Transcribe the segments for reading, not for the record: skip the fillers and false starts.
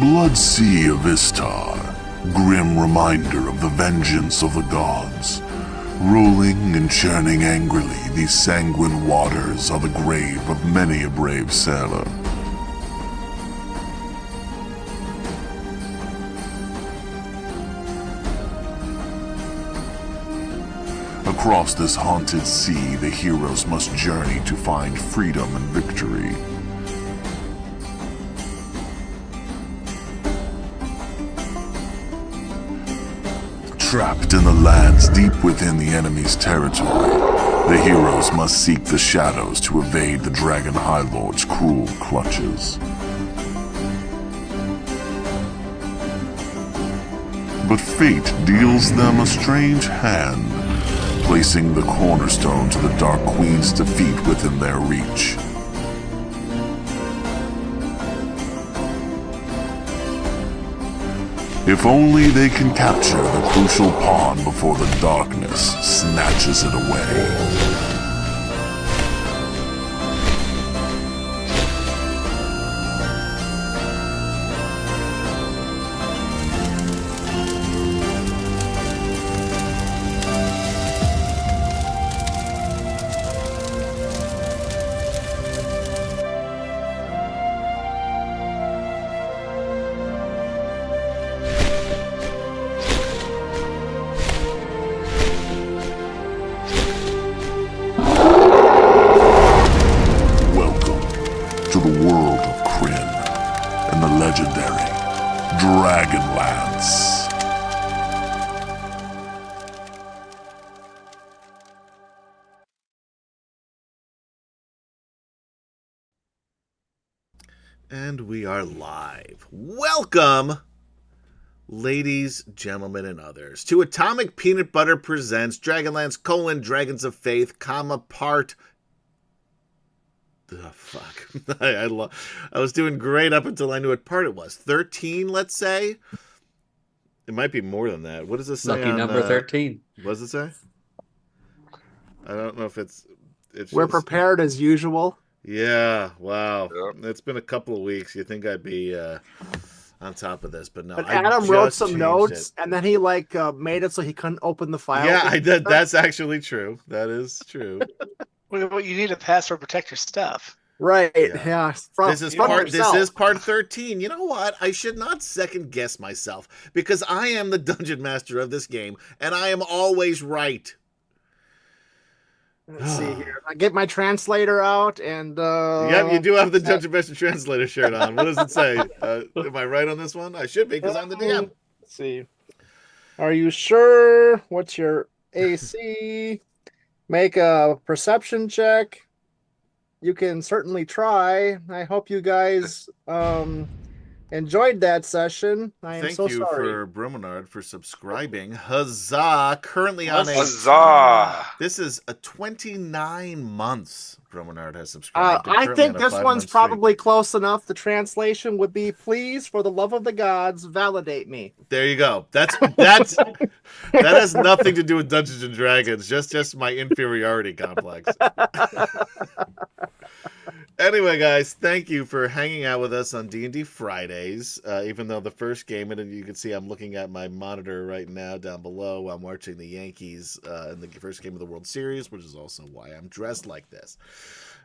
Blood Sea of Istar, grim reminder of the vengeance of the gods. Rolling and churning angrily, these sanguine waters are the grave of many a brave sailor. Across this haunted sea, the heroes must journey to find freedom and victory. Trapped in the lands deep within the enemy's territory, the heroes must seek the shadows to evade the Dragon High Lord's cruel clutches. But fate deals them a strange hand, placing the cornerstone to the Dark Queen's defeat within their reach. If only they can capture the crucial pawn before the darkness snatches it away. To the world of Kryn and the legendary DragonLance. And we are live. Welcome, ladies, gentlemen, and others, to Atomic Peanut Butter Presents DragonLance: Dragons of Faith, part. Oh, fuck. I was doing great up until I knew what part it was. 13, let's say? It might be more than that. What does it say? Lucky number 13. What does it say? I don't know if it's We're prepared as usual. Yeah, wow. Yep. It's been a couple of weeks. You'd think I'd be on top of this, but no. But Adam wrote some notes, and then he made it so he couldn't open the file. Yeah, I did. That's actually true. That is true. Well, you need a password to protect your stuff. Right. Yeah. This is part 13. You know what? I should not second guess myself because I am the dungeon master of this game, and I am always right. Let's see here. I get my translator out, and yep, you do have the Dungeon Master translator shirt on. What does it say? Am I right on this one? I should be because I'm the DM. Let's see. Are you sure? What's your AC? Make a perception check. You can certainly try. I hope you guys enjoyed that session. I am so sorry. Thank you for Bromenard for subscribing. Huzzah! Currently on Huzzah! This is a 29 months. Bromenard has subscribed. I think this one's probably close enough. The translation would be, "Please, for the love of the gods, validate me." There you go. That has nothing to do with Dungeons and Dragons. Just my inferiority complex. Anyway, guys, thank you for hanging out with us on D&D Fridays. Even though the first game, and you can see I'm looking at my monitor right now down below. I'm watching the Yankees in the first game of the World Series, which is also why I'm dressed like this.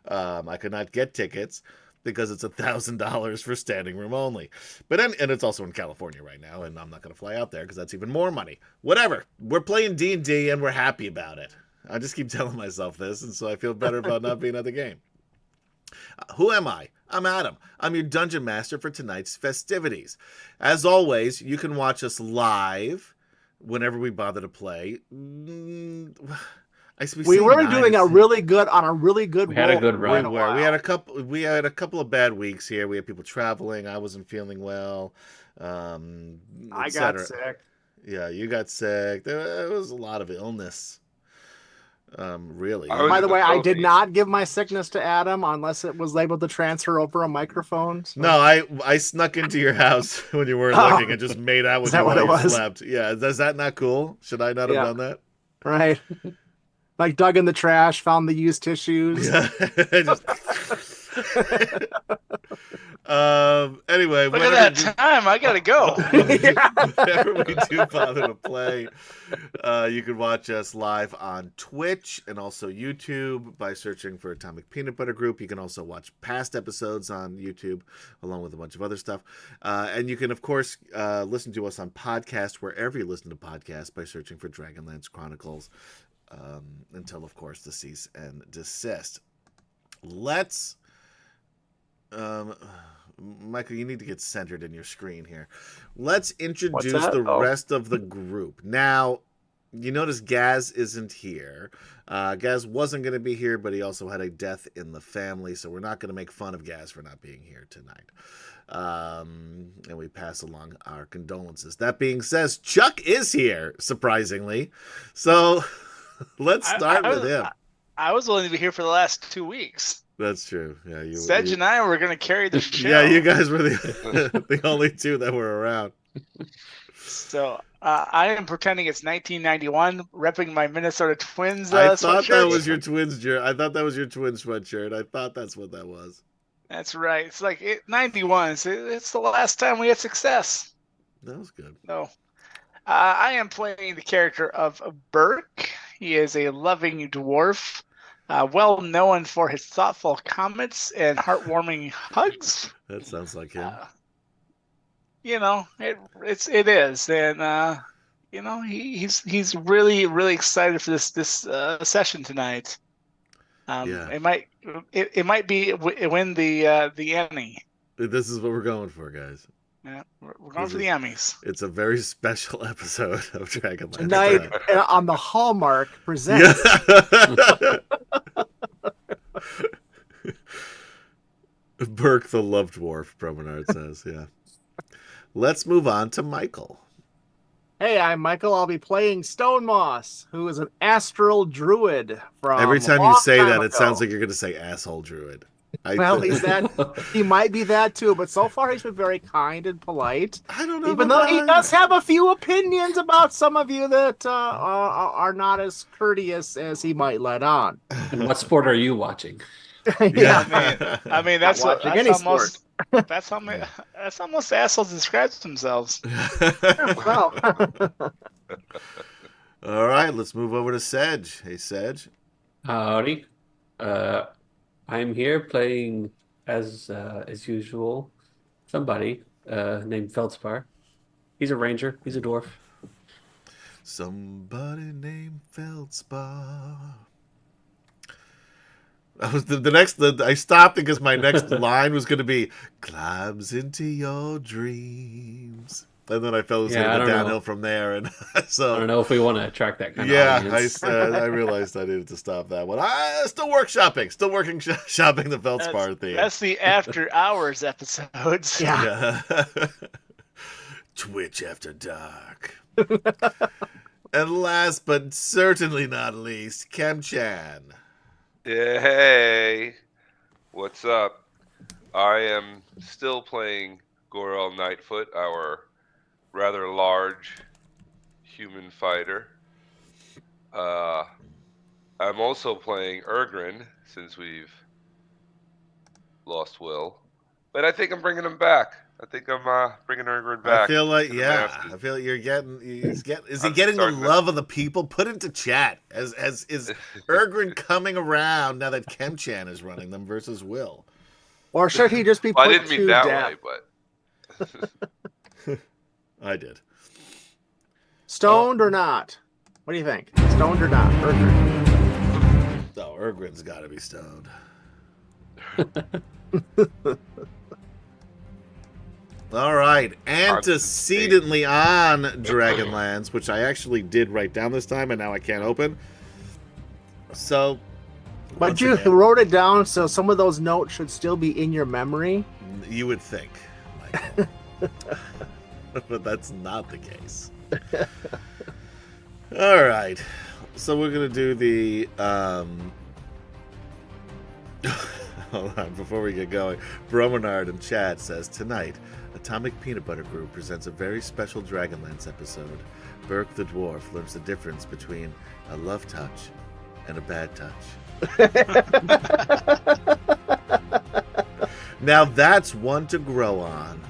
I could not get tickets because it's $1,000 for standing room only. And it's also in California right now, and I'm not going to fly out there because that's even more money. Whatever. We're playing D&D, and we're happy about it. I just keep telling myself this, and so I feel better about not being at the game. Who am I? I'm Adam. I'm your Dungeon Master for tonight's festivities. As always, you can watch us live whenever we bother to play. We were doing a really good We had a good run. We had a couple of bad weeks here. We had people traveling. I wasn't feeling well. I got sick. Yeah, you got sick. There was a lot of illness. Really. By the way, I did not give my sickness to Adam unless it was able to transfer over a microphone. So. No, I snuck into your house when you weren't looking and just made out with you while you slept. Yeah, is that not cool? Should I not have done that? Right. Like dug in the trash, found the used tissues. Yeah. Anyway, Look at that time. I gotta go. Whenever we do bother to play, you can watch us live on Twitch and also YouTube by searching for Atomic Peanut Butter Group. You can also watch past episodes on YouTube along with a bunch of other stuff. And you can, of course, listen to us on podcast wherever you listen to podcasts by searching for Dragonlance Chronicles until, of course, the cease and desist. Let's... Michael, you need to get centered in your screen here. Let's introduce the rest of the group. Now, you notice Gaz isn't here. Gaz wasn't going to be here, but he also had a death in the family, so we're not going to make fun of Gaz for not being here tonight. And we pass along our condolences. That being said, Chuck is here, surprisingly. So let's start with him. I was only to be here for the last 2 weeks. That's true. Yeah, Sedge and I were going to carry the show. Yeah, you guys were the only two that were around. So I am pretending it's 1991, repping my Minnesota Twins. I thought sweatshirt. that was your Twins shirt. I thought that was your Twins sweatshirt. I thought that's what that was. That's right. It's like 91. It's the last time we had success. That was good. No, I am playing the character of Burke. He is a loving dwarf. Well known for his thoughtful comments and heartwarming hugs. That sounds like him. It is, and he's really excited for this session tonight. Yeah. It might win the Emmy. This is what we're going for, guys. Yeah, we're going for the Emmys. It's a very special episode of Dragonlance. Tonight on the Hallmark presents. Burke the Love Dwarf, Promenade says, yeah. Let's move on to Michael. Hey, I'm Michael. I'll be playing Stone Moss, who is an astral druid from Every time a you long say time that, ago. it sounds like you're going to say asshole druid. Well, he might be that too, but so far he's been very kind and polite. I don't know. Even though he does have a few opinions about some of you that are not as courteous as he might let on. And what sport are you watching? Yeah, I mean that's how most assholes describe themselves. well, All right, let's move over to Sedge. Hey, Sedge. Howdy. I'm here playing as usual somebody named Feldspar. He's a ranger. He's a dwarf. Somebody named Feldspar. I stopped because my next line was going to be climbs into your dreams. And then I fell downhill from there, and so I don't know if we want to attract that kind of audience. I realized I needed to stop that one. Still working the Feldspar theme. That's the after hours episodes. yeah. Twitch After Dark. And last but certainly not least, Kem-chan. Hey, what's up? I am still playing Gorel Nightfoot, our rather large human fighter. I'm also playing Ergrin, since we've lost Will. But I think I'm bringing him back. I think I'm bringing Ergrin back. I feel like you're getting. Is he getting the love of the people? Put into chat. Is Ergrin coming around now that Kem-chan is running them versus Will? Or should he just be put I didn't mean to that death? way, but I did. Stoned or not? What do you think? Stoned or not? Ergrin. Oh, Ergrin's got to be stoned. All right, antecedently on Dragonlance, which I actually did write down this time, and now I can't open. So, But you wrote it down, so some of those notes should still be in your memory. You would think, Michael. But that's not the case. All right, so we're gonna do the. Hold on, before we get going, Bromenard in chat says tonight, Atomic Peanut Butter Group presents a very special Dragonlance episode. Burke the dwarf learns the difference between a love touch and a bad touch. Now that's one to grow on.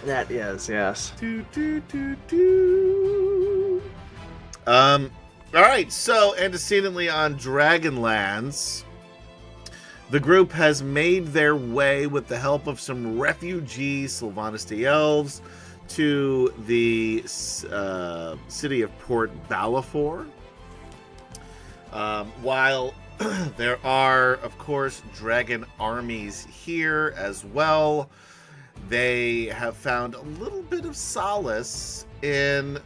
That is, yes. All right, so antecedently on Dragonlance, the group has made their way with the help of some refugee Sylvanesti elves to the city of Port Balafor. While there are, of course, dragon armies here as well, they have found a little bit of solace in...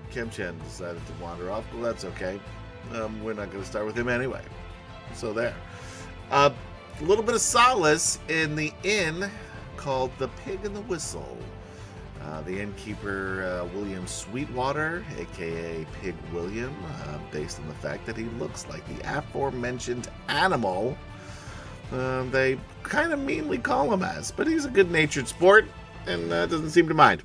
Kim Chen decided to wander off, but that's okay. We're not going to start with him anyway. So there. A little bit of solace in the inn called the Pig and the Whistle. The innkeeper, William Sweetwater, a.k.a. Pig William, based on the fact that he looks like the aforementioned animal they kind of meanly call him as. But he's a good-natured sport and doesn't seem to mind.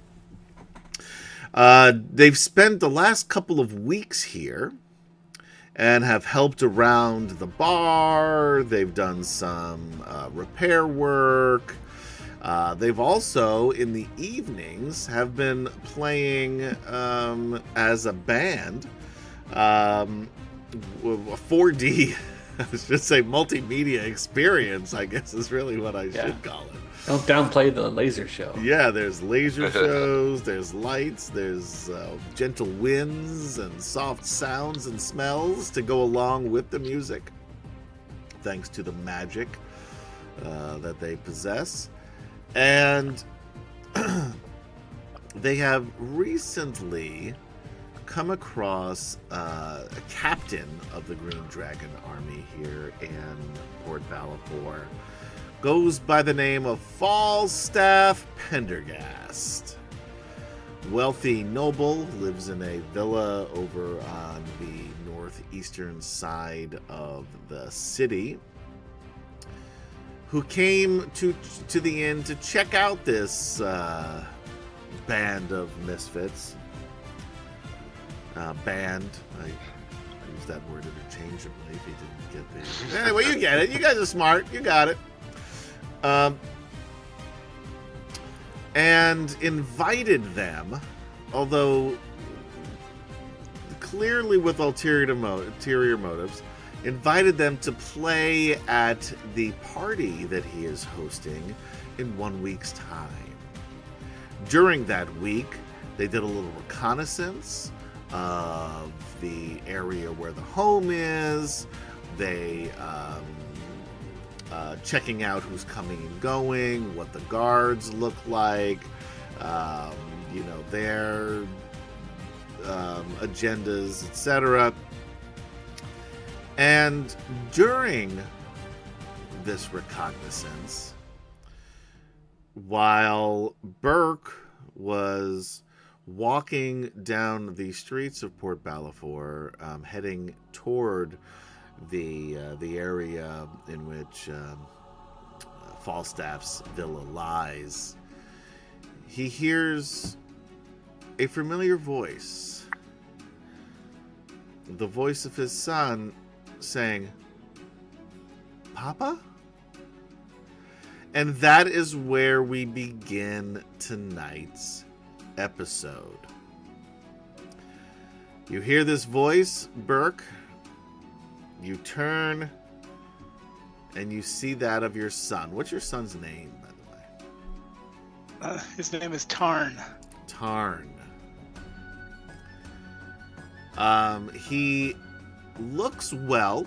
They've spent the last couple of weeks here and have helped around the bar. They've done some repair work. They've also, in the evenings, have been playing as a band. A 4D, I was just say multimedia experience, I guess is really what I should call it. Don't downplay the laser show. Yeah, there's laser shows, there's lights, there's gentle winds and soft sounds and smells to go along with the music, thanks to the magic that they possess. And they have recently come across a captain of the Green Dragon Army here in Port Balafor. Goes by the name of Falstaff Pendergast. Wealthy noble, lives in a villa over on the northeastern side of the city, who came to the inn to check out this band of misfits. Band. I use that word interchangeably if you didn't get the... Anyway, you get it. You guys are smart. You got it. And invited them, although clearly with ulterior motives, invited them to play at the party that he is hosting in 1 week's time. During that week, they did a little reconnaissance of the area where the home is. They checking out who's coming and going, what the guards look like, their agendas, etc. And during this reconnaissance, while Burke was walking down the streets of Port Balafor, heading toward the area in which Falstaff's villa lies, he hears a familiar voice. The voice of his son saying, "Papa?" And that is where we begin tonight's episode. You hear this voice, Burke. You turn and you see that of your son. What's your son's name, by the way? His name is Tarn. Tarn. He looks well.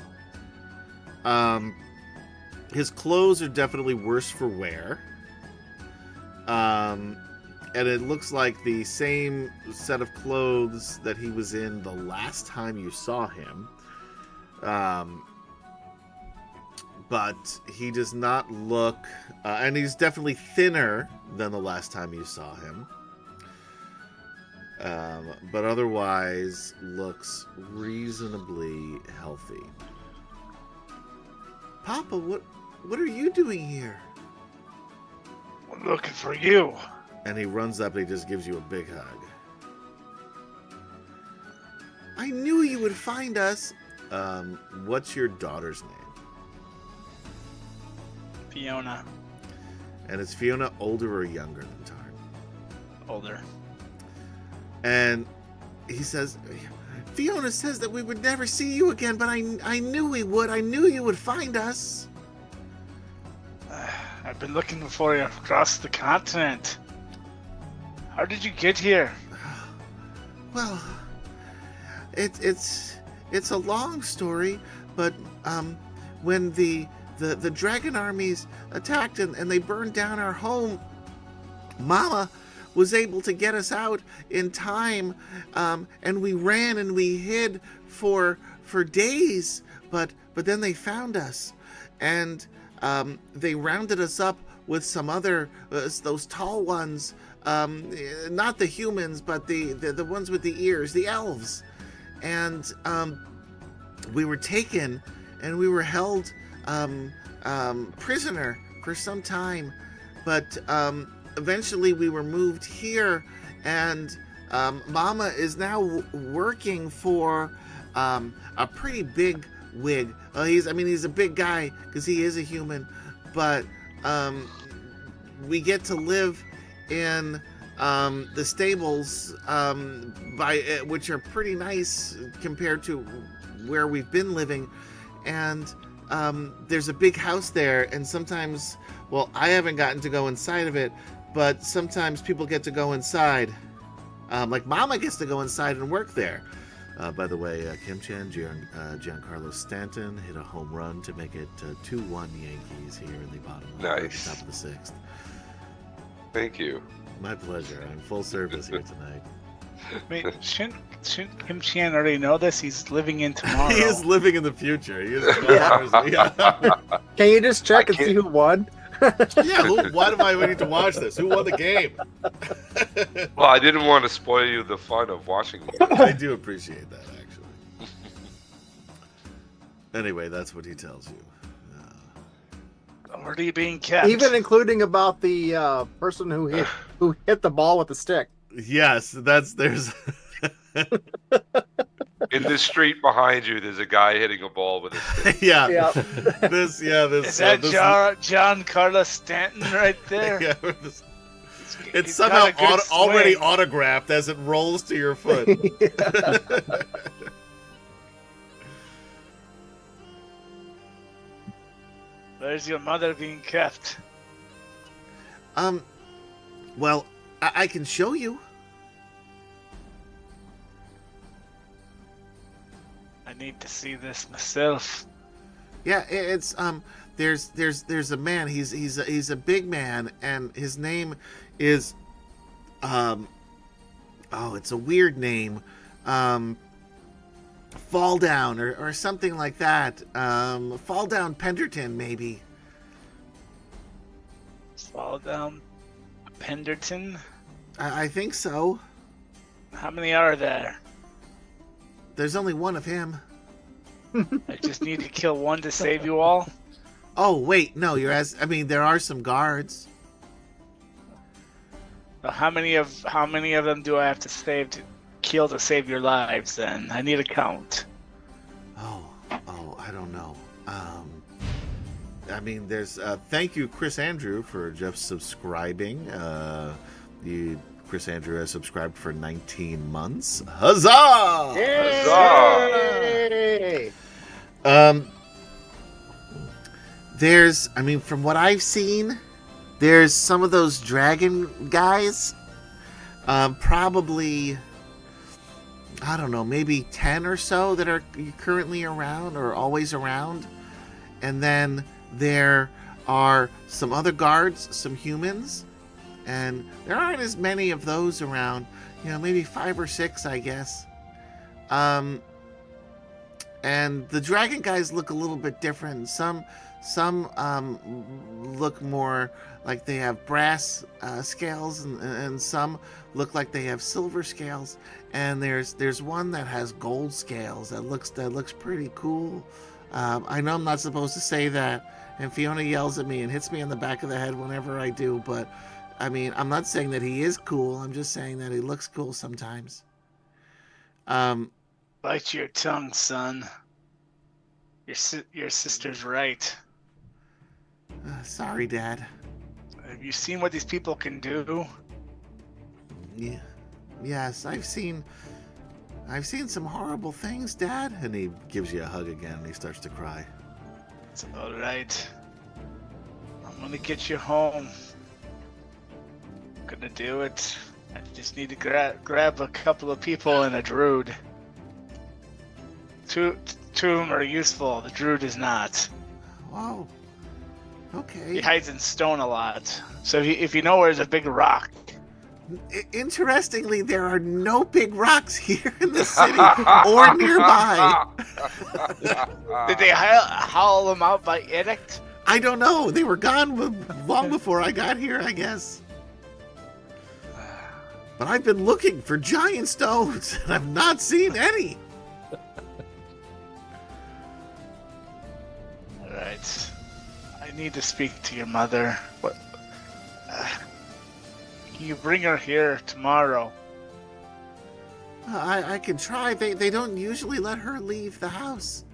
His clothes are definitely worse for wear. And it looks like the same set of clothes that he was in the last time you saw him. But he does not look, and he's definitely thinner than the last time you saw him. But otherwise looks reasonably healthy. Papa, what are you doing here? I'm looking for you. And he runs up and he just gives you a big hug. I knew you would find us. What's your daughter's name? Fiona. And is Fiona older or younger than Tarn? Older. And he says, Fiona says that we would never see you again, but I knew we would. I knew you would find us. I've been looking for you across the continent. How did you get here? Well, it's a long story, but when the dragon armies attacked and they burned down our home, Mama was able to get us out in time, and we ran and we hid for days, but then they found us, and they rounded us up with some other those tall ones, not the humans, but the ones with the ears, the elves, and we were taken and we were held prisoner for some time, but eventually we were moved here, and Mama is now working for a pretty big wig. He's a big guy because he is a human, but we get to live in the stables, which are pretty nice compared to where we've been living, and there's a big house there, and sometimes, well, I haven't gotten to go inside of it, but sometimes people get to go inside. Like Mama gets to go inside and work there. By the way, Kim Chan, Giancarlo Stanton hit a home run to make it 2-1 Yankees here in the bottom of Nice. the top of the sixth. Thank you. My pleasure. I'm full service here tonight. Wait, shouldn't Kim Chan already know this? He's living in tomorrow. He is living in the future. He is. Can you just check and see who won? Why do I need to watch this? Who won the game? Well, I didn't want to spoil you the fun of watching it. I do appreciate that, actually. Anyway, that's what he tells you. Already being kept. Even including about the person who hit the ball with the stick. Yes, there's. In the street behind you, there's a guy hitting a ball with a stick. Yeah. This. Is that John Carlos Stanton right there? Yeah, it's He's somehow got a good already swing. autographed as it rolls to your foot. Where's your mother being kept? Well, I can show you. I need to see this myself. Yeah, it's there's a man. He's a big man, and his name is it's a weird name, Fall Down or something like that. Fall Down Penderton, maybe. Fall down Penderton. I think so. How many are there? There's only one of him. I just need to kill one to save you all. Oh wait, no, there are some guards. So how many of them do I have to kill to save your lives? Then I need a count. Oh, I don't know. There's thank you, Chris Andrew, for just subscribing. Chris Andrew has subscribed for 19 months. Huzzah! Yay! There's, from what I've seen, there's some of those dragon guys. Probably, I don't know, maybe 10 or so that are currently around or always around. And then there are some other guards, some humans. And there aren't as many of those around. Maybe 5 or 6, I guess. And the dragon guys look a little bit different. Some look more like they have brass scales, and some look like they have silver scales. And there's one that has gold scales that looks pretty cool. I know I'm not supposed to say that, and Fiona yells at me and hits me on the back of the head whenever I do, but I'm not saying that he is cool. I'm just saying that he looks cool sometimes. Bite your tongue, son. Your sister's right. Sorry, Dad. Have you seen what these people can do? Yeah. Yes, I've seen some horrible things, Dad. And he gives you a hug again and he starts to cry. It's all right. I'm gonna get you home. I'm gonna do it. I just need to grab a couple of people and a druid. Two of them are useful. The druid is not. Whoa. Okay. He hides in stone a lot. So if you know where there's a big rock. Interestingly, there are no big rocks here in the city or nearby. Did they howl them out by edict? I don't know. They were gone long before I got here, I guess. But I've been looking for giant stones, and I've not seen any. All right. I need to speak to your mother. What? Can you bring her here tomorrow? I can try. They don't usually let her leave the house.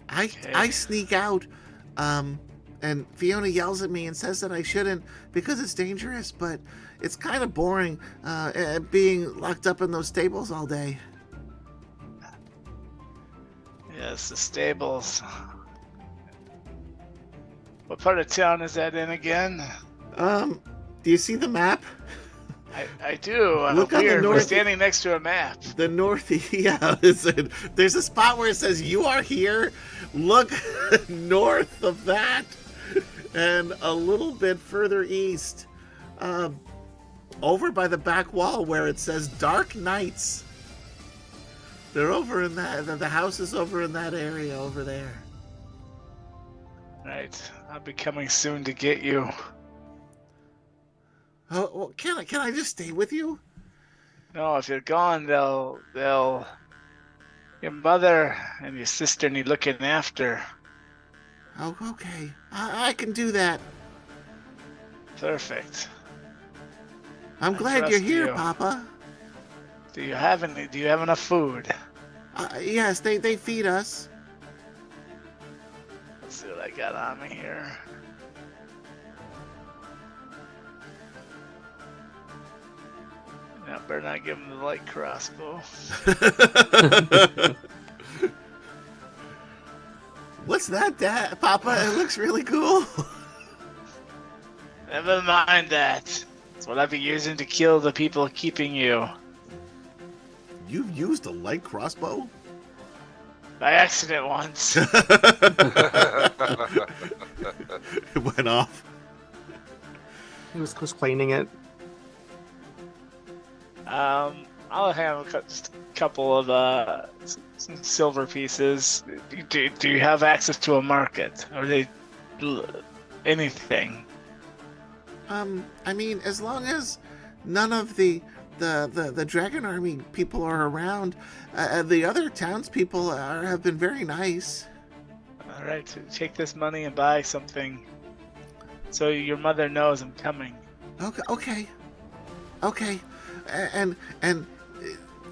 I sneak out, and Fiona yells at me and says that I shouldn't because it's dangerous, but it's kind of boring being locked up in those stables all day. Yes, the stables. What part of town is that in again? Do you see the map? I do. Look on the We're north. standing next to a map. The north, yeah. There's a spot where it says you are here. Look north of that, and a little bit further east, over by the back wall where it says Dark Nights. They're over in that. The house is over in that area over there. Right. I'll be coming soon to get you. Oh, well, can I just stay with you? No, if you're gone, they'll your mother and your sister need looking after. Oh, okay. I can do that. Perfect. I'm I glad you're trust here, you. Papa. Do you have enough food? Yes, they feed us. Let's see what I got on me here. No, better not give him the light crossbow. What's that, Dad? Papa, it looks really cool. Never mind that. It's what I've been using to kill the people keeping you. You've used a light crossbow? By accident once. It went off. He was cleaning it. I'll have just a couple of some silver pieces. Do you have access to a market? Or anything? I mean, as long as none of the Dragon Army people are around, the other townspeople have been very nice. All right, so take this money and buy something, so your mother knows I'm coming. Okay. And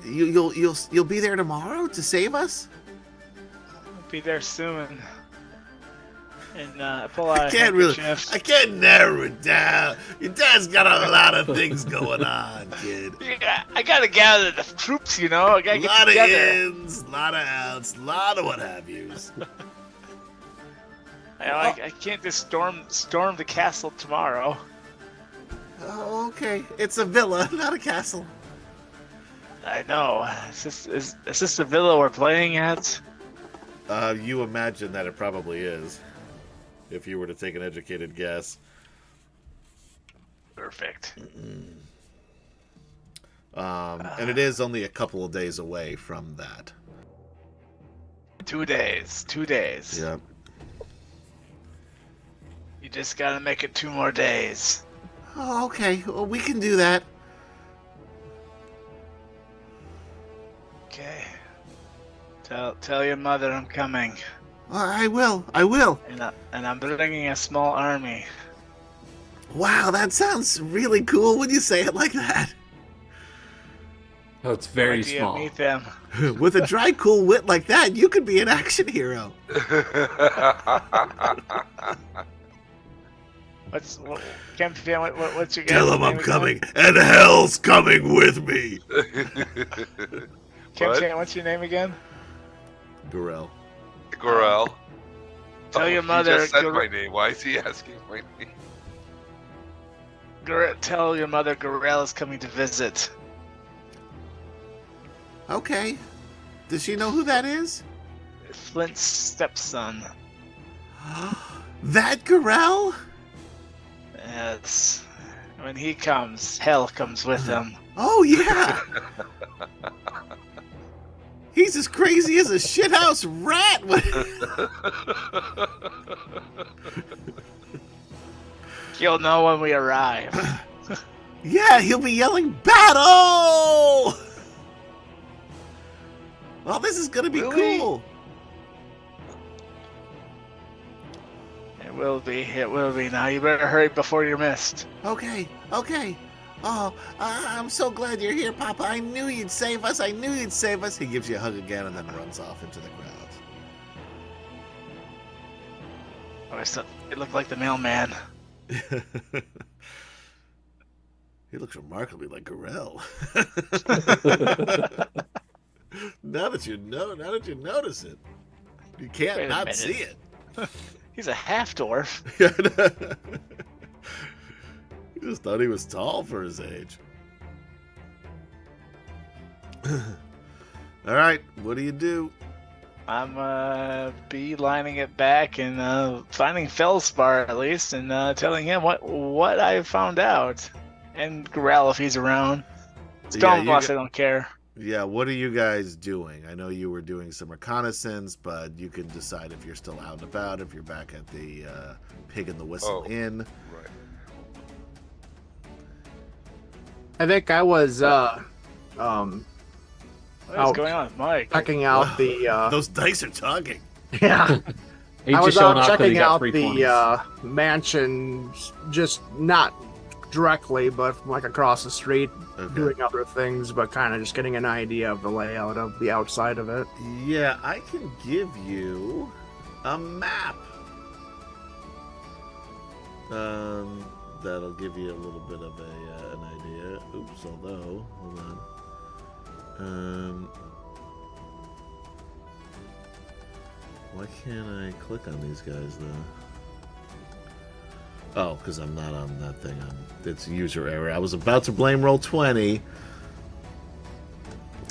you'll be there tomorrow to save us? I'll be there soon. And pull out I can't really. handkerchief. I can't narrow it down. Your dad's got a lot of things going on, kid. Yeah, I gotta gather the troops, you know. I gotta A get lot of together. ins, a lot of outs, a lot of what have yous. I can't just storm the castle tomorrow. Oh, okay. It's a villa, not a castle. I know. Is this the villa we're playing at? You imagine that it probably is, if you were to take an educated guess. Perfect. And it is only a couple of days away from that. 2 days. 2 days. Yep. You just gotta make it 2 more days. Oh, okay. Well, we can do that. Okay. Tell your mother I'm coming. I will. And I'm bringing a small army. Wow, that sounds really cool when you say it like that. Oh, it's very Wait till you small. meet them. With a dry, cool wit like that, you could be an action hero. What's your guys' Tell him I'm name again? coming, and hell's coming with me. Kim What? Chan, what's your name again? Gorell. Gorell. Tell your He mother. just said my name. Why is he asking my name? Tell your mother Gorell is coming to visit. Okay. Does she know who that is? Flint's stepson. That Gorell? Yes. When he comes, hell comes with him. Oh, yeah. He's as crazy as a shithouse rat. You'll know when we arrive. Yeah, he'll be yelling, "Battle!" Well, this is gonna be Really? cool. It will be. It will be. Now you better hurry before you're missed. Okay. Oh, I'm so glad you're here, Papa. I knew you'd save us. He gives you a hug again and then runs off into the crowd. Oh, it looked like the mailman. He looks remarkably like Gorell. Now that you notice it, you can't Wait a not minute. see it. He's a half dwarf. He just thought he was tall for his age. All right, what do you do? I'm beelining it back and finding Felspar at least, and telling him what I found out, and Gorell if he's around. Stoneboss, I don't care. Yeah, what are you guys doing? I know you were doing some reconnaissance, but you can decide if you're still out and about, if you're back at the Pig and the Whistle Inn. Right. I think I was What is Ouch. going on with Mike? checking out the Those dice are talking. yeah. He's I was just showing out off that he checking got out 3 the 20s. mansion, just not directly, but from like across the street, Okay. doing other things, but kind of just getting an idea of the layout of the outside of it. Yeah, I can give you a map. That'll give you a little bit of an idea. Oops, although, hold on. Why can't I click on these guys though? Oh, because I'm not on that thing. It's user error. I was about to blame Roll20,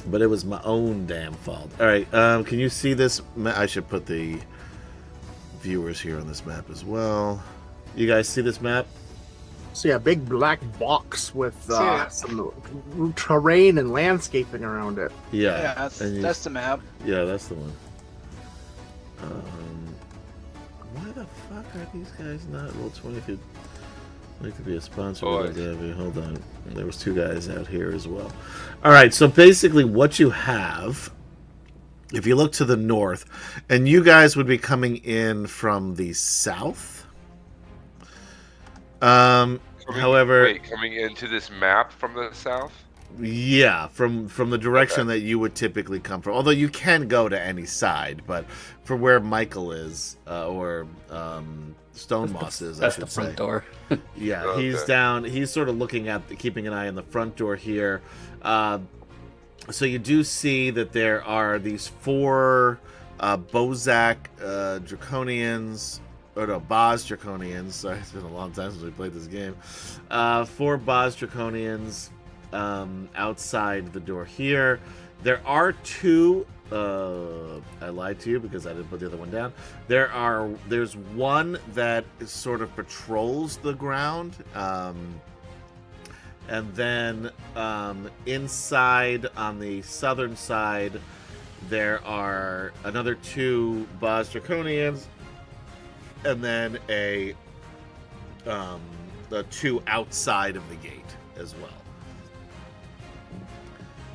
but it was my own damn fault. All right, can you see this? I should put the viewers here on this map as well. You guys see this map? See a big black box with Yeah. some terrain and landscaping around it. Yeah. And you- that's the map. Yeah, that's the one. Why the fuck are these guys not Roll20? If you'd like to be a sponsor, Oh, we'd love to have you. Hold on. There was 2 guys out here as well. All right, so basically what you have, if you look to the north, and you guys would be coming in from the south. However, Coming into this map from the south? yeah, from the direction that you would typically come from. Although you can go to any side, but for where Michael is, or Stone Moss is, I That's should the front say. door. Yeah, Okay. he's down. He's sort of looking at, keeping an eye on the front door here. So you do see that there are these 4 Bozak Draconians. Oh no, Boz Draconians. Sorry, it's been a long time since we played this game. 4 Boz Draconians outside the door here. There are 2. I lied to you because I didn't put the other one down. There's one that sort of patrols the ground, and then inside on the southern side there are another 2 Boz Draconians, and then the 2 outside of the gate as well.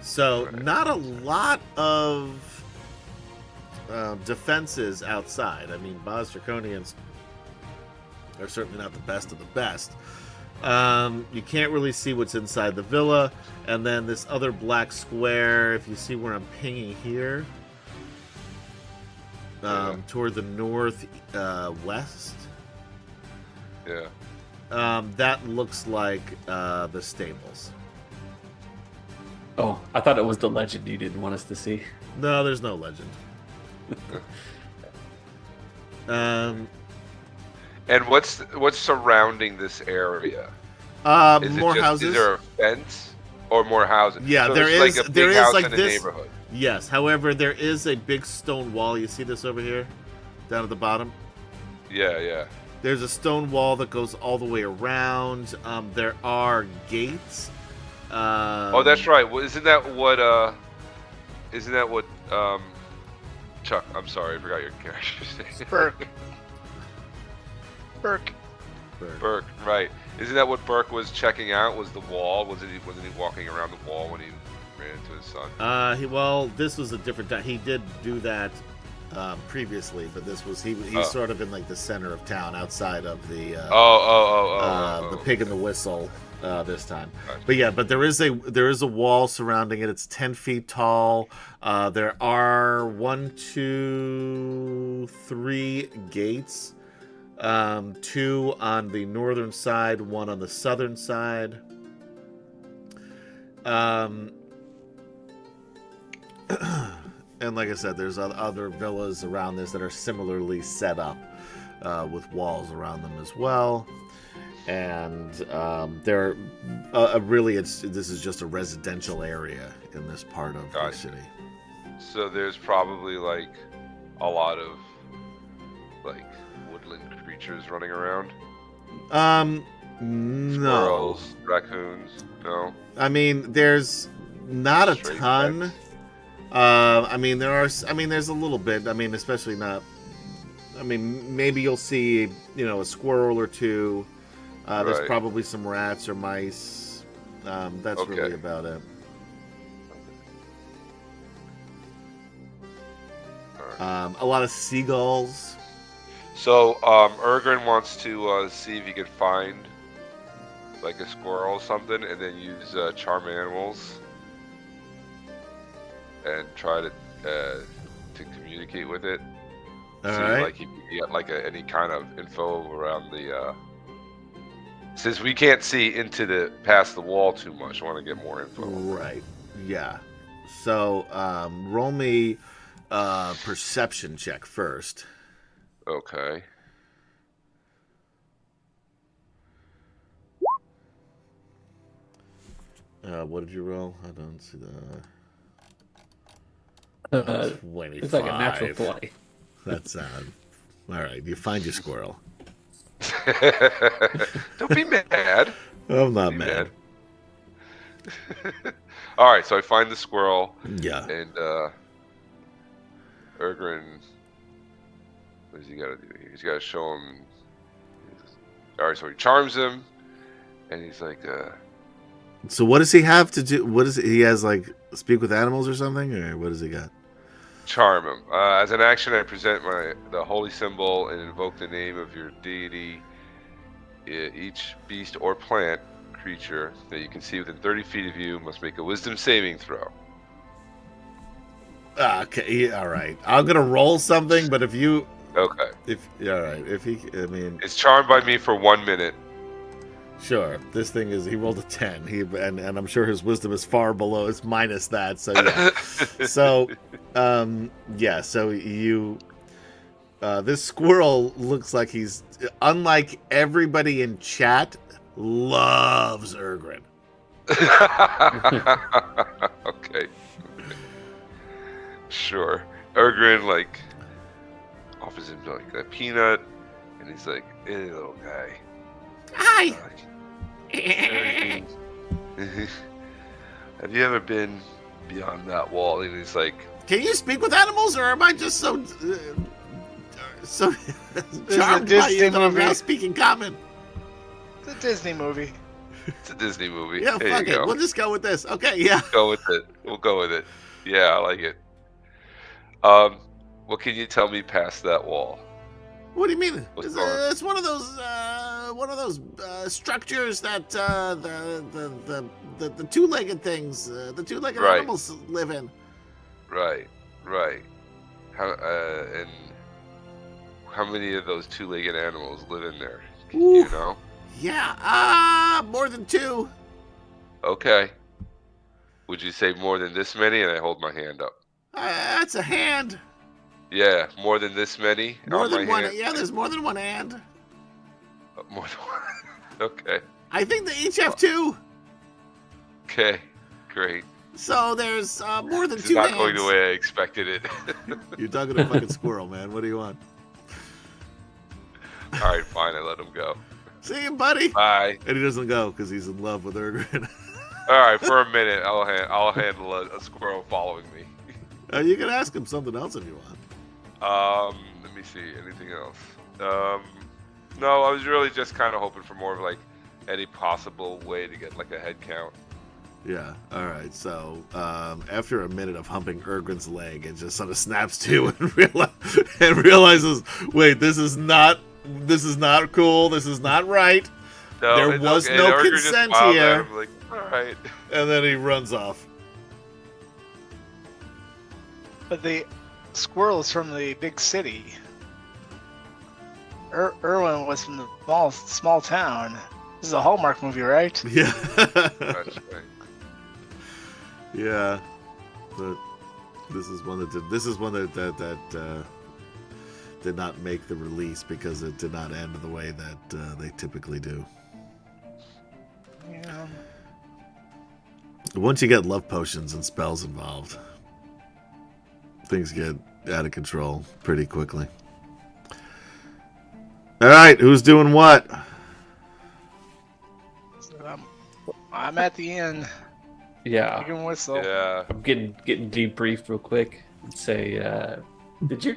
So not a lot of defenses outside. I mean, Boz Draconians are certainly not the best of the best. You can't really see what's inside the villa. And then this other black square, if you see where I'm pinging here, toward the north west. Yeah. That looks like the stables. Oh, I thought it was the legend you didn't want us to see. No, there's no legend. And what's surrounding this area? More houses. Is there a fence or more houses? Yeah, so there there's is. like a There big is house like in a this. neighborhood. Yes. However, there is a big stone wall. You see this over here, down at the bottom. Yeah. There's a stone wall that goes all the way around. There are gates. Oh, that's right. Well, isn't that what? Chuck, I'm sorry, I forgot your character's name. Burke. Burke, right? Isn't that what Burke was checking out? Was the wall? Wasn't he walking around the wall when he ran into his son? This was a different time. He did do that previously, but this was he's sort of in like the center of town, outside of the the Pig and the Whistle this time. Gotcha. But there is a wall surrounding it. It's 10 feet tall. There are 1, 2, 3 gates. 2 on the northern side, 1 on the southern side. And like I said, there's other villas around this that are similarly set up with walls around them as well. And they're this is just a residential area in this part of the city. So there's probably like a lot of like woodland creatures running around. No. Squirrels, raccoons. No. I mean, there's not a ton. There's a little bit. I mean, especially not. I mean, maybe you'll see, a squirrel or two. There's probably some rats or mice. That's really about it. A lot of seagulls. So, Ergrin wants to see if he can find like a squirrel or something, and then use charm animals and try to communicate with it. All see right. like he get like any kind of info around the. Since we can't see past the wall too much, I want to get more info. Right. Yeah. So, roll me perception check first. Okay. What did you roll? I don't see the 25. It's like a natural 20. That's all right. You find your squirrel. Don't be mad. I'm not mad. All right, so I find the squirrel. Yeah. And Ergrin, what does he got to do here? He's got to show him. All right, so he charms him, and he's like. So what does he have to do? What is it? He has like speak with animals or something, or what does he got? Charm him. As an action, I present the holy symbol and invoke the name of your deity. Each beast or plant creature that you can see within 30 feet of you must make a wisdom saving throw. Okay, all right. I'm gonna roll something, but if you all right, it's charmed by me for 1 minute. Sure. This thing he rolled a 10. And I'm sure his wisdom is far below. It's minus that. So yeah. So you this squirrel looks like he's, unlike everybody in chat, loves Ergrin. Okay. Sure. Ergrin offers him a peanut, and he's like, "Hey, little guy. Hi. Have you ever been beyond that wall?" And he's like, "Can you speak with animals, or am I just so charmed by Disney you that I'm movie. now speaking common?" It's a Disney movie. It's a Disney movie. Yeah, there fuck you it. go. We'll just go with this. Okay, yeah. Go with it. We'll go with it. Yeah, I like it. What can you tell me past that wall? What do you mean? What's going on? It's one of those structures that the two-legged things, the two-legged Right. animals live in. Right. How and how many of those two-legged animals live in there? Do you Ooh. know? Yeah, more than two. Okay. Would you say more than this many? And I hold my hand up. That's a hand. Yeah, more than this many. More on than my one. hand? Yeah, there's more than one hand. More than one. Okay. I think they each have two. Okay. Great. So there's more than This is two not hands. going the way I expected it. You're talking to a fucking squirrel, man. What do you want? All right, fine. I let him go. See you, buddy. Bye. And he doesn't go because he's in love with Urgrin. All right, for a minute, I'll handle a squirrel following me. You can ask him something else if you want. Let me see. Anything else? No, I was really just kind of hoping for more of like any possible way to get like a head count. Yeah. All right. So after a minute of humping Urgrin's leg, it just sort of snaps to and realizes, wait, this is not cool. This is not right. No, There it's was okay. no Urger just consent smiled at here. him, like, all right. And then he runs off. But the squirrel's from the big city. Irwin was from the small town. This is a Hallmark movie, right? Yeah. That's right. Yeah. But this is one that did not make the release because it did not end the way that they typically do. Yeah. Once you get love potions and spells involved, things get out of control pretty quickly. All right, who's doing what? So, I'm at the inn. Yeah. You can whistle. Yeah. I'm getting debriefed real quick and say, did your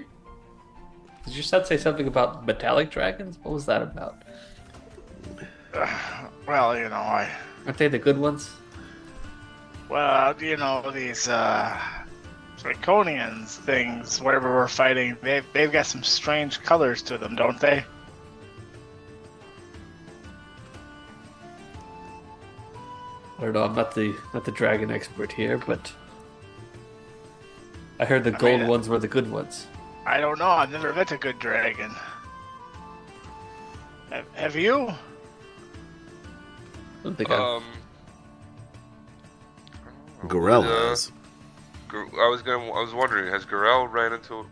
son say something about metallic dragons? What was that about? Well, Aren't they the good ones? these Draconians things, whatever we're fighting, they've got some strange colors to them, don't they? I don't know. I'm not the dragon expert here, but I heard the gold mean, ones were the good ones. I don't know. I've never met a good dragon. Have you? I don't think Gorell Uh, has. I was wondering, has Gorell run into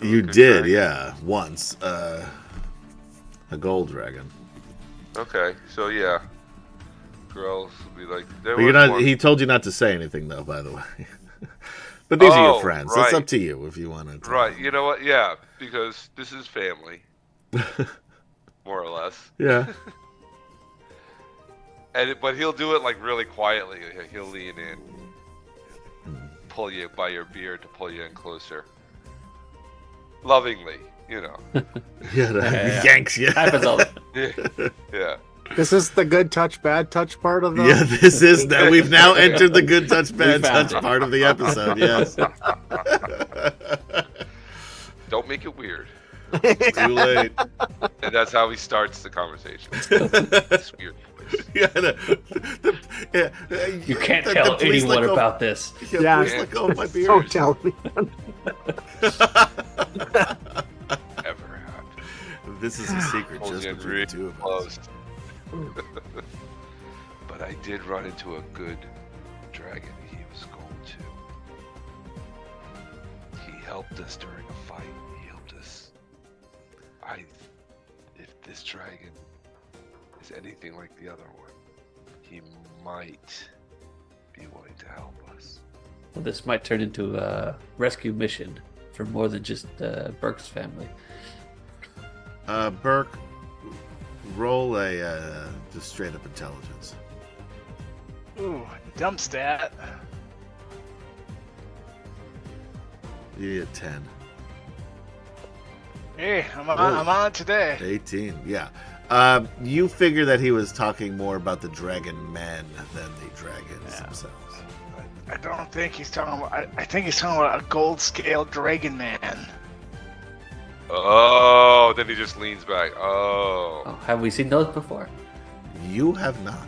You a good did, dragon? yeah, once. A gold dragon. Okay, so yeah. Gorell's will be like, there But you're was not. one. He told you not to say anything, though. By the way. But these are your Oh, friends. right. It's up to you if you want to. Right, you know what? Yeah, because this is family, more or less. Yeah. But he'll do it like really quietly. He'll lean in, pull you by your beard to pull you in closer, lovingly, Yeah. Yeah. Yanks you. happens all. Yeah. This is the good touch, bad touch part of the. Yeah, this is now. We've now entered the good touch, bad found touch it. part of the episode. Yes. Don't make it weird. Too late. And that's how he starts the conversation. This weird voice. You can't the tell police anyone let go- about this. Yeah, Yeah. please let go of my beard. Don't tell me. Ever happened. This is a secret Pulls just you in between real the two of us. close. But I did run into a good dragon. He was gold too. He helped us during a fight. He helped us. If this dragon is anything like the other one, he might be willing to help us. Well, this might turn into a rescue mission for more than just Burke's family. Burke, roll a just straight up intelligence. Ooh, dumb stat. You get 10. Hey, I'm on it today. 18, yeah. You figure that he was talking more about the dragon men than the dragons themselves. I don't think he's talking about. I think he's talking about a gold scale dragon man. Oh, then he just leans back. Oh. Oh, have we seen those before? You have not.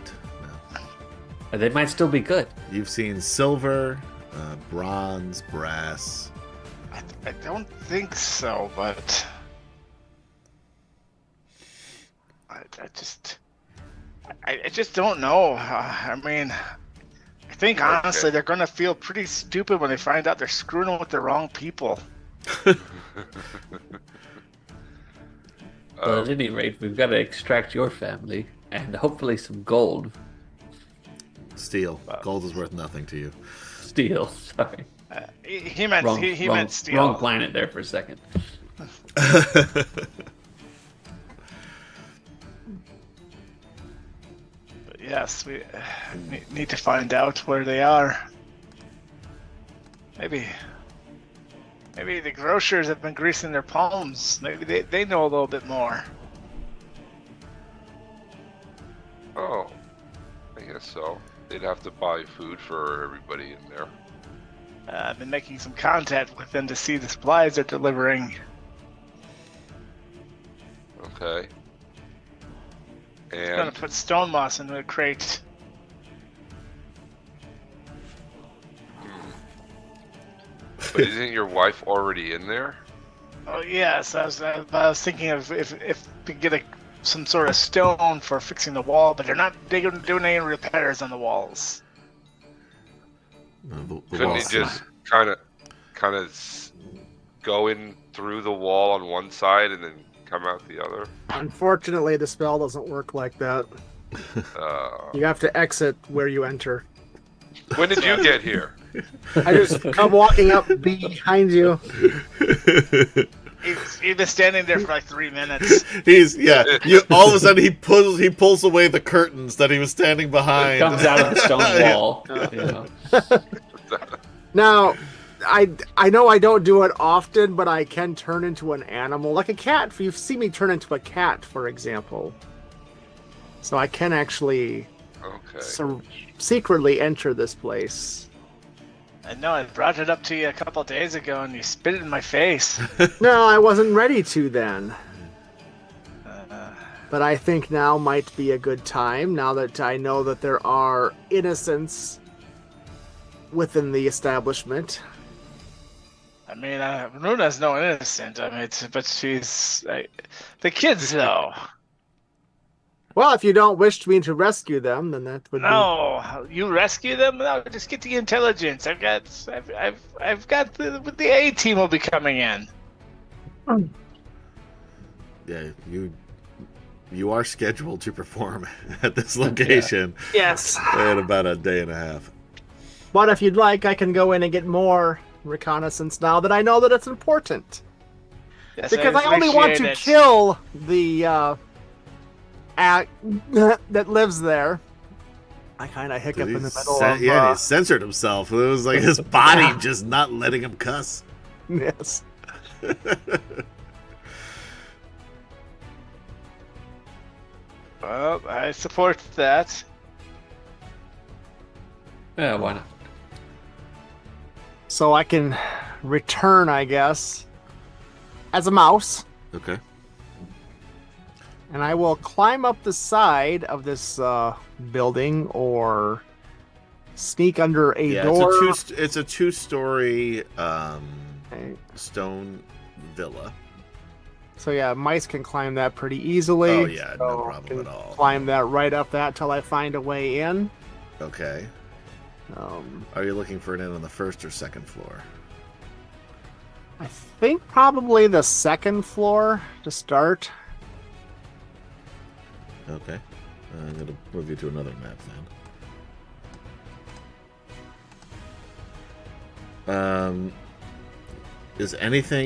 No. They might still be good. You've seen silver, bronze, brass. I don't think so, but I just don't know. I mean, I think honestly they're gonna feel pretty stupid when they find out they're screwing with the wrong people. But at any rate, we've got to extract your family and hopefully some gold. Steel. Gold is worth nothing to you. Steel, sorry. He meant Wrong, he wrong, meant steel. wrong planet there for a second. But yes, we need to find out where they are. Maybe the grocers have been greasing their palms. Maybe they know a little bit more. Oh, I guess so. They'd have to buy food for everybody in there. I've been making some contact with them to see the supplies they're delivering. Okay. I'm gonna And put stone moss into a crate. but isn't your wife already in there? Oh yes, I was thinking of if we could get some sort of stone for fixing the wall, but they're not doing any repairs on the walls. The Couldn't he wall's- just kind of go in through the wall on one side and then come out the other? Unfortunately, the spell doesn't work like that. You have to exit where you enter. When did you get here? I just come walking up behind you. He's been standing there for like 3 minutes. All of a sudden he pulls away the curtains that he was standing behind. Comes out of the stone wall. You know. Now, I know I don't do it often, but I can turn into an animal, like a cat. You've seen me turn into a cat, for example. So I can actually secretly enter this place. I know, I brought it up to you a couple days ago and you spit it in my face. No, I wasn't ready to then. But I think now might be a good time, now that I know that there are innocents within the establishment. I mean, Runa's no innocent. I mean, but she's the kids, though. Well, if you don't wish me to rescue them, then that would No, you rescue them? No, just get the intelligence. I've got the A team will be coming in. Yeah, you are scheduled to perform at this location. Yes. In about a day and a half. But if you'd like, I can go in and get more reconnaissance now that I know that it's important. Yes, Because I only want to kill the that lives there. I kind of hiccup in the middle of... he censored himself. It was like his body just not letting him cuss. Yes. Well, I support that. Yeah, why not? So I can return, I guess, as a mouse. Okay. And I will climb up the side of this building or sneak under a door. It's a two-story stone villa. So yeah, mice can climb that pretty easily. Oh yeah, no So problem can at all. Climb that right up that till I find a way in. Okay. Are you looking for an in on the first or second floor? I think probably the second floor to start. Okay. I'm going to move you to another map then.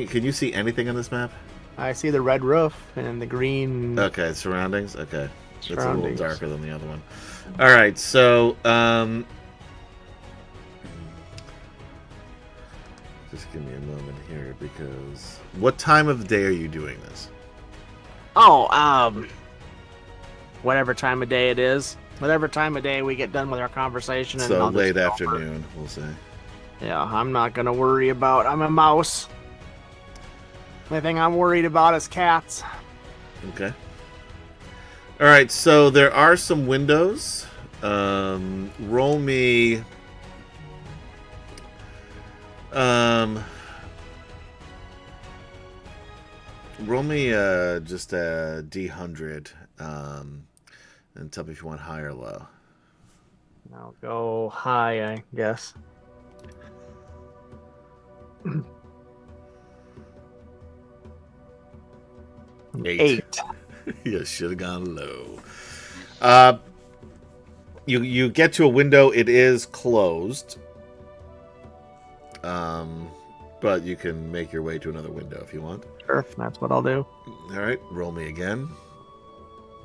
Can you see anything on this map? I see the red roof and the green. Okay, surroundings? Okay. It's a little Surroundings. darker than the other one. Alright, so, just give me a moment here because... What time of day are you doing this? Whatever time of day it is. Whatever time of day we get done with our conversation. And So I'll just late go over. afternoon, we'll say. Yeah, I'm not going to worry about... I'm a mouse. Only thing I'm worried about is cats. Okay. All right, so there are some windows. Roll me. Roll me just a D100, and tell me if you want high or low. I'll go high, I guess. Eight. You should have gone low. You get to a window. It is closed. But you can make your way to another window if you want. Sure, that's what I'll do. All right, roll me again.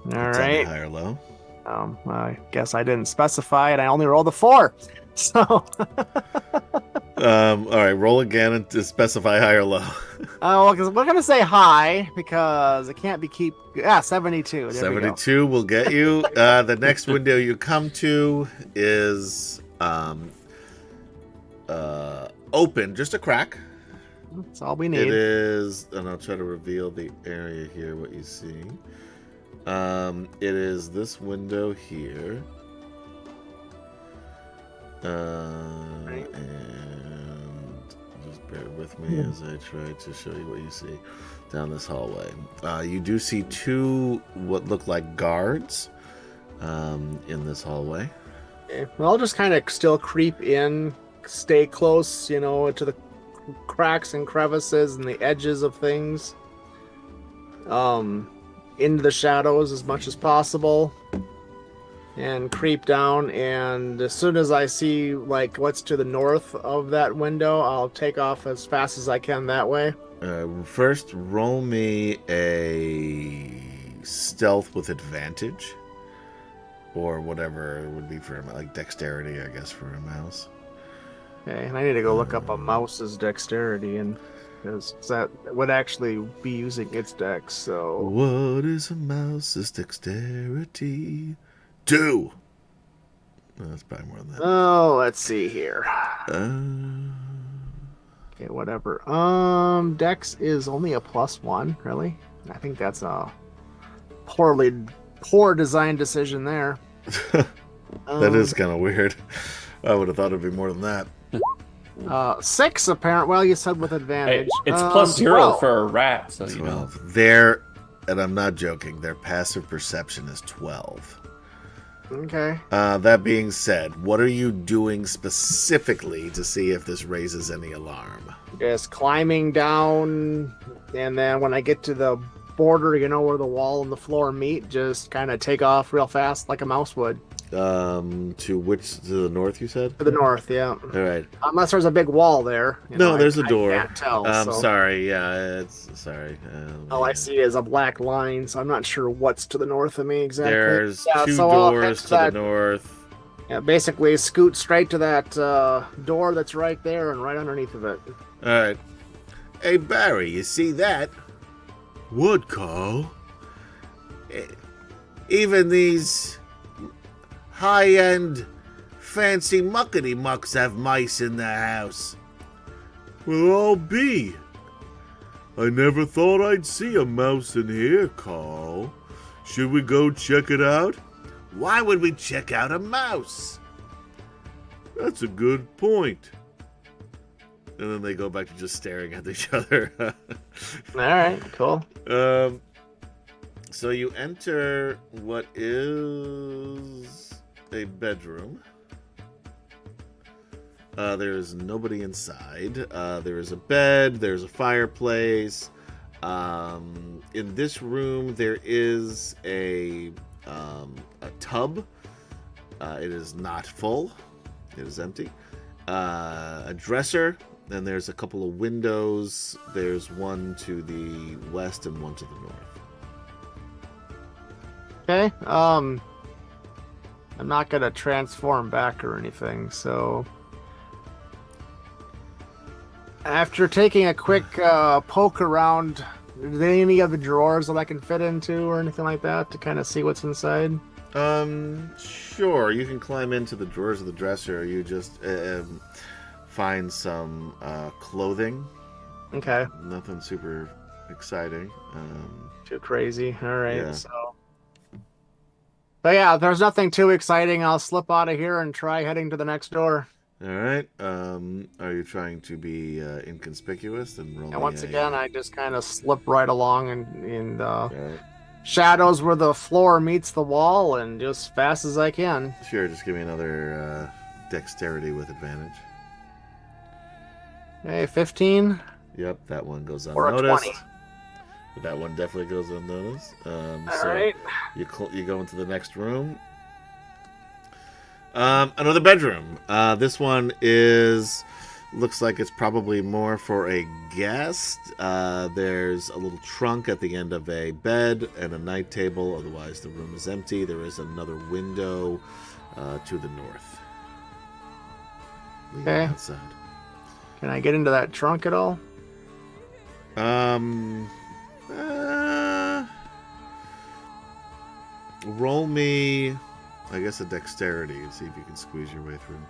All Tell me right. high or low. I guess I didn't specify it. I only rolled a 4. So. All right, roll again and to specify high or low. Oh, well, because we're gonna say high because it can't be 72. There we go. 72 will get you. The next window you come to is open, just a crack. That's all we It need. is, and I'll try to reveal the area here, what you see. It is this window here. And just bear with me as I try to show you what you see down this hallway. You do see 2 what look like guards in this hallway. Okay. Well, I'll just kind of still creep in, stay close, to the cracks and crevices and the edges of things. Into the shadows as much as possible. And creep down, and as soon as I see what's to the north of that window, I'll take off as fast as I can that way. First, roll me a stealth with advantage, or whatever it would be for dexterity, I guess, for a mouse. Okay, and I need to go look up a mouse's dexterity, and because that would actually be using its dex. So what is a mouse's dexterity? 2. No, that's probably more than that. Oh, let's see here. Okay, whatever. Dex is only a +1, really? I think that's a poor design decision there. That is kind of weird. I would have thought it'd be more than that. 6 apparent. Well, you said with advantage. Hey, it's +0 12. for a rat, so 12. Their, and I'm not joking, their passive perception is 12. Okay. That being said, what are you doing specifically to see if this raises any alarm? Just climbing down, and then when I get to the border, where the wall and the floor meet, just kind of take off real fast like a mouse would. To the north, you said? To the north, yeah. All right. Unless there's a big wall there. No, there's a door. I can't tell. So. Sorry. Yeah, sorry. All I see is a black line, so I'm not sure what's to the north of me exactly. There's 2 so I'll head doors to the north. Yeah, basically scoot straight to that door that's right there and right underneath of it. All right. Hey, Barry, you see that? What, Carl? Even these high-end, fancy muckety-mucks have mice in their house. Well, I'll be. I never thought I'd see a mouse in here, Carl. Should we go check it out? Why would we check out a mouse? That's a good point. And then they go back to just staring at each other. All right, cool. So you enter what is a bedroom. There's nobody inside. There is a bed. There's a fireplace. In this room, there is a tub. It is not full. It is empty. A dresser. And there's a couple of windows. There's one to the west and one to the north. Okay. I'm not gonna transform back or anything, so after taking a quick poke around, are there any of the drawers that I can fit into or anything like that to kind of see what's inside? Sure. You can climb into the drawers of the dresser. You just find some clothing. Okay. Nothing super exciting. Too crazy. All right. Yeah. So, but yeah, if there's nothing too exciting, I'll slip out of here and try heading to the next door. All right. Are you trying to be inconspicuous and roll? And once again, I just kind of slip right along in the Right. shadows where the floor meets the wall, and just fast as I can. Sure. Just give me another dexterity with advantage. Okay, 15 Yep, that one goes or a unnoticed. 20. That one definitely goes unnoticed. All So right. you go into the next room. Another bedroom. This one looks like it's probably more for a guest. There's a little trunk at the end of a bed and a night table. Otherwise, the room is empty. There is another window to the north. Leaving Okay. outside. Can I get into that trunk at all? Roll me, I guess, a dexterity and see if you can squeeze your way through.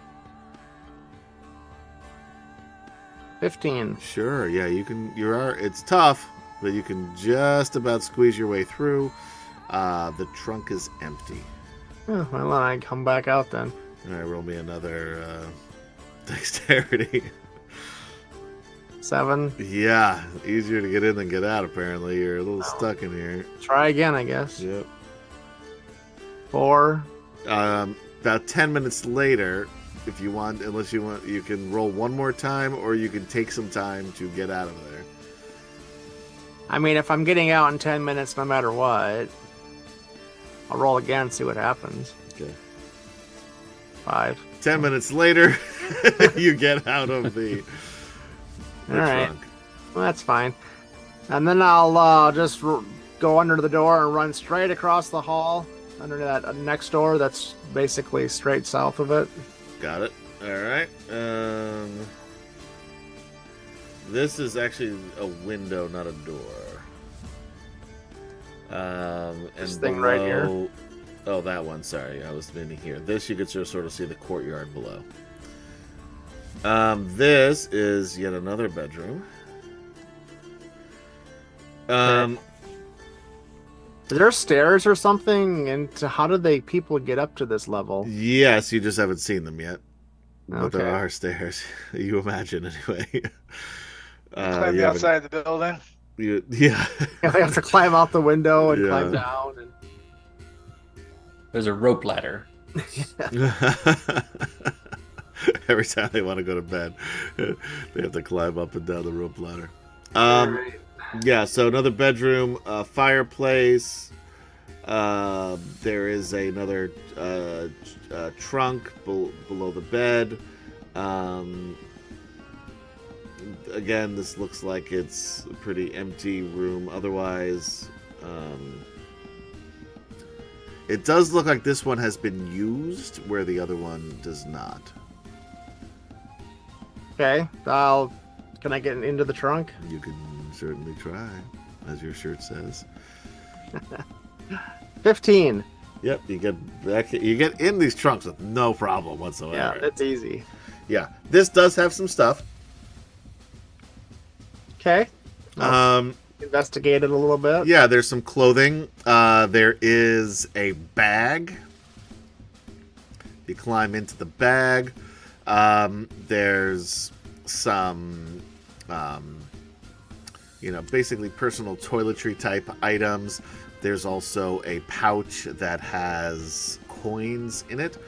15. Sure, yeah, you can. It's tough, but you can just about squeeze your way through. The trunk is empty. Oh, well, then I come back out then. All right, roll me another dexterity. 7. Yeah, easier to get in than get out. Apparently, you're a little stuck in here. Try again, I guess. Yep. 4. About 10 minutes later, if you want, unless you want, you can roll one more time, or you can take some time to get out of there. I mean, if I'm getting out in 10 minutes, no matter what, I'll roll again and see what happens. Okay. 5. 10 minutes later, you get out of the All right. trunk. Well, that's fine. And then I'll just go under the door and run straight across the hall under that next door that's basically straight south of it. Got it. All right. This is actually a window, not a door. And This thing right here? below- Oh, that one. Sorry, I was meaning here. This you could sort of see the courtyard below. This is yet another bedroom. Is there stairs or something? And how did people get up to this level? Yes, you just haven't seen them yet. But there Okay. are stairs. You imagine, anyway. Climb you the haven't- outside of the building. yeah. I have to climb out the window and Yeah. climb down. And... There's a rope ladder. Every time they want to go to bed, they have to climb up and down the rope ladder. Alright. Yeah, so another bedroom, fireplace. There is another trunk below the bed. Again, this looks like it's a pretty empty room. Otherwise, it does look like this one has been used, where the other one does not. Okay. Can I get into the trunk? You can certainly try, as your shirt says. 15. Yep, you get back. You get in these trunks with no problem Yeah, whatsoever. that's easy. Yeah, this does have some stuff. Okay. Investigate it a little bit. Yeah, there's some clothing. There is a bag. You climb into the bag. There's some, basically personal toiletry type items. There's also a pouch that has coins in it.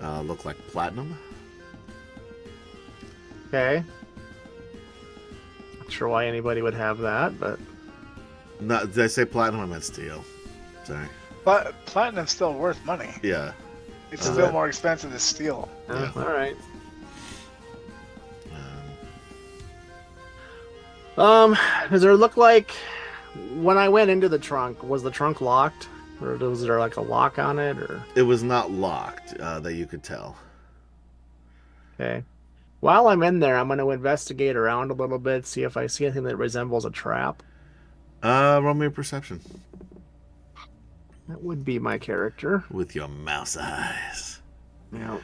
Look like platinum. Okay. Not sure why anybody would have that, but No, did I say platinum? I meant steel. Sorry. But platinum's still worth money. Yeah. It's still more expensive than steel. Yeah. all right. Um, Does there look like when I went into the trunk, was the trunk locked? Or was there like a lock on it or it was not locked, that you could tell. okay. While I'm in there, I'm gonna investigate around a little bit, see if I see anything that resembles a trap. Roll me a perception. That would be my character. With your mouse eyes. Yeah.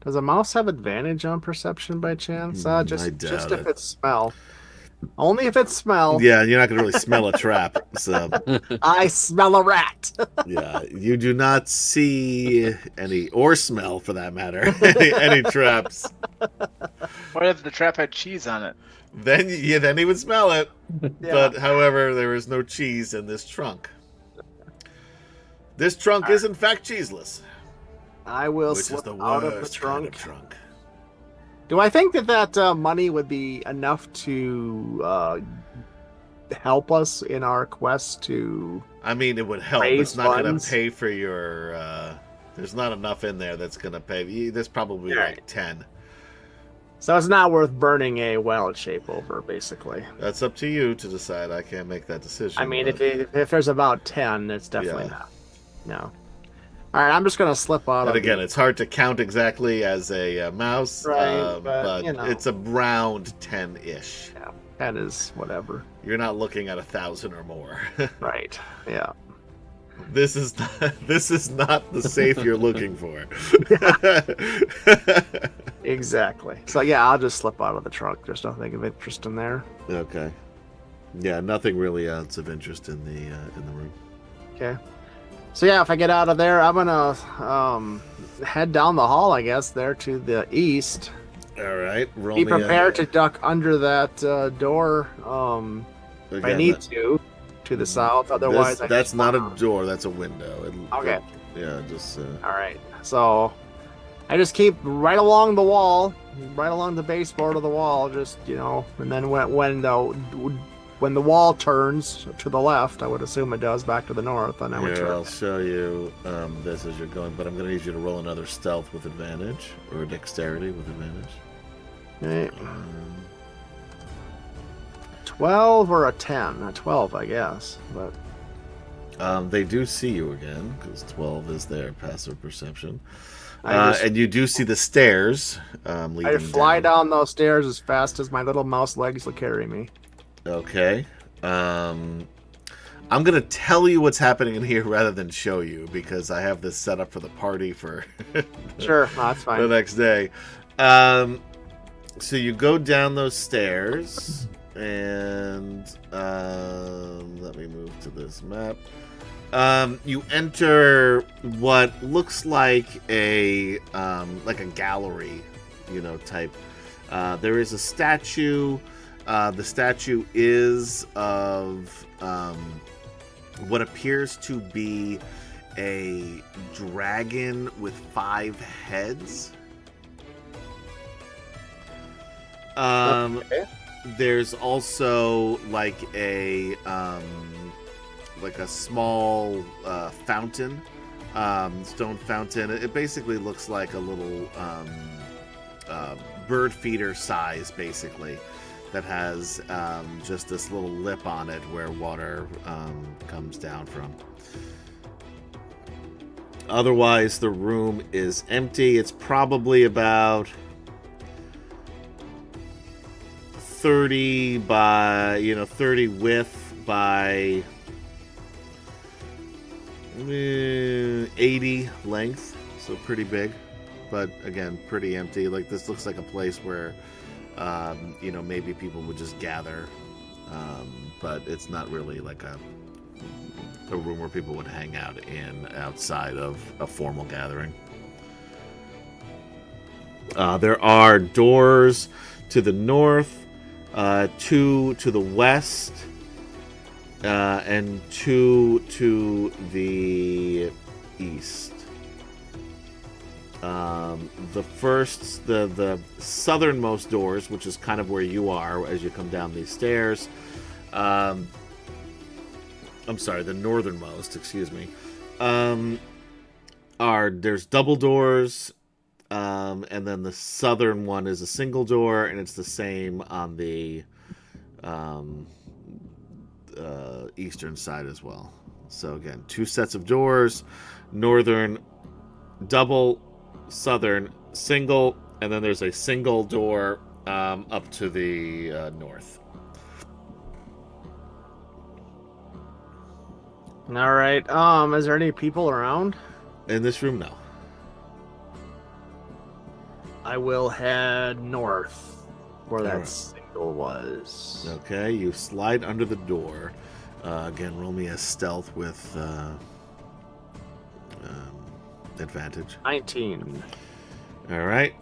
Does a mouse have advantage on perception by chance? I Just doubt if it. it's smell. Only if it smells. Yeah, you're not gonna really smell a trap. So I smell a rat. yeah, you do not see any, or smell for that matter, any traps. What if the trap had cheese on it? Then he would smell it. Yeah. But however, there is no cheese in this trunk. This trunk is in fact cheeseless, I will which is slip the out of the worst trunk. kind of trunk. Do I think that money would be enough to help us in our quest to? I mean, it would help. Raise It's not going funds? to pay for your. There's not enough in there that's going to pay. There's probably Right. like 10. So it's not worth burning a wild shape over, basically. That's up to you to decide. I can't make that decision. I mean, but- if there's about 10, it's definitely Yeah. not. No. All right, I'm just gonna slip out. And of again, the- it's hard to count exactly as a mouse, Right, but, you know. it's around 10-ish. 10 is whatever. You're not looking at 1,000 or more. Right. Yeah. This is not the safe you're looking for. Exactly. So yeah, I'll just slip out of the trunk. There's nothing of interest in there. Okay. Yeah, nothing really else of interest in the room. Okay. So yeah, if I get out of there, I'm gonna head down the hall, I guess, there to the east. All right. Roll Be me a- prepared to duck under that door if I again, need that- to the south. Otherwise, that's not a door. That's a window. Okay. Yeah, just. All right. So I just keep right along the wall, right along the baseboard of the wall, just and then when the wall turns to the left, I would assume it does back to the north, and I would Here, turn. I'll show you this as you're going, but I'm going to need you to roll another stealth with advantage, or dexterity with advantage. Okay. 12 or a 10? A 12, I guess. But They do see you again, because 12 is their passive perception. I just And you do see the stairs leading I fly down those stairs as fast as my little mouse legs will carry me. Okay. I'm going to tell you what's happening in here rather than show you, because I have this set up for the party for Sure, no, that's the fine. next day. So you go down those stairs, and let me move to this map. You enter what looks like a gallery, type. There is a statue. The statue is of what appears to be a dragon with 5 heads. Okay. There's also like a small fountain, stone fountain. It basically looks like a little bird feeder size, basically, that has just this little lip on it where water comes down from. Otherwise, the room is empty. It's probably about 30 by 30 width by 80 length, so pretty big, but again pretty empty. Like, this looks like a place where maybe people would just gather, but it's not really like a room where people would hang out in outside of a formal gathering. There are doors to the north, 2 to the west, and 2 to the east. The southernmost doors, which is kind of where you are as you come down these stairs. I'm sorry, the northernmost, excuse me. There's double doors, and then the southern one is a single door, and it's the same on the eastern side as well. So again, 2 sets of doors: northern double, southern single, and then there's a single door up to the north. All right. Is there any people around? In this room, no. I will head north for that Alright. single door was. Okay, you slide under the door. Again, roll me a stealth with advantage. 19. All right.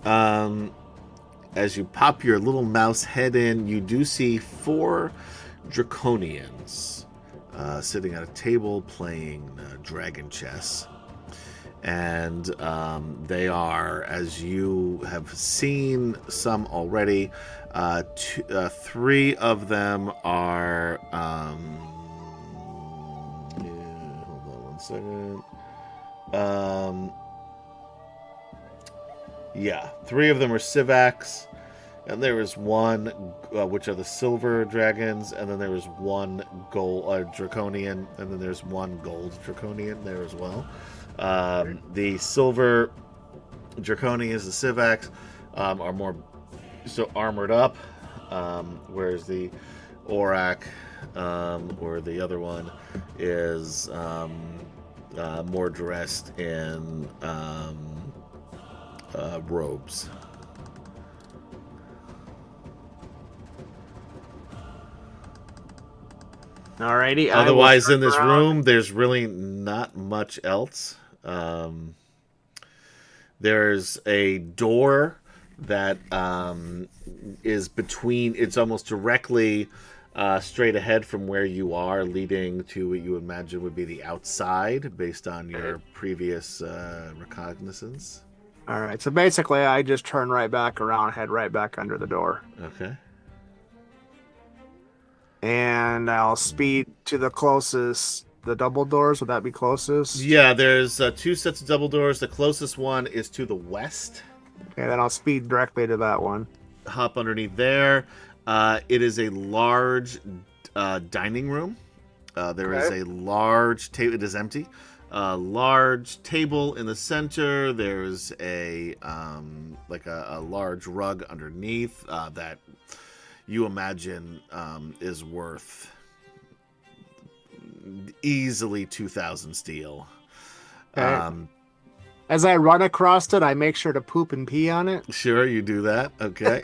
As you pop your little mouse head in, you do see 4 draconians sitting at a table playing dragon chess. And they are, as you have seen some already, 3 of them are. Hold on 1 second. 3 of them are Civacs, and there is one, which are the silver dragons, and then there is one gold draconian, and then there's one gold draconian there as well. The silver draconians, the Civacs, are more so armored up, whereas the Aurak, or the other one, is more dressed in robes. Alrighty. Otherwise, in this room, there's really not much else. There's a door that is between. It's almost directly straight ahead from where you are, leading to what you imagine would be the outside, based on your previous reconnaissance. All right. So basically, I just turn right back around, head right back under the door. Okay. And I'll speed to the closest, the double doors. Would that be closest? Yeah, there's 2 sets of double doors. The closest one is to the west. Okay, then I'll speed directly to that one. Hop underneath there. It is a large dining room. There is a large table. It is empty. Large table in the center. There's a a large rug underneath that you imagine is worth easily 2,000 steel. Okay. As I run across it, I make sure to poop and pee on it. Sure, you do that. Okay.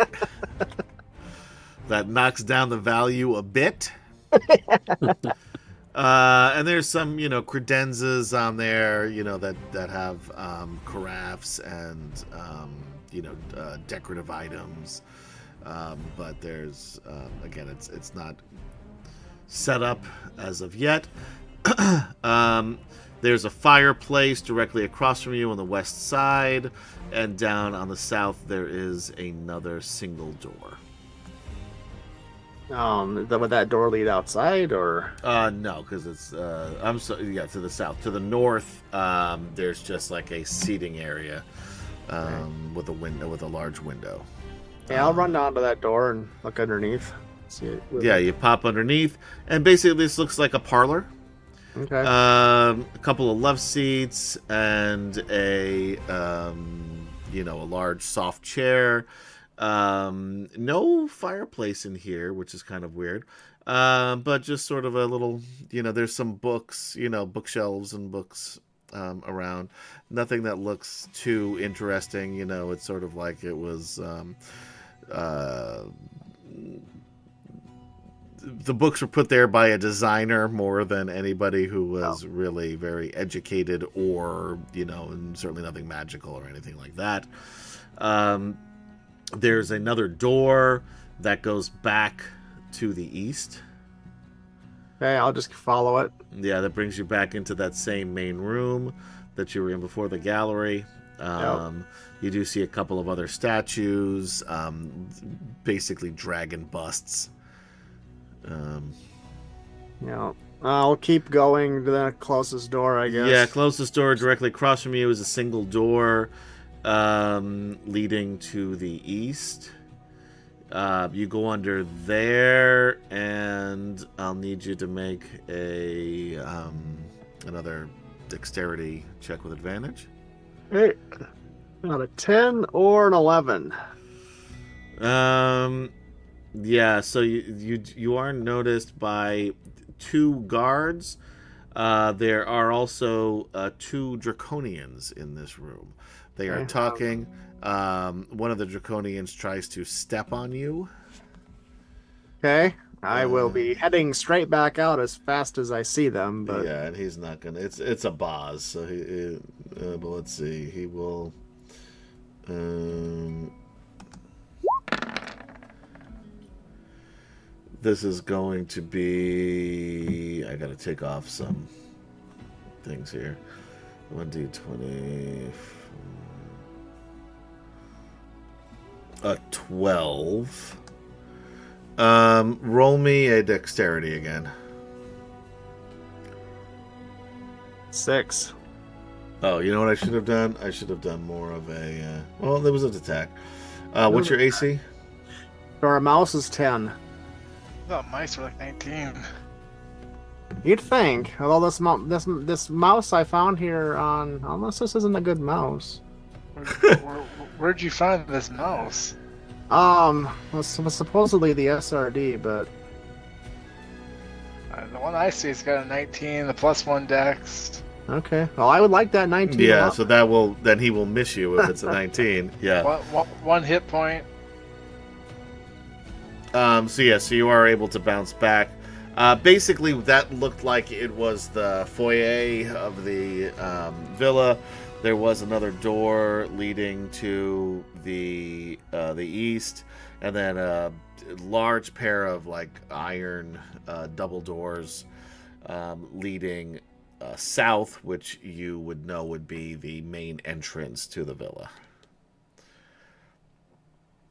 That knocks down the value a bit. And there's some, credenzas on there, that have carafes and, decorative items. But there's, again, it's not set up as of yet. There's a fireplace directly across from you on the west side, and down on the south there is another single door. Would that door lead outside, or? No, because it's to the south. To the north, there's just like a seating area, with a large window. Yeah, I'll run down to that door and look underneath. See it. Yeah, you pop underneath, and basically this looks like a parlor. Okay. A couple of love seats and a large soft chair. No fireplace in here, which is kind of weird. But just sort of a little, there's some books, bookshelves and books around. Nothing that looks too interesting. It's sort of like it was. The books were put there by a designer more than anybody who was really very educated, or and certainly nothing magical or anything like that. There's another door that goes back to the east. Okay, I'll just follow it. Yeah, that brings you back into that same main room that you were in before, the gallery. You do see a couple of other statues, basically dragon busts. I'll keep going to the closest door, I guess. Yeah, closest door directly across from you is a single door leading to the east. You go under there, and I'll need you to make another dexterity check with advantage. Hey, not a 10 or an 11. Yeah, so you are noticed by 2 guards. There are also 2 draconians in this room. They are talking. One of the draconians tries to step on you. Okay. I will be heading straight back out as fast as I see them, but Yeah, and he's not gonna. It's a boss, so but let's see. He will. This is going to be. I gotta take off some things here. 1d20. A 12. Roll me a dexterity again. 6. Oh, you know what I should have done? I should have done more of a. Well, there was an attack. What's your AC? Our mouse is 10. I thought mice were like 19. You'd think, although this mouse I found here on, unless this isn't a good mouse. Where'd you find this mouse? Was supposedly the SRD, but The one I see has got a 19, the +1 dex. okay. Well, I would like that 19. Yeah, up. so then he will miss you if it's a 19. Yeah. One hit point. So you are able to bounce back. Basically, that looked like it was the foyer of the villa. There was another door leading to the east, and then a large pair of like iron double doors leading south, which you would know would be the main entrance to the villa.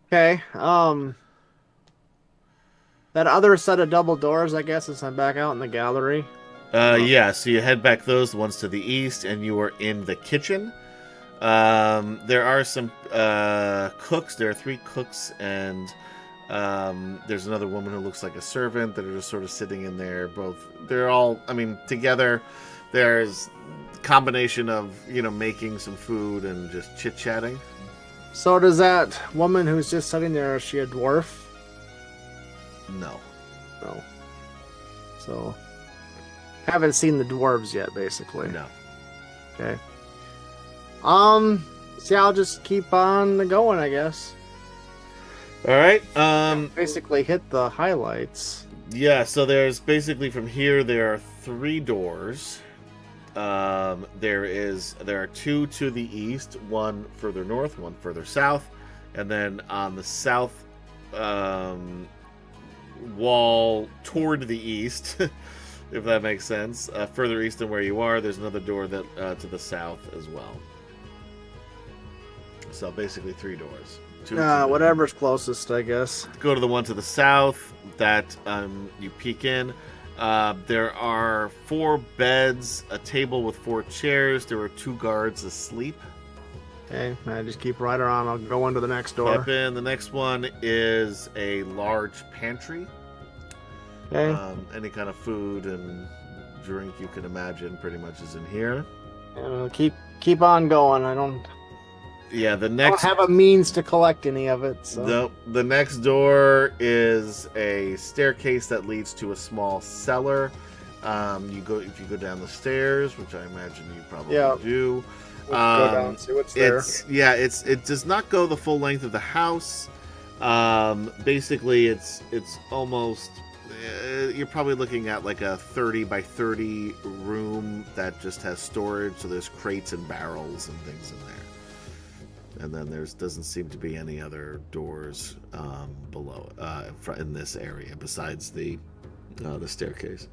Okay. That other set of double doors, I guess, as I'm back out in the gallery. Yeah, so you head back those, the ones to the east, and you are in the kitchen. There are some cooks. There are 3 cooks, and there's another woman who looks like a servant that are just sort of sitting in there. They're all, together. There's a combination of, making some food and just chit-chatting. So does that woman who's just sitting there, is she a dwarf? No. No. So, haven't seen the dwarves yet, basically. No. Okay. See, I'll just keep on going, I guess. All right. Basically hit the highlights. Yeah, so there's basically from here there are 3 doors. There are 2 to the east, 1 further north, 1 further south, and then on the south wall toward the east, if that makes sense, further east than where you are, there's another door that to the south as well. So basically 3 doors. 2 whatever's closest, I guess. Go to the one to the south that you peek in. There are 4 beds, a table with 4 chairs. There are 2 guards asleep. Okay, I just keep right around. I'll go into the next door. Step in. The next one is a large pantry. Okay. Any kind of food and drink you can imagine pretty much is in here. And keep on going. I don't have a means to collect any of it. So. The next door is a staircase that leads to a small cellar. If you go down the stairs, which I imagine you probably do. Go down and see what's there. It does not go the full length of the house. Basically, it's almost you're probably looking at like a 30 by 30 room that just has storage. So there's crates and barrels and things in there. And then doesn't seem to be any other doors below in this area besides the staircase.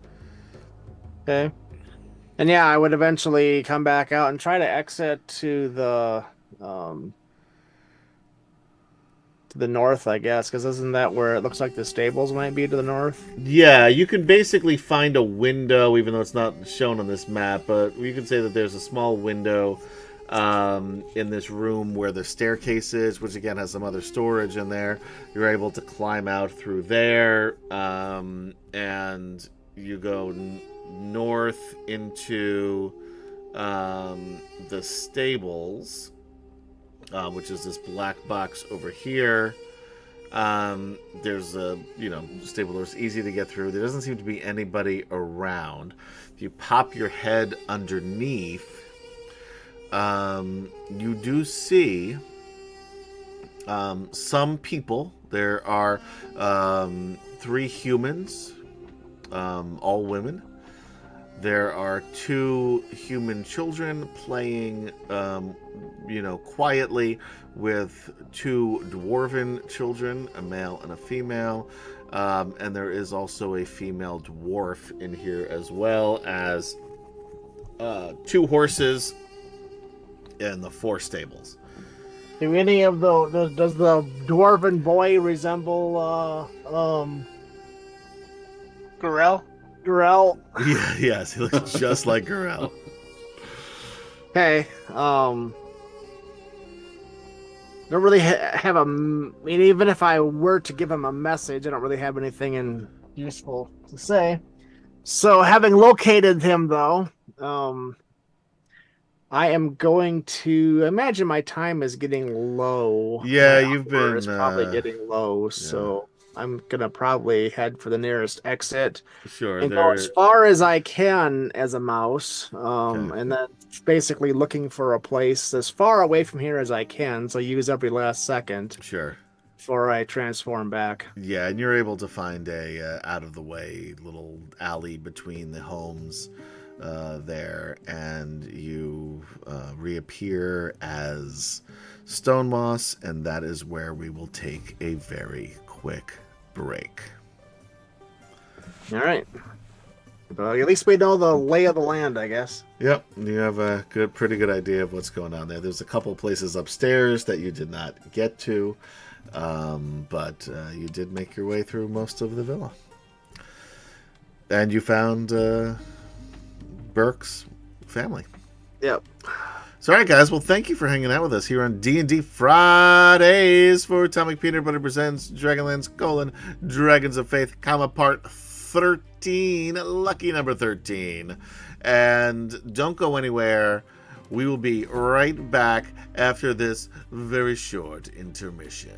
Okay. And yeah, I would eventually come back out and try to exit to the north, I guess, because isn't that where it looks like the stables might be to the north? Yeah, you can basically find a window, even though it's not shown on this map, but you can say that there's a small window in this room where the staircase is, which again has some other storage in there. You're able to climb out through there, and you go north into the stables, which is this black box over here. There's a stable doors, easy to get through. There doesn't seem to be anybody around. If you pop your head underneath, you do see some people There are 3 humans, all women. There are 2 human children playing, quietly with 2 dwarven children, a male and a female. And there is also a female dwarf in here, as well as 2 horses and the 4 stables. Do any of does the dwarven boy resemble Gorell? Durrell? Yeah, yes, he looks just like Gorell. Okay. Don't really have a. I mean, even if I were to give him a message, I don't really have anything useful to say. So, having located him, though, I am going to imagine my time is getting low. Yeah, My you've hour been is probably getting low, so I'm gonna probably head for the nearest exit Sure. and go as far as I can as a mouse, Okay. and then basically looking for a place as far away from here as I can. So use every last second Sure. before I transform back. Yeah, and you're able to find a out of the way little alley between the homes there, and you reappear as Stonemoss, and that is where we will take a very quick break. All right. But at least we know the lay of the land, I guess. Yep, you have a pretty good idea of what's going on there. There's a couple places upstairs that you did not get to, but you did make your way through most of the villa. And you found Burke's family. Yep. So, all right, guys. Well, thank you for hanging out with us here on D&D Fridays for Atomic Peanut Butter presents Dragonlance: Dragons of Faith, Part 13, lucky number 13. And don't go anywhere. We will be right back after this very short intermission.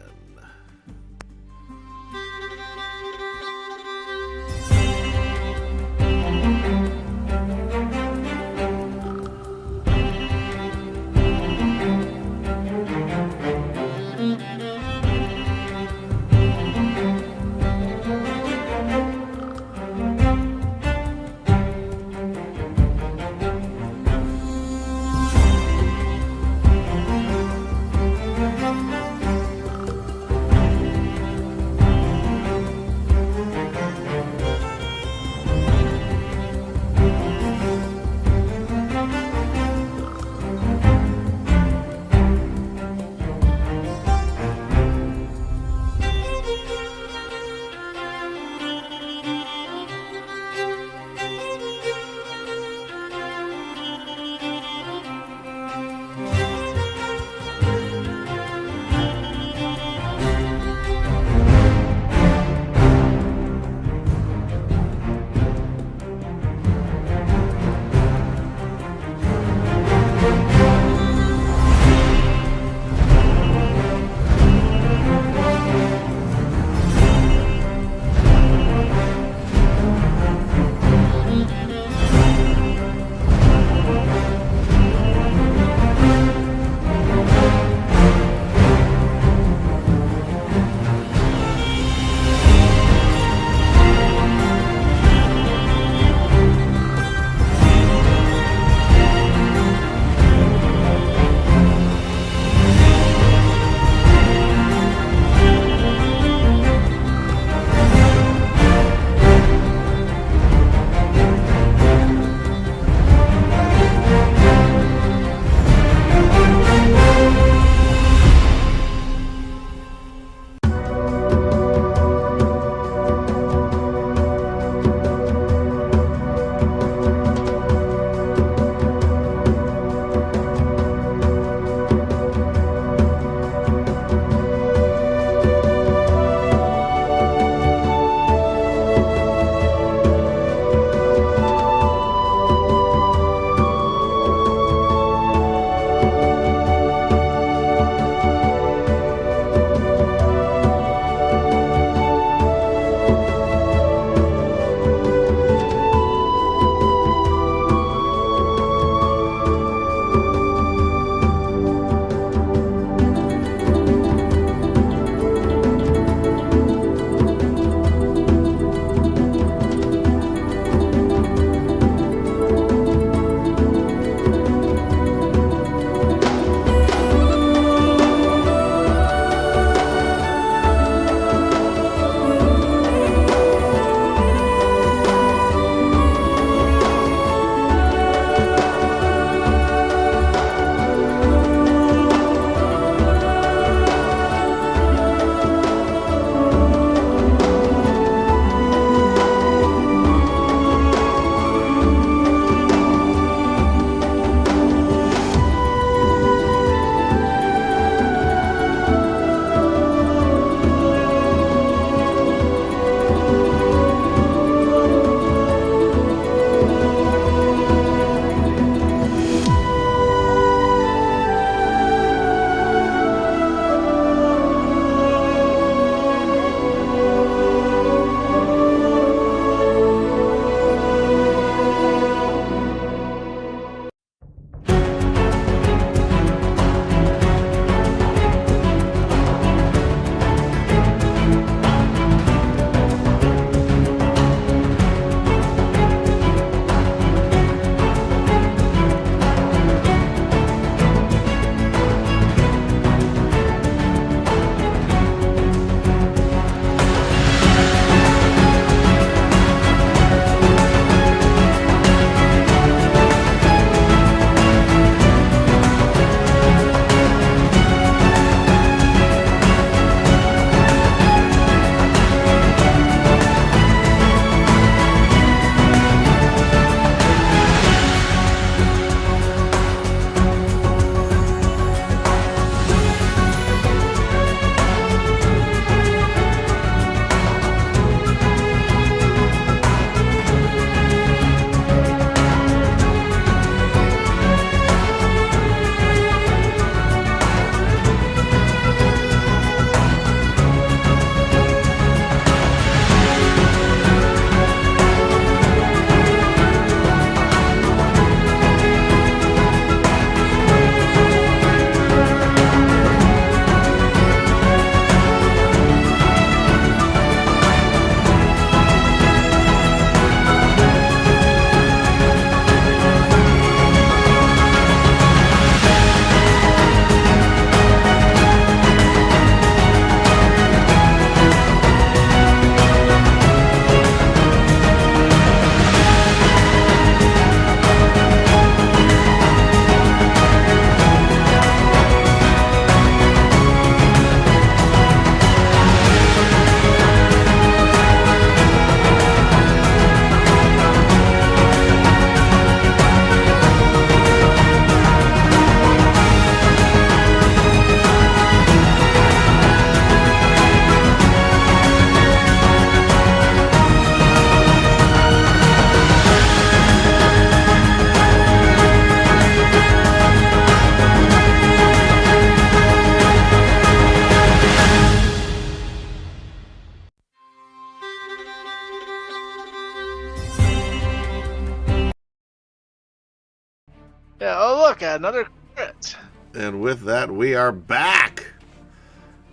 Yeah. Oh, look, another crit. And with that, we are back.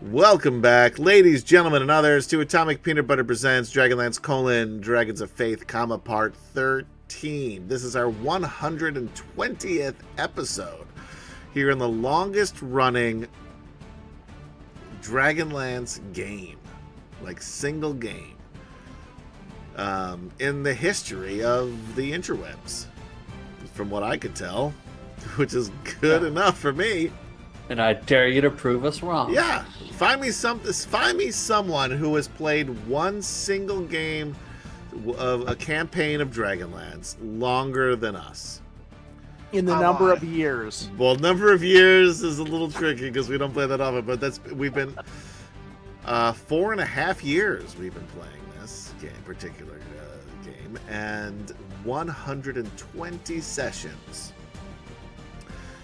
Welcome back, ladies, gentlemen, and others, to Atomic Peanut Butter Presents DragonLance: Dragons of Faith, Part 13. This is our 120th episode here in the longest-running DragonLance game, like single game, in the history of the interwebs, from what I could tell, which is good enough for me. And I dare you to prove us wrong. Yeah, find me someone who has played one single game of a campaign of Dragonlance longer than us. In the number of years. Well, number of years is a little tricky because we don't play that often, but we've been 4.5 years we've been playing this particular game, and 120 sessions.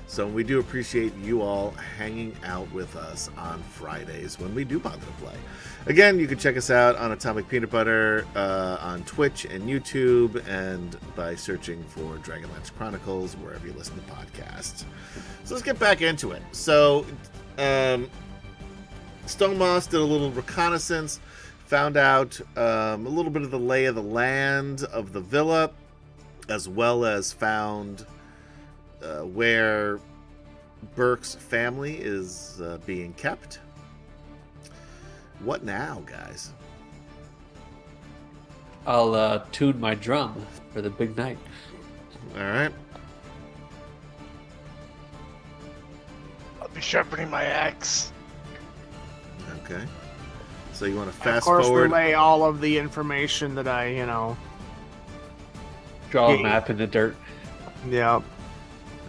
So we do appreciate you all hanging out with us on Fridays when we do bother to play. Again, you can check us out on Atomic Peanut Butter on Twitch and YouTube, and by searching for Dragonlance Chronicles wherever you listen to podcasts. So let's get back into it. So Stonemoss did a little reconnaissance, found out a little bit of the lay of the land of the villa, as well as found where Burke's family is being kept. What now, guys? I'll tune my drum for the big night. All right. I'll be sharpening my axe. Okay. So you want to Of fast course, forward? relay all of the information that I, Draw a Yeah. map in the dirt. Yeah.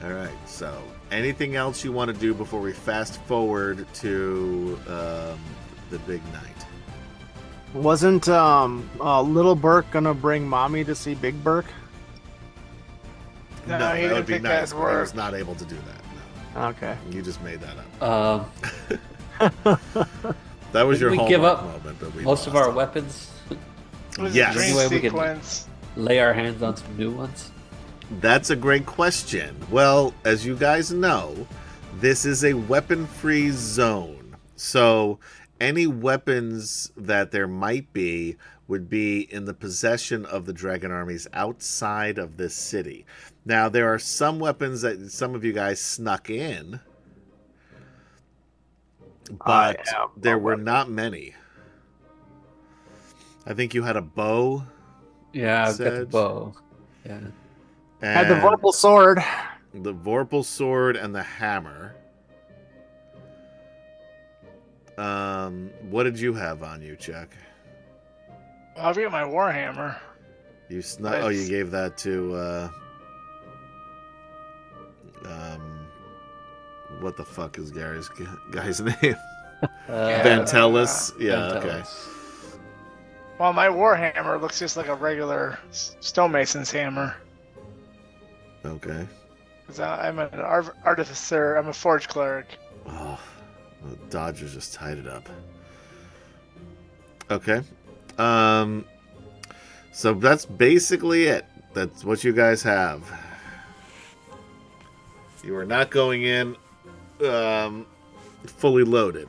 All right. So anything else you want to do before we fast forward to the big night? Wasn't little Burke gonna bring mommy to see Big Burke? No, he that didn't would be think nice, that'd but I work. was not able to do that. No. Okay. You just made that up. That was Didn't your we Hallmark give up moment, but we most of lost our it. weapons. It was Yes. a dream Anyway, we can- sequence. Lay our hands on some new ones. That's a great question. Well, as you guys know, this is a weapon-free zone. So any weapons that there might be would be in the possession of the dragon armies outside of this city. Now, there are some weapons that some of you guys snuck in, but have there a were weapon. not many. I think you had a bow. Yeah, I've got the Sedge. bow. Yeah. Had the and Vorpal sword. the Vorpal sword and the hammer. What did you have on you, Chuck? I've got my warhammer. You snuck. Oh, you Nice. gave that to. What the fuck is Gary's guy's name? Vantellis. Yeah. Okay. Vantellis. Well, my warhammer looks just like a regular stonemason's hammer. Okay. 'Cause I'm an artificer. I'm a forge cleric. Oh, the Dodgers just tied it up. Okay. So that's basically it. That's what you guys have. You are not going in fully loaded.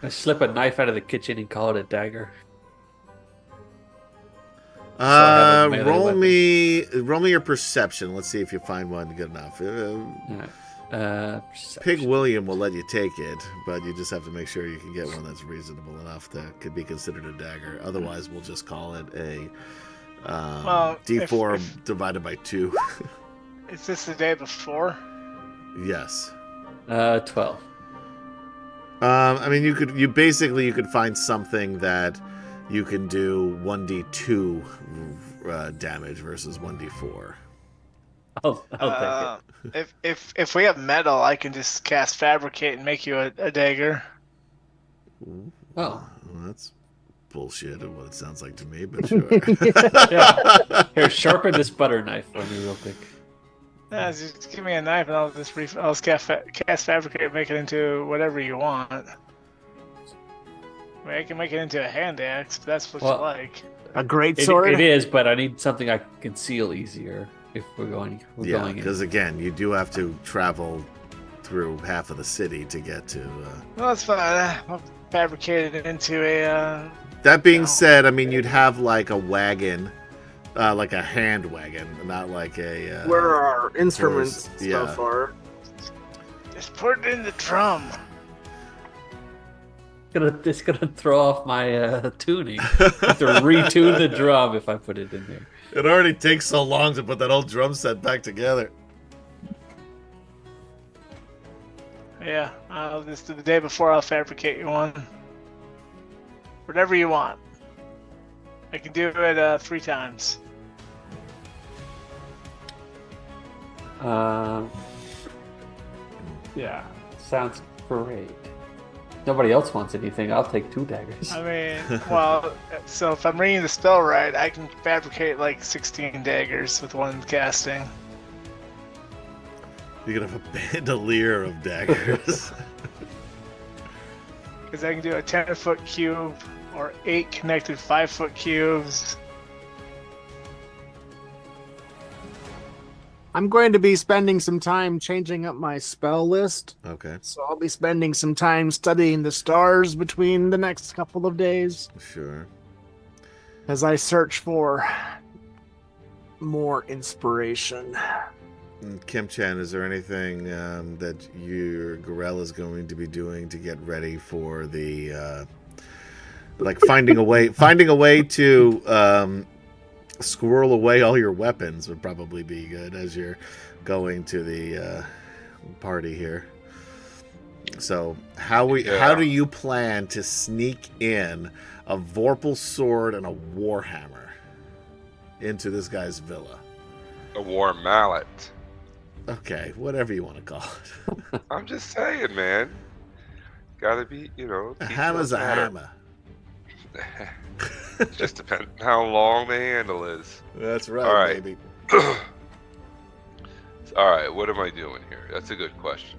I slip a knife out of the kitchen and call it a dagger. I have a melee Roll weapon. roll me your perception. Let's see if you find one good enough. Perception. Pig William will let you take it, but you just have to make sure you can get one that's reasonable enough that could be considered a dagger. Otherwise, we'll just call it a Well, D4 if- divided by 2. Is this the day before? Yes. 12. I mean, you could find something that you can do 1d2 damage versus 1d4. I'll take it. If we have metal, I can just cast fabricate and make you a dagger. Oh, Well, that's bullshit of what it sounds like to me, but sure. yeah. Here, sharpen this butter knife for me real quick. Yeah, just give me a knife and I'll just cast fabricate and make it into whatever you want. I mean, I can make it into a hand axe if that's what Well, you like. A great It sword. is, but I need something I can conceal easier. if we're going. We're Yeah, going in. because again, you do have to travel through half of the city to get to. Well, that's fine. I'll fabricate it into a. That being No. said, I mean, you'd have like a wagon, like a hand wagon, not like a. Where our instruments horse, and stuff are. Just put it in the drum. It's gonna throw off my tuning. I have to retune the drum if I put it in there. It already takes so long to put that old drum set back together. Yeah, I'll just do the day before. I'll fabricate you one. Whatever you want. I can do it 3 times. Yeah, sounds great. Nobody else wants anything. I'll take 2 daggers. I mean, well, so if I'm reading the spell right, I can fabricate like 16 daggers with 1 casting. You're gonna have a bandolier of daggers. Because I can do a 10-foot cube or 8 connected 5-foot cubes. I'm going to be spending some time changing up my spell list. Okay, So I'll be spending some time studying the stars between the next couple of days sure. as I search for more inspiration. Kim Chan, is there anything that your Gorell is going to be doing to get ready for the like finding a way to squirrel away all your weapons would probably be good as you're going to the party here. So how do you plan to sneak in a Vorpal sword and a warhammer into this guy's villa? A war mallet. Okay, whatever you want to call it. I'm just saying, man. Gotta be, A pieces hammer's a matter. hammer. Just depends how long the handle is. That's right, All right. baby. All right, what am I doing here? That's a good question.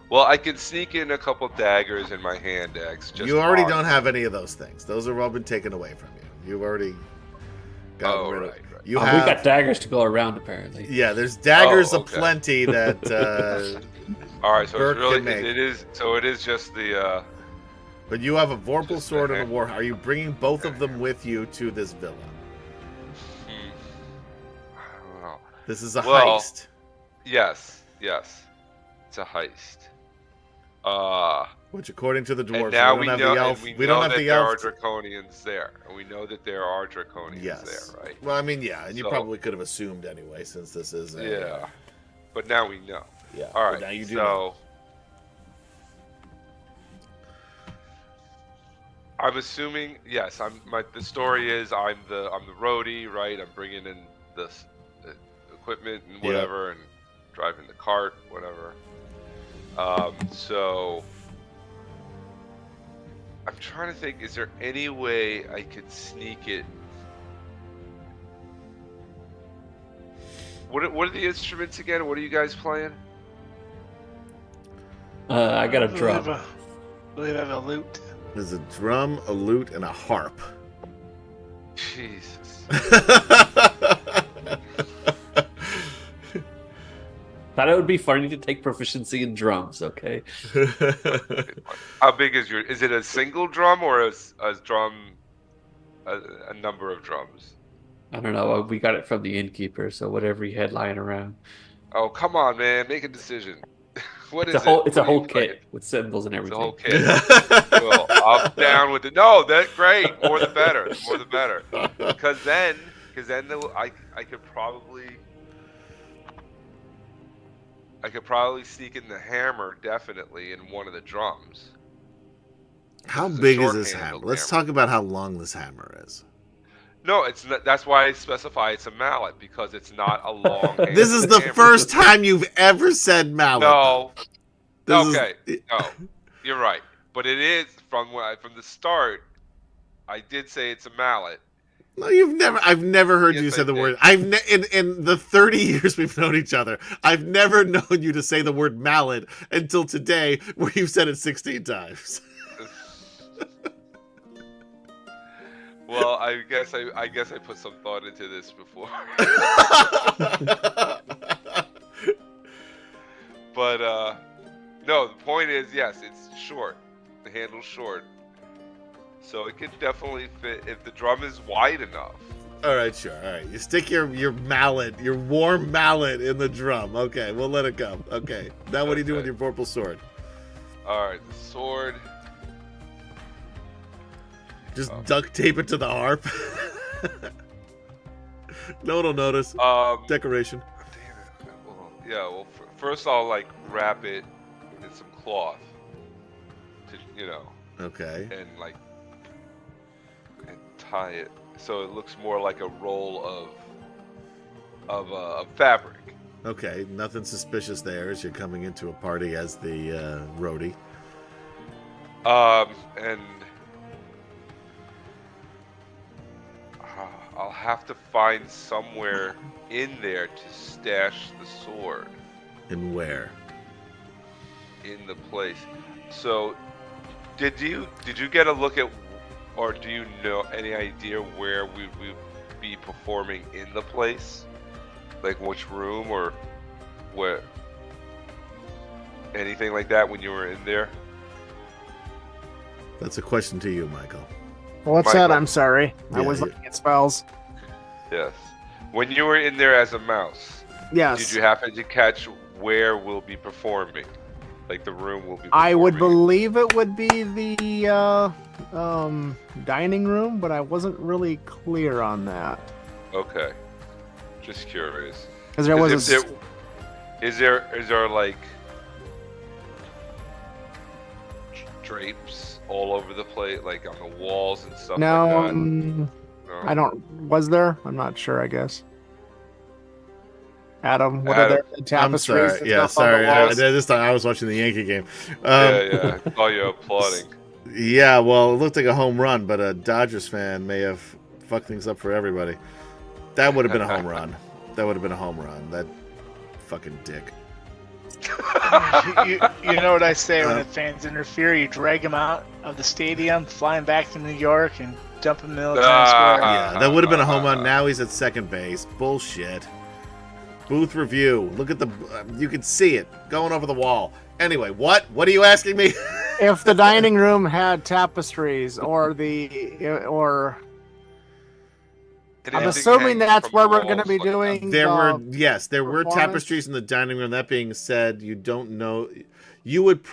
Well, I can sneak in a couple daggers in my hand axe. You already don't have any of those things. Those have all been taken away from you. You've already got rid of. Right. You We have. got daggers to go around, apparently. Yeah, there's daggers okay. aplenty that. All right, so Burke it's really can make. it is so it is just the But you have a Vorpal Just sword the and a war. Are you bringing both of them with you to this villa? I don't know. This is a Well, heist. Yes, it's a heist. Which, according to the dwarves, And now we we don't know, have the elf. and We don't know have that the there are elf. draconians there, and we know that there are draconians Yes. there, right? Well, I mean, yeah, and you So- probably could have assumed anyway, since this is. Yeah, but now we know. Yeah. All but right, Now you do know. so I'm assuming yes. The story is I'm the roadie, right? I'm bringing in the equipment and Yeah. whatever, and driving the cart, whatever. So I'm trying to think. Is there any way I could sneak it? What are the instruments again? What are you guys playing? I got a I believe drum. I believe I have a lute. There's a drum, a lute, and a harp. Jesus. Thought it would be funny to take proficiency in drums. Okay. How big is your? Is it a single drum or a drum? A number of drums. I don't know. We got it from the innkeeper, so whatever he had lying around. Oh come on, man! Make a decision. What is It's a whole. it? It's a What are you whole playing? kit with cymbals and It's a everything. whole kit. Well, I'm down with it. No, that's great. More the better. The more the better. Because then I could probably sneak in the hammer definitely in one of the drums. How This is a big is this short-handled hammer? Let's hammer. talk about how long this hammer is. No, it's not. That's why I specify it's a mallet because it's not a long. This is the hammer. first time you've ever said mallet. No. though. This Okay. is- No, you're right. But it is from the start. I did say it's a mallet. No, I've never heard you Yes, say I the did. word. In the 30 years we've known each other, I've never known you to say the word mallet until today, where you've said it 16 times. Well, I guess I put some thought into this before. yes, it's short. The handle's short. So it could definitely fit if the drum is wide enough. All right, sure. All right, you stick your mallet, your warm mallet, in the drum. Okay, we'll let it go. Okay, now what do you do with your purple sword? All right, the sword. Just duct tape it to the harp. No one will notice. Decoration. Damn it. Well, yeah. Well, first I'll like wrap it in some cloth, Okay. and tie it so it looks more like a roll of fabric. Okay, nothing suspicious there as you're coming into a party as the roadie. And I'll have to find somewhere in there to stash the sword. And where? In the place. So, did you get a look at, or do you know any idea where we would be performing in the place? Like which room or what? Anything like that when you were in there? That's a question to you, Michael. What's Michael. that? I'm sorry. I Yeah, was yeah. looking at spells. Yes. When you were in there as a mouse, Yes. did you happen to catch where we'll be performing? Like the room will be performing? I would believe it would be the dining room, but I wasn't really clear on that. Okay. Just curious. Because there was Is there like drapes all over the place, like on the walls and stuff no, like that? No. I don't. Was there? I'm not sure. I guess. Adam, what are Adam, there? I'm Tapestries. sorry. and Yeah, stuff on the sorry. walls? This time I was watching the Yankee game. Yeah. Oh, you're applauding. Yeah, well, it looked like a home run, but a Dodgers fan may have fucked things up for everybody. That would have been a home run. That would have been a home run. That fucking dick. You know what I say when the fans interfere? You drag them out of the stadium, fly him back to New York, and dump him in the middle of Times Square. Yeah, that would have been a home run. Now he's at second base. Bullshit. Booth review. Look at the. You can see it going over the wall. Anyway, what? What are you asking me? If the dining room had tapestries, or I'm assuming that's where we're going to be doing. There were performance? tapestries in the dining room. That being said, you don't know. You would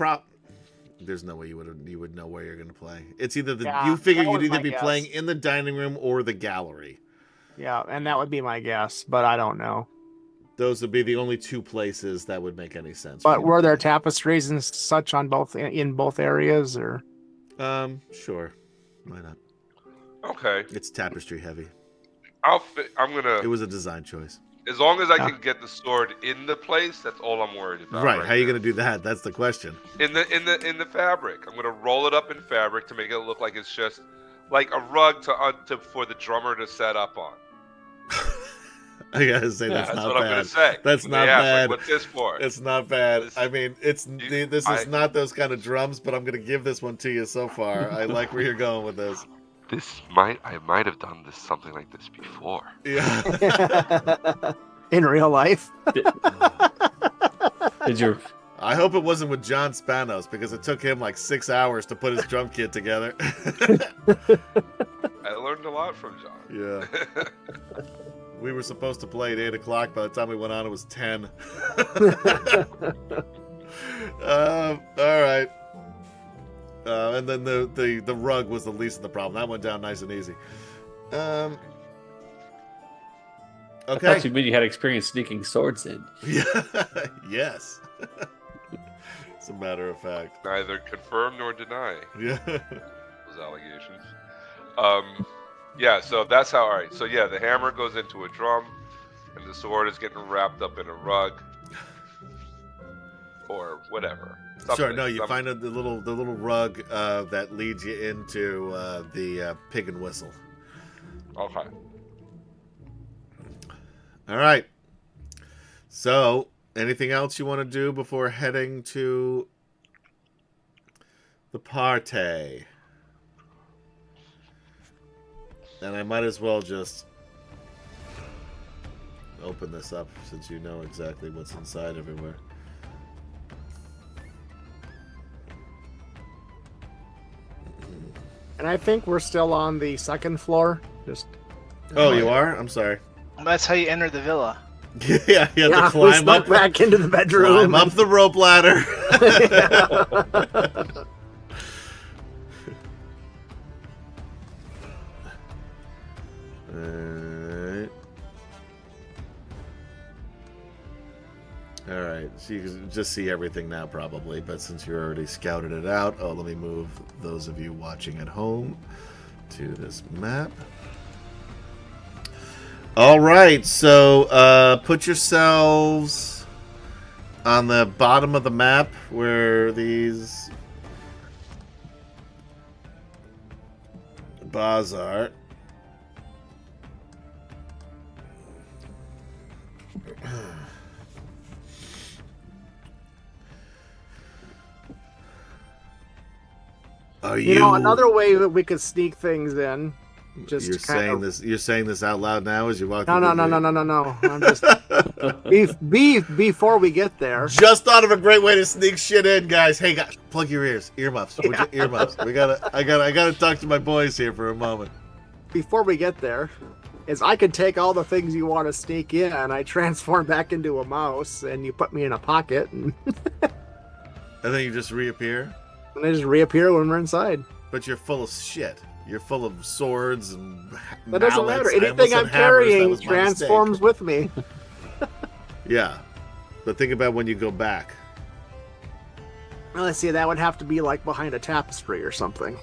There's no way you would know where you're going to play. It's either you figure that you'd was either my be guess. playing in the dining room or the gallery. Yeah, and that would be my guess, but I don't know. Those would be the only two places that would make any sense. But were there tapestries and such on in both areas, or? Sure, why not? Okay. It's tapestry heavy. I'm gonna. It was a design choice. As long as I can get the sword in the place, that's all I'm worried about. Right? How are you now. going to do that? That's the question. In the fabric, I'm gonna roll it up in fabric to make it look like it's just like a rug for the drummer to set up on. I gotta say that's That's not what bad. I'm gonna say. That's When not they ask, bad. Like, what's this for? It's not bad. This- I mean, this is not those kind of drums, but I'm gonna give this one to you so far. I like where you're going with this. I might have done something like this before. Yeah. In real life. Did your I hope it wasn't with John Spanos because it took him like 6 hours to put his drum kit together. I learned a lot from John. Yeah. We were supposed to play at 8 o'clock. By the time we went on, it was 10. All right. And then the rug was the least of the problem. That went down nice and easy. I Okay. thought you meant you had experience sneaking swords in. Yeah. Yes. As a matter of fact. Neither confirm nor deny Yeah. those allegations. Yeah, so that's how. All right, so yeah, the hammer goes into a drum, and the sword is getting wrapped up in a rug, or whatever. Sure. No, you find the little rug that leads you into the pig and whistle. Okay. All right. So, anything else you want to do before heading to the party? And I might as well just open this up since you know exactly what's inside everywhere. And I think we're still on the second floor. Just Oh, you are? I'm sorry. That's how you enter the villa. Yeah, you have to we climb snuck up, back into the bedroom. climb up the rope ladder. Alright. Alright, so you can just see everything now probably, but since you already scouted it out, let me move those of you watching at home to this map. Alright, so put yourselves on the bottom of the map where these bars are. Are You know, another way that we could sneak things in. Just You're kind saying of... this. You're saying this out loud now as you walk. No. I'm just before we get there. Just thought of a great way to sneak shit in, guys. Hey, guys, plug your ears, earmuffs. Would you- Earmuffs. I gotta talk to my boys here for a moment. Before we get there, is I could take all the things you want to sneak in, and I transform back into a mouse, and you put me in a pocket, and And then you just reappear, they just reappear when we're inside. but you're full of shit. You're full of swords and That doesn't matter. mallets. I almost Anything said I'm hammers. That carrying was my transforms with me. mistake. Yeah, but think about when you go back. Well, let's see. That would have to be like behind a tapestry or something.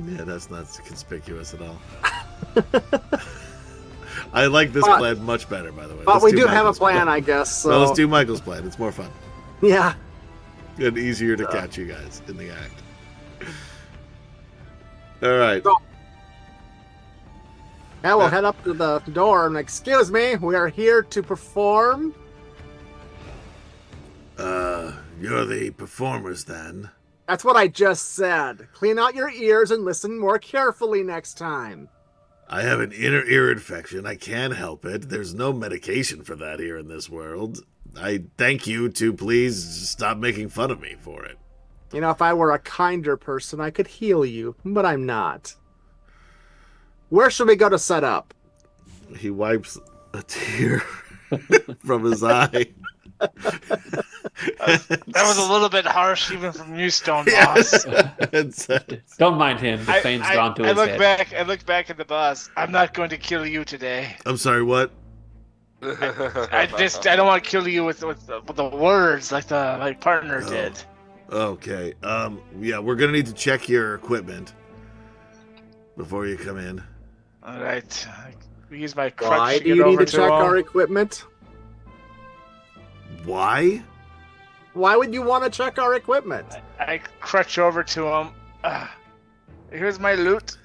Yeah, that's not conspicuous at all. I like this But- plan much better, by the way. But Let's we do have a Michael's plan, I guess. So No, let's do Michael's plan. It's more fun yeah. and easier to catch you guys in the act. All right. So- Now we'll head up to the door and excuse me, we are here to perform. You're the performers then. That's what I just said. Clean out your ears and listen more carefully next time. I have an inner ear infection. I can't help it. There's no medication for that here in this world. I thank you to please stop making fun of me for it. You know, if I were a kinder person, I could heal you, but I'm not. Where should we go to set up? He wipes a tear from his eye. That was a little bit harsh, even from you, Stone Boss. And says, Don't mind him. The fame's gone to his head. I look back at the boss. I'm not going to kill you today. I'm sorry, what? I don't want to kill you with the words like my partner did. Okay. Yeah, we're gonna need to check your equipment before you come in. All right. We use my crutch Why to do get you need over to check him. our equipment? Why? Why would you want to check our equipment? I crutch over to him. Here's my loot.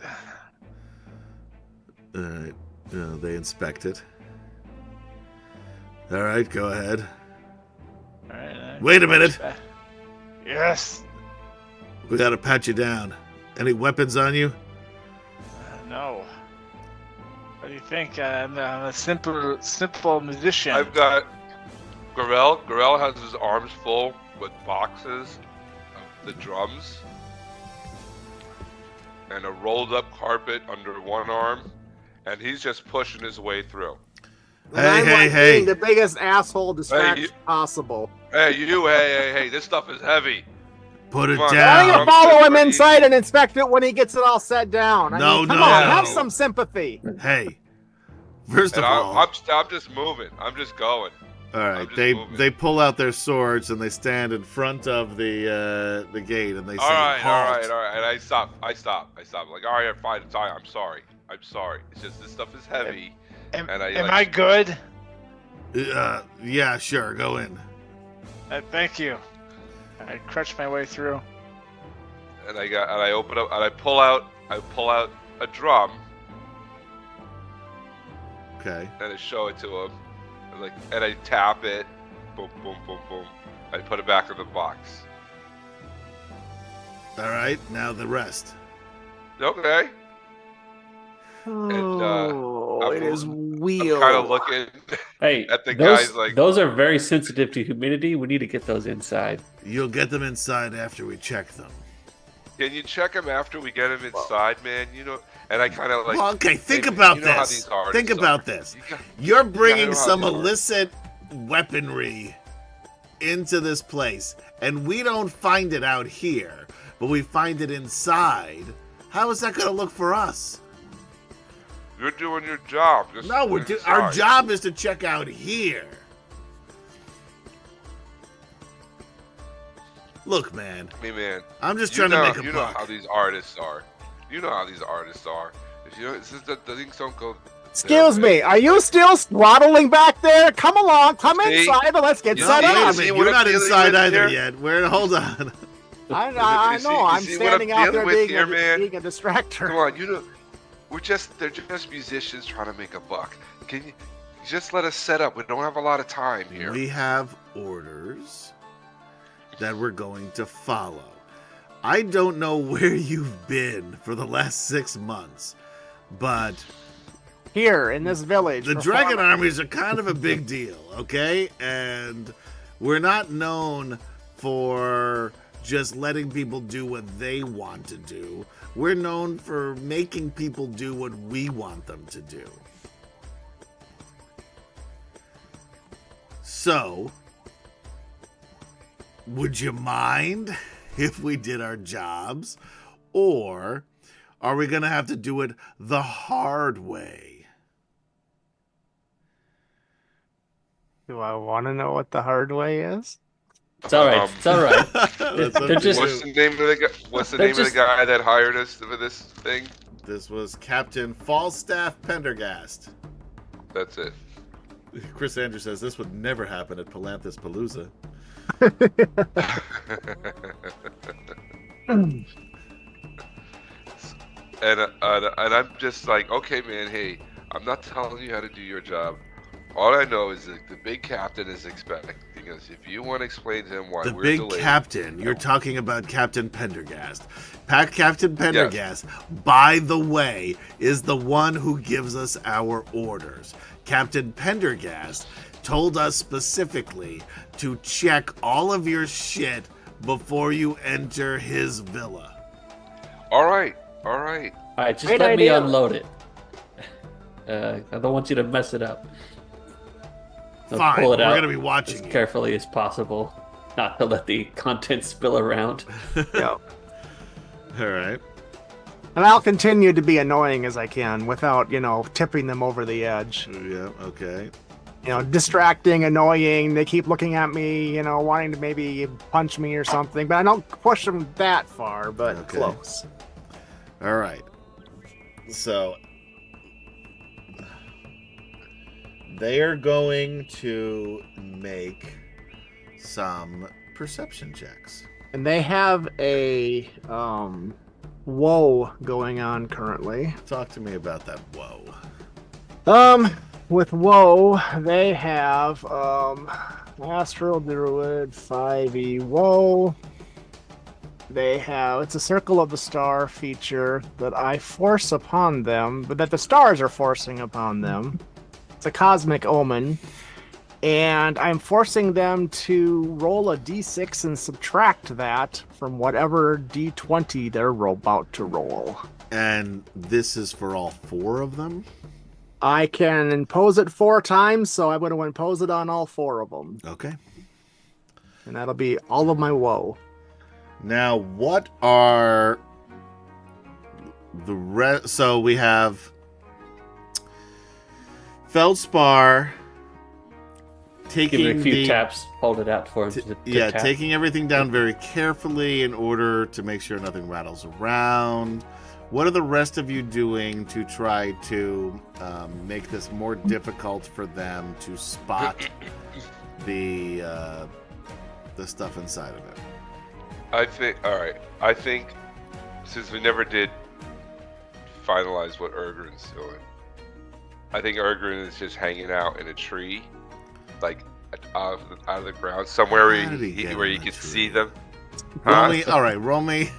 Alright. They inspect it. Alright, go ahead. All right. Wait a minute. Yes. We gotta pat you down. Any weapons on you? No. What do you think? I'm a simple musician. I've got Gorell. Gorell has his arms full with boxes of the drums and a rolled up carpet under one arm, and he's just pushing his way through. And I'm like Hey. being the biggest asshole distraction you- possible. Hey, this stuff is heavy. Put it Come on, Why down. don't I'm you follow him ready. inside and inspect it when he gets it all set down? I No, mean, come no, on, no. have some sympathy. Hey. First of And all, I'm just moving. I'm just going. all right. I'm just They moving. they pull out their swords and they stand in front of the gate and they say, All right. "Halt." And I stop. Like, all right, fine. I'm sorry. It's just this stuff is heavy. Am and I, am like- I good? Yeah, sure. Go in. Thank you. I crutch my way through. And I open up and I pull out a drum Okay. and I show it to him. And I tap it. Boom, boom, boom, boom. I put it back in the box. All right. Now the rest. Okay. Oh, it is I'm wheel. kind of looking. Hey, At the those, guys, like- those are very sensitive to humidity. We need to get those inside. You'll get them inside after we check them. Can you check him after we get him inside, man? You know, and I kind of like. Well, okay, think hey, about you know how this. these artists Think about are. this. You got- You're know bringing how some these are. illicit weaponry into this place, and we don't find it out here, but we find it inside. How is that going to look for us? You're doing your job. Just No, our inside. job is to check out here. Look, man, Hey, man. I'm just You trying know, to make a you know buck. how these artists are. You know how these artists are. If you, it's just that the things don't go. Excuse me, are you still throttling back there? Come along, come See? inside and let's get You set see? Wait a up. See minute, what you're I'm not dealing inside with either here? yet. Hold on. I know, I'm you see what I'm standing out there dealing with here, man? being a distractor. Come on, you know, they're just musicians trying to make a buck. Can you just let us set up? We don't have a lot of time here. We have orders that we're going to follow. I don't know where you've been for the last 6 months, but Here in this village. the performing. dragon armies are kind of a big deal, okay? And we're not known for just letting people do what they want to do. We're known for making people do what we want them to do. So, would you mind if we did our jobs? Or are we going to have to do it the hard way? Do I want to know what the hard way is? It's all right. It's all right. That's up They're to just- What's you. the name of the guy? What's the They're name of the just- guy that hired us for this thing? This was Captain Falstaff Pendergast. That's it. Chris Andrews says this would never happen at Palanthas Palooza. And I'm just like, okay, man. Hey, I'm not telling you how to do your job. All I know is that the big captain is expecting us. If you want to explain to him why The we're big delayed, captain, you're talking about Captain Pendergast. Captain Pendergast, by the way, is the one who gives us our orders. Captain Pendergast told us specifically to check all of your shit before you enter his villa. All right, all right. All right, just Great let me idea. unload it. I don't want you to mess it up. I'll Fine, pull we're it out going to be as watching you. carefully as possible, not to let the contents spill around. Yeah. All right. And I'll continue to be annoying as I can without, tipping them over the edge. Yeah, okay. Distracting, annoying. They keep looking at me, wanting to maybe punch me or something. But I don't push them that far, but Okay. close. All right. So they are going to make some perception checks. And they have a woe going on currently. Talk to me about that. Whoa. With woe, they have Astral Druid 5e woe. They have it's a Circle of the Star feature that I force upon them, but that the stars are forcing upon them. It's a cosmic omen. And I'm forcing them to roll a d6 and subtract that from whatever d20 they're about to roll. And this is for all 4 of them? I can impose it 4 times, so I'm going to impose it on all 4 of them. Okay. And that'll be all of my woe. Now, what are the rest? So we have Feldspar taking Give it a few the taps, hold it out for him. to tap. taking everything down very carefully in order to make sure nothing rattles around. What are the rest of you doing to try to make this more difficult for them to spot the stuff inside of it? All right. I think since we never did finalize what Ergrin's doing, I think Ergrin is just hanging out in a tree, like out of the ground, somewhere How did he get where in you a can tree? see them. Roll me, all right, roll me.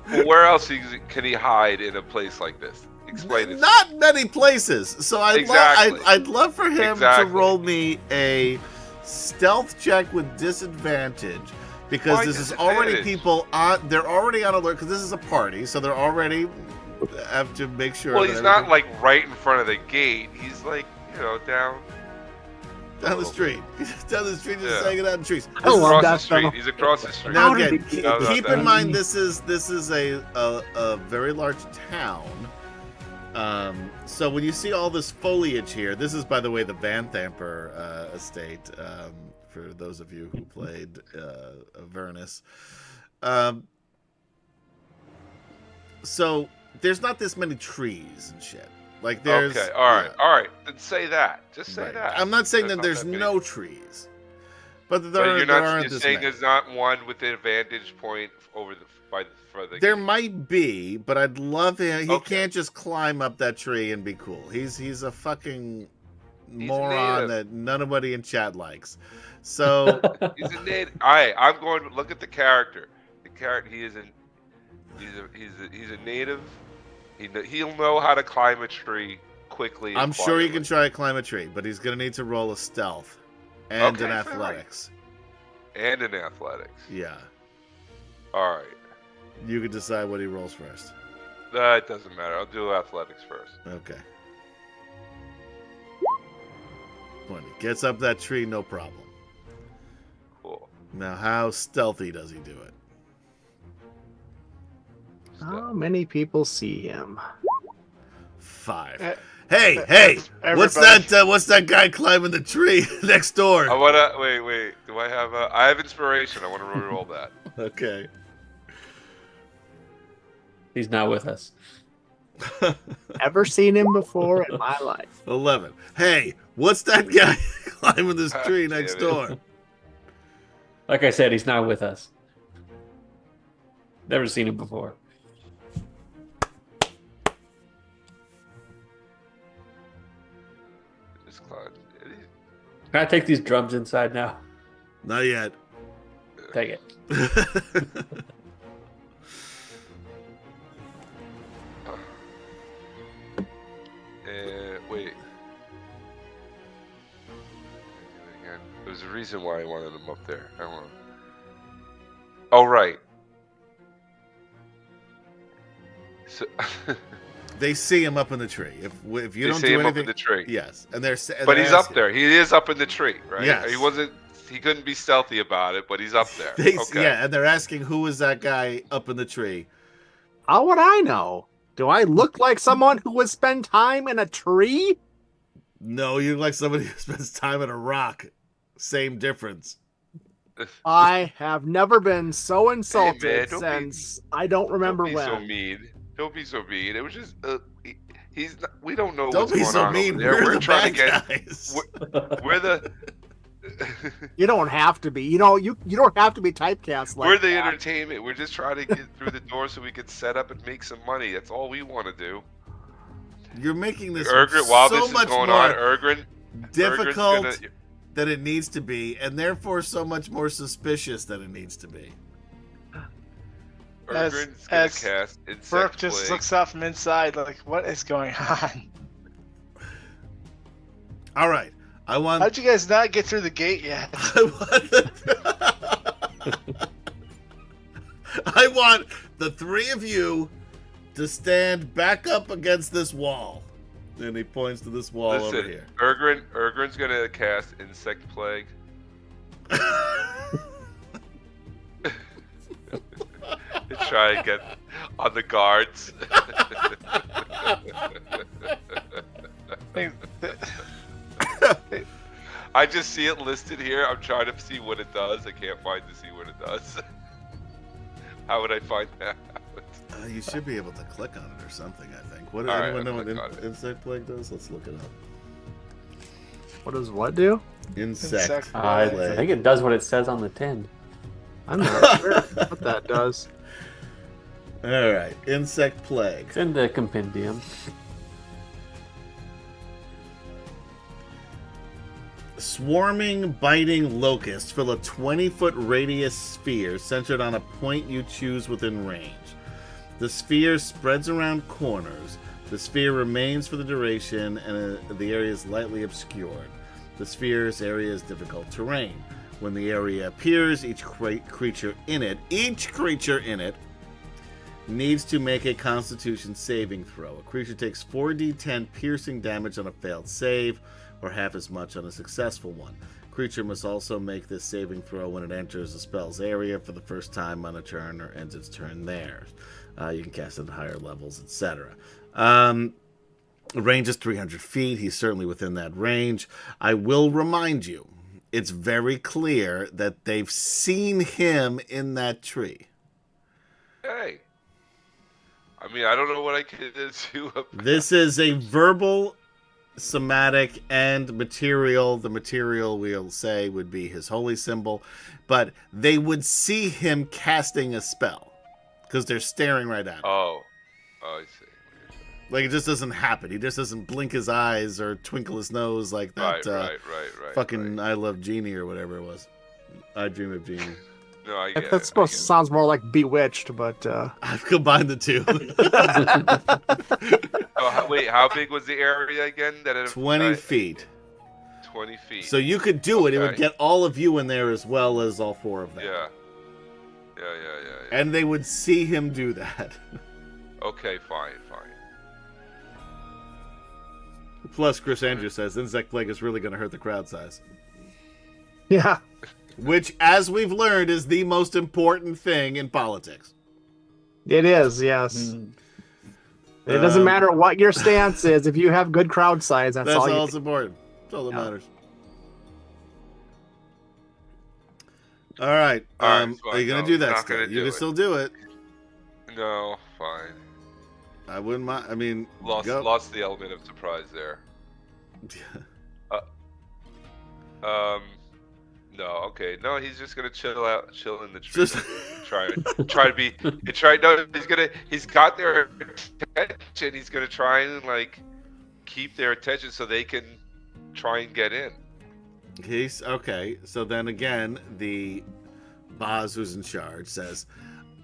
Well, where else can he hide in a place like this? Explain it. Not many places. So Exactly. I'd love for him to Exactly. roll me a stealth check with disadvantage because Why this is already disadvantage? people on. They're already on alert because this is a party, so they're already have to make sure. Well, that he's not everything- like right in front of the gate. He's like, down down the street. He's down the street, just Yeah. hanging out in trees. I love across that the street. stuff. He's across the street. Now How did again, it get- No, no, keep no. in mind this is a very large town. So when you see all this foliage here, this is, by the way, the Van Thamper estate. For those of you who played Avernus, so there's not this many trees and shit. Like there's Okay, all right, yeah, all right. Then say that. Just say right. that. I'm not saying that There's there's not that no many. trees, but But there you're there not. aren't You're this saying many. there's not one within a vantage point over for the. There gate. might be, but I'd love him. He Okay. can't just climb up that tree and be cool. He's a fucking He's a moron native. that nobody in chat likes. So He's a native. All right, I'm going to look at the character. The character. He's a native. He'll know how to climb a tree quickly. and I'm sure he can quietly. try to climb a tree, but he's gonna need to roll a stealth and Okay, an fair. athletics. And in athletics. Yeah, All right. you can decide what he rolls first. That doesn't matter. I'll do athletics first. Okay. 20. Gets up that tree, no problem. Cool. Now, how stealthy does he do it? How many people see him? 5. Eh, Hey, what's everybody. that? What's that guy climbing the tree next door? I wanna wait. Do I have? I have inspiration. I want to re-roll that. Okay. He's not with us. Ever seen him before in my life? 11. Hey, what's that guy climbing this tree Damn next it. door? Like I said, he's not with us. Never seen him before. Just climb. Can I take these drums inside now? Not yet. Take it. Wait. Again. There's a reason why I wanted him up there. I want. Oh right. So They see him up in the tree. If you you don't see do him anything, up in the tree. yes, and they're But he's up there. He is up in the tree, right? Yes. He wasn't. He couldn't be stealthy about it, but he's up there. They, Okay. Yeah, and they're asking who is that guy up in the tree. How would I know? Do I look like someone who would spend time in a tree? No, you look like somebody who spends time in a rock. Same difference. I have never been so insulted man, don't be- since I don't remember Don't be when. so mean. Don't be so mean. It was just. He's. Not, we don't know Don't what's be going so on mean. over there. We're the trying bad to get. guys. We're the. You don't have to be. You know, you don't have to be typecast like We're the that. entertainment. We're just trying to get through the door so we can set up and make some money. That's all we want to do. You're making this Urgren, while so this is much going more on, Urgren, difficult Urgren's gonna, than it needs to be, and therefore so much more suspicious than it needs to be. As- Urgren's gonna as cast Insect Burke just Plague. looks out from inside like, what is going on? All right, I want. How'd you guys not get through the gate yet? I want the three of you to stand back up against this wall. And he points to this wall over Listen, here. Urgren's gonna cast Insect Plague. To try and get on the guards. I just see it listed here. I'm trying to see what it does. I can't find to see what it does. How would I find that? You should be able to click on it or something, I think. What, All right, anyone know I'll what click on it. Insect Plague does? Let's look it up. What does what do? Insect I Plague. think it does what it says on the tin. I'm not sure what that does. All right, Insect Plague. It's in the compendium. Swarming, biting locusts fill a 20-foot radius sphere centered on a point you choose within range. The sphere spreads around corners. The sphere remains for the duration, and the area is lightly obscured. The sphere's area is difficult terrain. When the area appears, each creature in it needs to make a Constitution saving throw. A creature takes 4d10 piercing damage on a failed save, or half as much on a successful one. Creature must also make this saving throw when it enters the spell's area for the first time on a turn or ends its turn there. You can cast it at higher levels, etc. Range is 300 feet. He's certainly within that range. I will remind you, it's very clear that they've seen him in that tree. Hey. I mean, I don't know what I can do about This is a verbal, somatic, and material. The material, we'll say, would be his holy symbol. But they would see him casting a spell. Because they're staring right at him. Oh, I see. Like, it just doesn't happen. He just doesn't blink his eyes or twinkle his nose like that Right. fucking I Love Genie or whatever it was. I Dream of Genie. No, I get That's it. supposed to sounds more like Bewitched, but I've combined the two. Wait, how big was the area again? 20 feet. 20 feet. So you could do it. It would Okay. get all of you in there as well as all four of them. Yeah. And they would see him do that. Okay, fine. Plus, Chris Andrews says Insect Plague is really going to hurt the crowd size. yeah. Which, as we've learned, is the most important thing in politics. It is, yes. It doesn't matter what your stance is. If you have good crowd size, that's all you that's important. That's all that matters. All right. All right, are you going to no, do that not still? gonna You do can it. still do it. No, fine. I wouldn't mind. I mean, go. Lost the element of surprise there. No, okay. No, he's just gonna chill in the tree. Just try to be. He's got their attention. He's gonna try and like keep their attention so they can try and get in. He's okay. So then again, the Boz who's in charge says,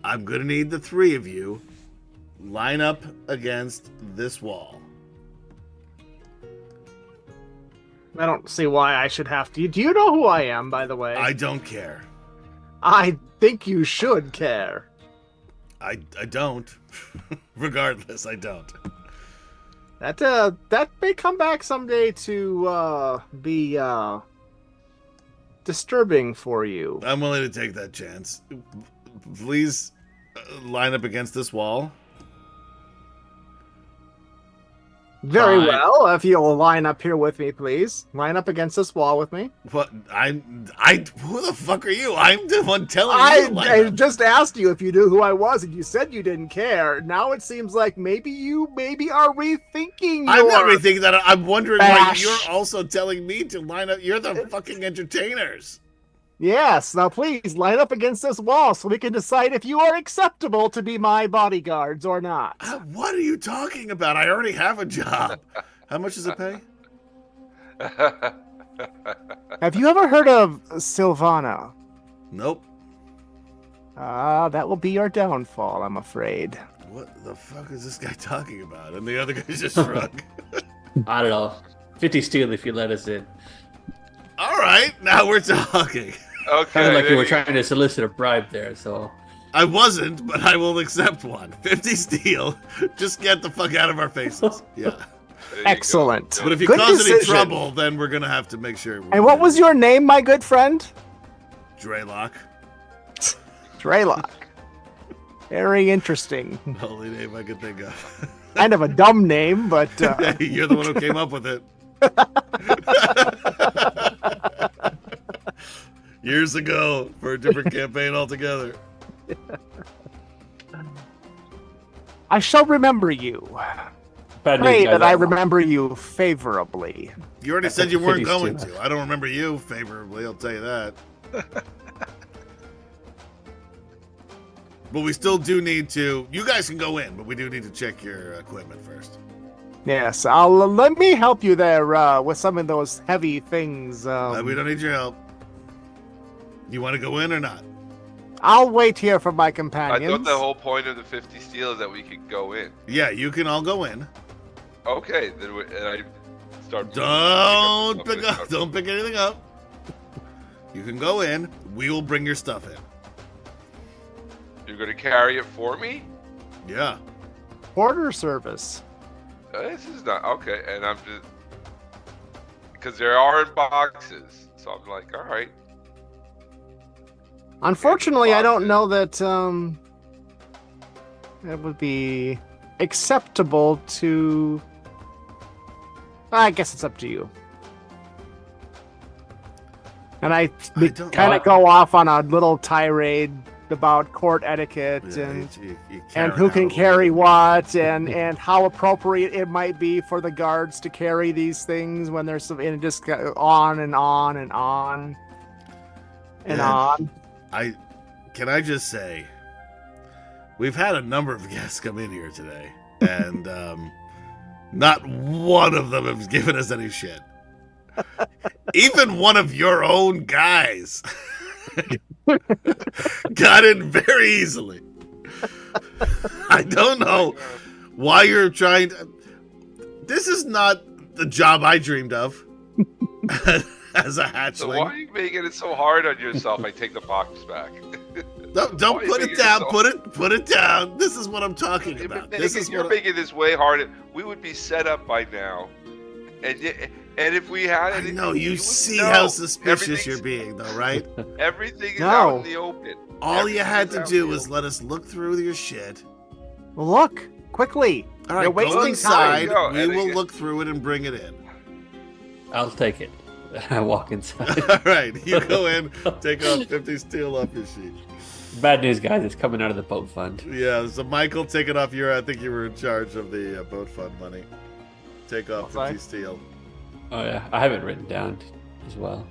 "I'm gonna need the three of you line up against this wall." I don't see why I should have to. Do you know who I am, by the way? I don't care. I think you should care. I don't. Regardless, I don't. That may come back someday to be disturbing for you. I'm willing to take that chance. Please line up against this wall. Very Fine. well. If you'll line up here with me, please. Line up against this wall with me. What? Who the fuck are you? I'm the one telling you. to line I up. just asked you if you knew who I was, and you said you didn't care. Now it seems like maybe you are rethinking. I'm not your- rethinking that. I'm wondering why Bash. you're also telling me to line up. You're the fucking entertainers. Yes. Now please line up against this wall so we can decide if you are acceptable to be my bodyguards or not. What are you talking about? I already have a job. How much does it pay? Have you ever heard of Sylvana? Nope. That will be your downfall, I'm afraid. What the fuck is this guy talking about? And the other guy just shrug. I don't know. 50 steel if you let us in. All right, now we're talking. Okay. Sounded like there you were go. trying to solicit a bribe there, so. I wasn't, but I will accept one. 50 steel. Just get the fuck out of our faces. Yeah. There you go. Excellent. But if you Good cause any decision. trouble, then we're gonna have to make sure. And what was your name, my good friend? Draylock? Draylock. Very interesting. Only name I could think of. Kind of a dumb name, but You're the one who came up with it. Years ago, for a different campaign altogether. I shall remember you. Bad news, Pray guys. that I remember you favorably. You already said you weren't 50 going steel. to. I don't remember you favorably, I'll tell you that. But we still do need to. You guys can go in, but we do need to check your equipment first. Yes, let me help you there with some of those heavy things. We don't need your help. You want to go in or not? I'll wait here for my I companions. thought the whole point of the 50 steel is that we could go in. Yeah, you can all go in. Okay, and I start. Don't pick anything up. You can go in. We will bring your stuff in. You're gonna carry it for me? Yeah. Porter service. This is not okay, and I'm just because there are in boxes, so I'm like, all right. Unfortunately, I don't know that it would be acceptable to. I guess it's up to you. And I don't kind know. of go off on a little tirade about court etiquette and who can carry what and how appropriate it might be for the guards to carry these things when there's some, and just go on and on and on and on. Can I just say, we've had a number of guests come in here today, and not one of them has given us any shit. Even one of your own guys got in very easily. I don't know why you're trying to. This is not the job I dreamed of as a hatchling. So why are you making it so hard on yourself? I take the box back. Don't put it down. Put it down. This is what I'm talking about. You're making this way harder. We would be set up by now, and if we had it, no, you see how suspicious you're being, though, right? Everything is out in the open. All you had to do was let us look through your shit. Well, look quickly. All right, You're go wasting inside. time. We will look through it and bring it in. I'll take it. I walk inside. All right, you go in, take off 50 steel off your sheet. Bad news, guys. It's coming out of the boat fund. Yeah, so Michael, take it off I think you were in charge of the boat fund money. Take off 50 steel. Oh yeah, I have it written down as well.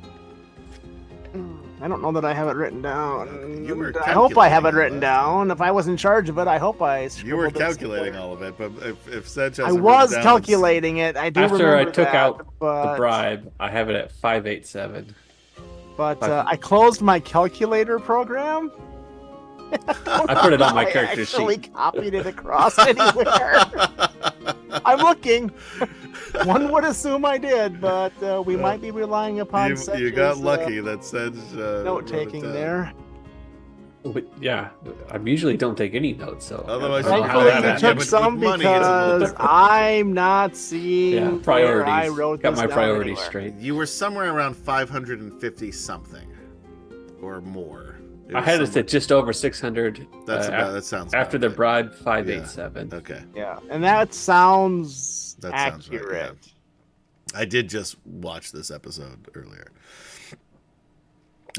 I don't know that I have it written down. You were I hope I have it calculating written all down. If I was in charge of it, I hope I. You were scribbled it calculating somewhere. all of it, but if Sedge has I it written was down, calculating it. I do After remember I took that, out the but, bribe, I have it at 587. But I closed my calculator program. I put it on my character actually sheet. copied it across anywhere. I'm looking. One would assume I did, but we might be relying upon you got lucky that Sedge note taking there. But, yeah, I usually don't take any notes, so Otherwise I don't know how Thankfully, that you happened. took some money, it's a little because different. I'm not seeing Yeah, where priorities. I wrote Got this my down priorities anywhere. straight. You were somewhere around 550 something or more. It I was had it somewhere- at just over 600. that sounds after about the right. bribe, 587. Okay. Yeah, and that sounds That sounds right, accurate. I did just watch this episode earlier.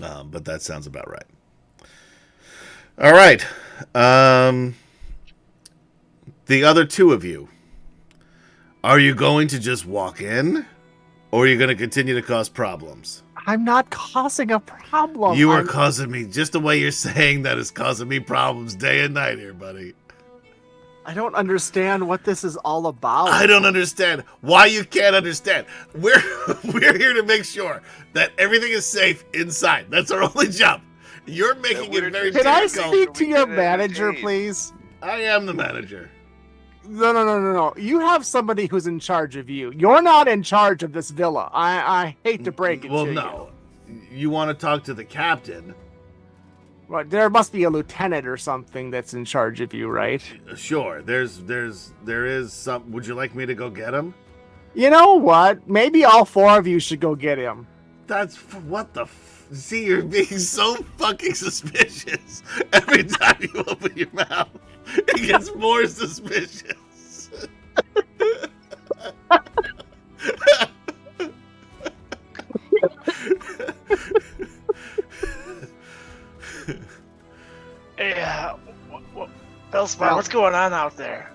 But that sounds about right. All right. The other two of you, are you going to just walk in, or are you going to continue to cause problems? I'm not causing a problem. You are I'm- causing me, just the way you're saying that is causing me problems day and night here, buddy. I don't understand what this is all about. I don't understand why you can't understand. We're here to make sure that everything is safe inside. That's our only job. You're making it very Can I difficult. speak to We your can manager, entertain. please? I am the manager. No. You have somebody who's in charge of you. You're not in charge of this villa. I hate to break it Well, to you. no. You want to talk to the captain? Well, there must be a lieutenant or something that's in charge of you, right? Sure. There is some. Would you like me to go get him? You know what? Maybe all four of you should go get him. That's what the. See, you're being so fucking suspicious. Every time you open your mouth, it gets more suspicious. Yeah. Bellspot, what's going on out there?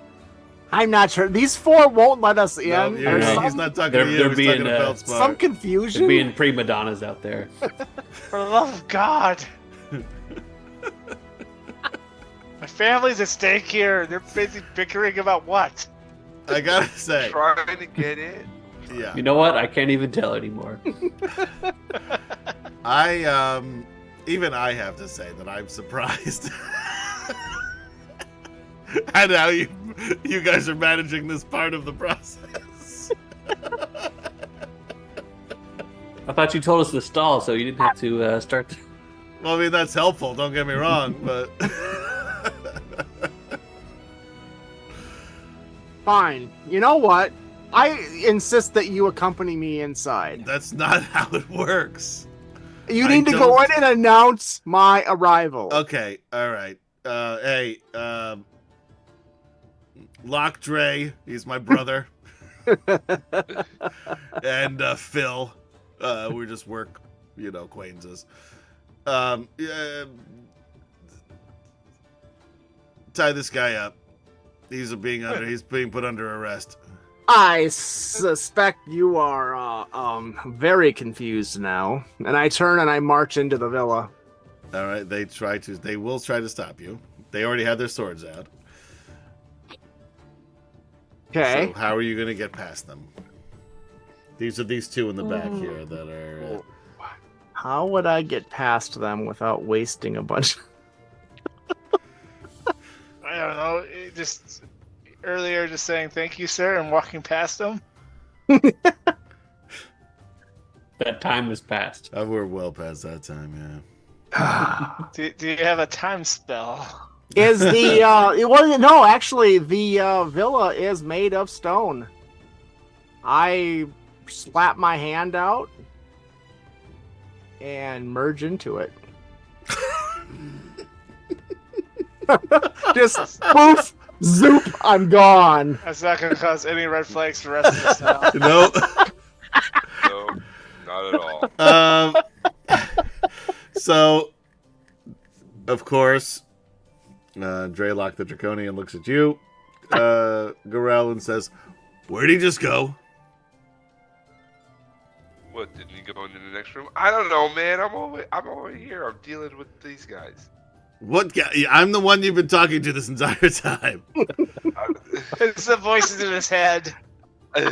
I'm not sure. These four won't let us in. No, There's no. he's some, not talking They're- to you. they're He's being, talking to uh, Feldspar. some confusion. There'd being prima donnas out there. For the love of God. My family's at stake here. They're busy bickering about what? I gotta say, Trying to get in. yeah. You know what? I can't even tell anymore. Even I have to say that I'm surprised at how you guys are managing this part of the process. I thought you told us to stall, so you didn't have to start. Well, I mean, that's helpful, don't get me wrong, but... Fine. You know what? I insist that you accompany me inside. That's not how it works. You need to go in and announce my arrival. Okay, all right. Hey, Lock Dre, he's my brother. And Phil, we just work, acquaintances. Yeah, tie this guy up. He's being put under arrest. I suspect you are very confused now. And I turn and I march into the villa. All right, they will try to stop you. They already have their swords out. Okay. So how are you going to get past them? These are these two in the back here that are... How would I get past them without wasting a bunch? I don't know. Just earlier, just saying thank you, sir, and walking past them. That time has passed. We're well past that time, yeah. Do you have a time spell? Is the no, actually the villa is made of stone. I slap my hand out and merge into it. Just poof, zoop, I'm gone. That's not going to cause any red flags for the rest of us now. No. No, not at all. So, of course, Draylock the Draconian looks at you, Garel, and says, "Where'd he just go?" What, didn't he go into the next room? I don't know, man. I'm over here. I'm dealing with these guys. What guy? I'm the one you've been talking to this entire time. It's the voices in his head. Do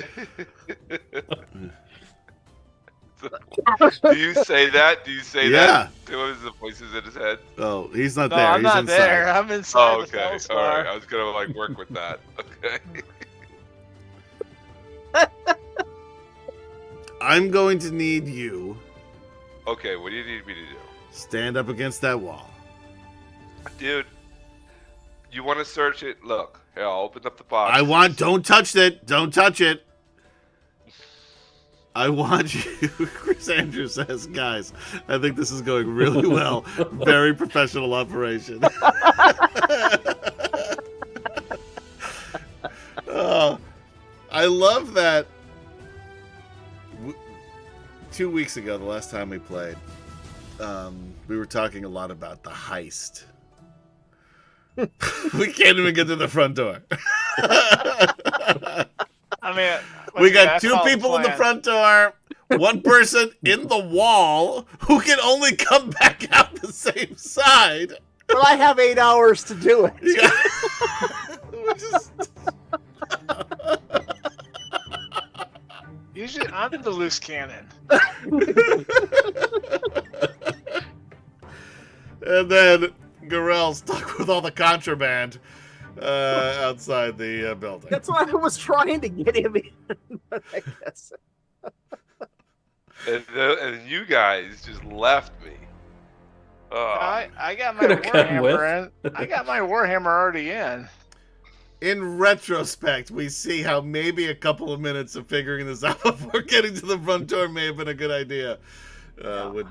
you say that? Do you say that? To him as the voices in his head? Oh, he's not No, there. I'm He's not inside. there. I'm inside Oh, the okay. feldspar. All right. I was gonna work with that. Okay. I'm going to need you. Okay. What do you need me to do? Stand up against that wall. Dude, you want to search it? Look, here, I'll open up the box. Don't touch it. Don't touch it. I want you, Chris Andrews says, guys, I think this is going really well. Very professional operation. Oh, I love that. 2 weeks ago, the last time we played, we were talking a lot about the heist. We can't even get to the front door. I mean, we got two people in the front door, one person in the wall who can only come back out the same side. But I have 8 hours to do it. Yeah. Which is... Usually, I'm the loose cannon. And then Garel's stuck with all the contraband outside the building. That's why I was trying to get him in, but I guess. And you guys just left me. I got my Could've cut him warhammer in. I got my warhammer already in. In retrospect, we see how maybe a couple of minutes of figuring this out before getting to the front door may have been a good idea. Would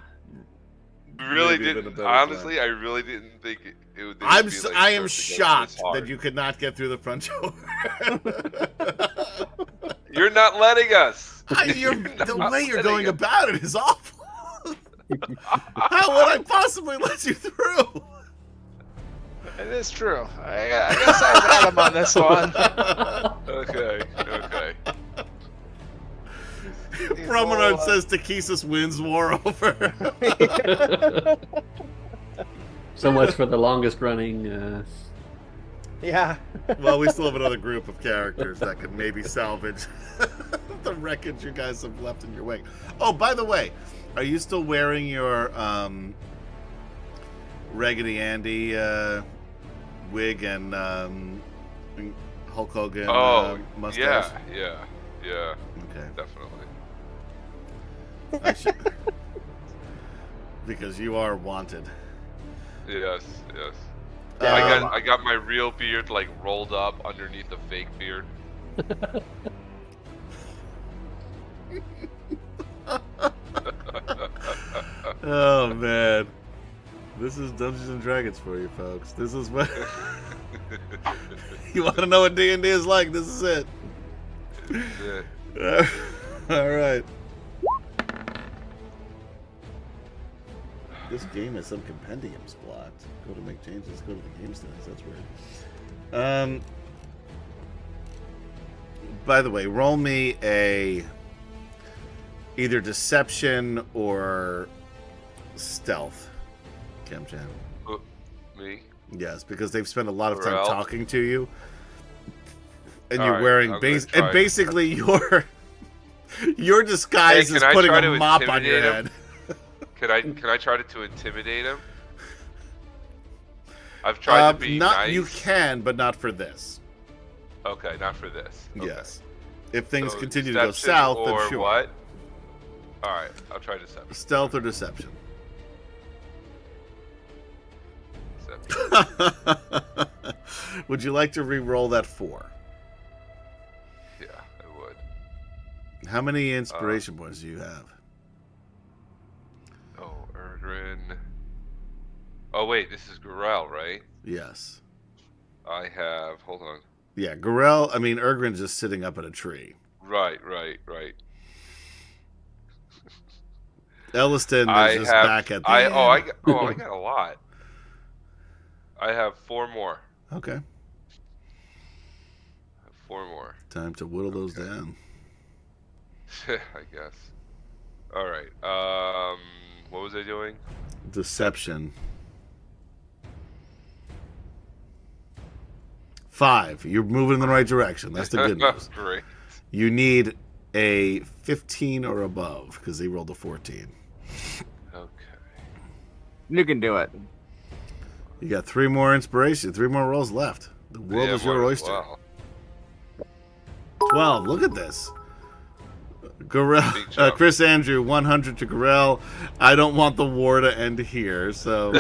really maybe have been a didn't. better Honestly, plan. I really didn't think it would. I am searching it shocked this hard. that you could not get through the front door. You're not letting us. The way you're letting going us. about it is awful. How would I possibly let you through? It is true. I guess I was Adam on this one. Okay. Promenade says Takesis wins war over. So much for the longest running. Yeah. Well, we still have another group of characters that could maybe salvage the wreckage you guys have left in your wake. Oh, by the way, are you still wearing your Raggedy Andy wig and Hulk Hogan mustache? Yeah. Okay. Definitely. I should... Because you are wanted. Yes. Um, I got my real beard like rolled up underneath the fake beard. Oh man, this is Dungeons and Dragons for you folks. This is what you want to know what D&D is like. This is it. Yeah. All right. This game has some compendiums blocked. Go to make changes. Go to the game settings. That's weird. By the way, roll me a either deception or stealth, Kemchan. Me? Yes, because they've spent a lot of time Ralph? talking to you, and All you're right, wearing I'm gonna and try. basically your disguise Hey, is can I putting try a to mop on your intimidate him? head. Can I try to intimidate him? I've tried to be not nice. you can, but not for this. Okay, not for this. Okay. Yes, if things So continue to go deception south, or then sure. what? All right, I'll try deception. Stealth or deception. Deception. Would you like to re-roll that 4? Yeah, I would. How many inspiration points do you have? Oh, Erdrin. Oh wait, this is Gorel, right? Yes. I have. Hold on. Yeah, Ergrin's just sitting up in a tree. Right. Elliston I is just have. back at the I end. I got a lot. I have 4 more. Okay. I have 4 more. Time to whittle those down. I guess. All right. What was I doing? Deception. 5. You're moving in the right direction. That's the good news. Great. You need a 15 or above because he rolled a 14. Okay. You can do it. You got 3 more inspiration, 3 more rolls left. The world is your oyster. Wow. 12. Look at this. Big Gorel, jump. Chris Andrew, 100 to Gorel. I don't want the war to end here, so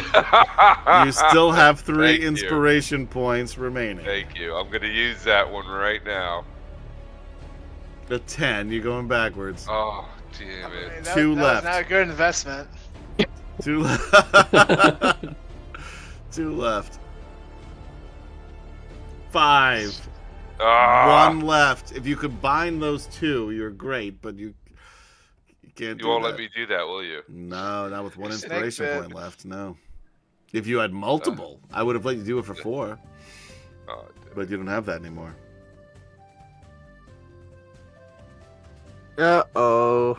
you still have 3 Thank you. inspiration points remaining. Thank you. I'm gonna use that one right now. A 10. You're going backwards. Oh, damn it. Man, 2 that left. was not a good investment. 2 left. 2 left. 5. Ah, 1 left. If you combine those 2, you're great, but you can't do you won't that. let me do that, will you? No, not with 1 Snake inspiration bit. point left. No. If you had multiple, I would have let you do it for 4, Oh, damn. but you don't have that anymore. Uh-oh.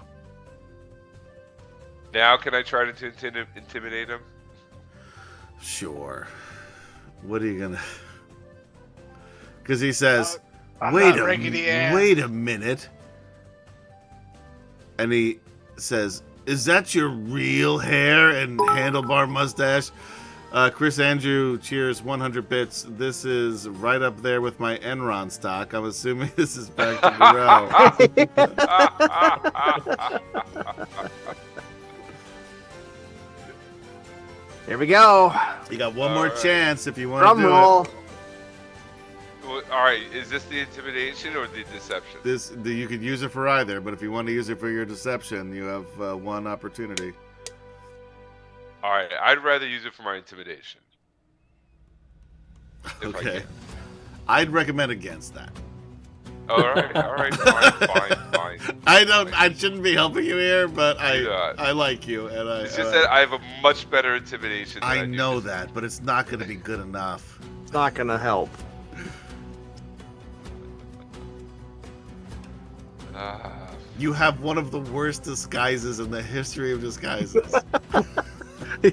Now can I try to intimidate him? Sure. What are you gonna? Because he says, I'm "Wait not Rickety Ann." wait a minute," and he says, "Is that your real hair and handlebar mustache?" Chris Andrew cheers 100 bits. This is right up there with my Enron stock. I'm assuming this is back to Burrell. Here we go. You got one more Alright. chance if you want Drum to do roll. Well, all right, is this the intimidation or the deception? it. You could use it for either, but if you want to use it for your deception, you have 1 opportunity. All right, I'd rather use it for my intimidation. If I Okay. can. I'd recommend against that. All right, fine. I shouldn't be helping you here, but Yeah. I like you, and It's just that I have a much better intimidation. Than I do know this. that, but it's not going to be good enough. It's not gonna help. You have one of the worst disguises in the history of disguises.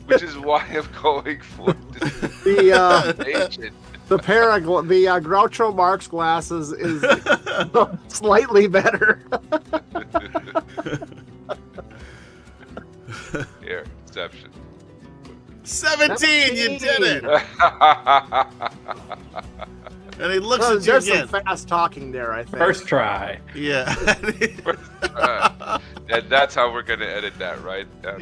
Which is why I'm going for The intimidation. the Groucho Marx glasses is slightly better. Here, deception. 17, you did it! And he looks at you There's again. some fast talking there, I think. First try. Yeah. And that's how we're gonna edit that, right? Adam?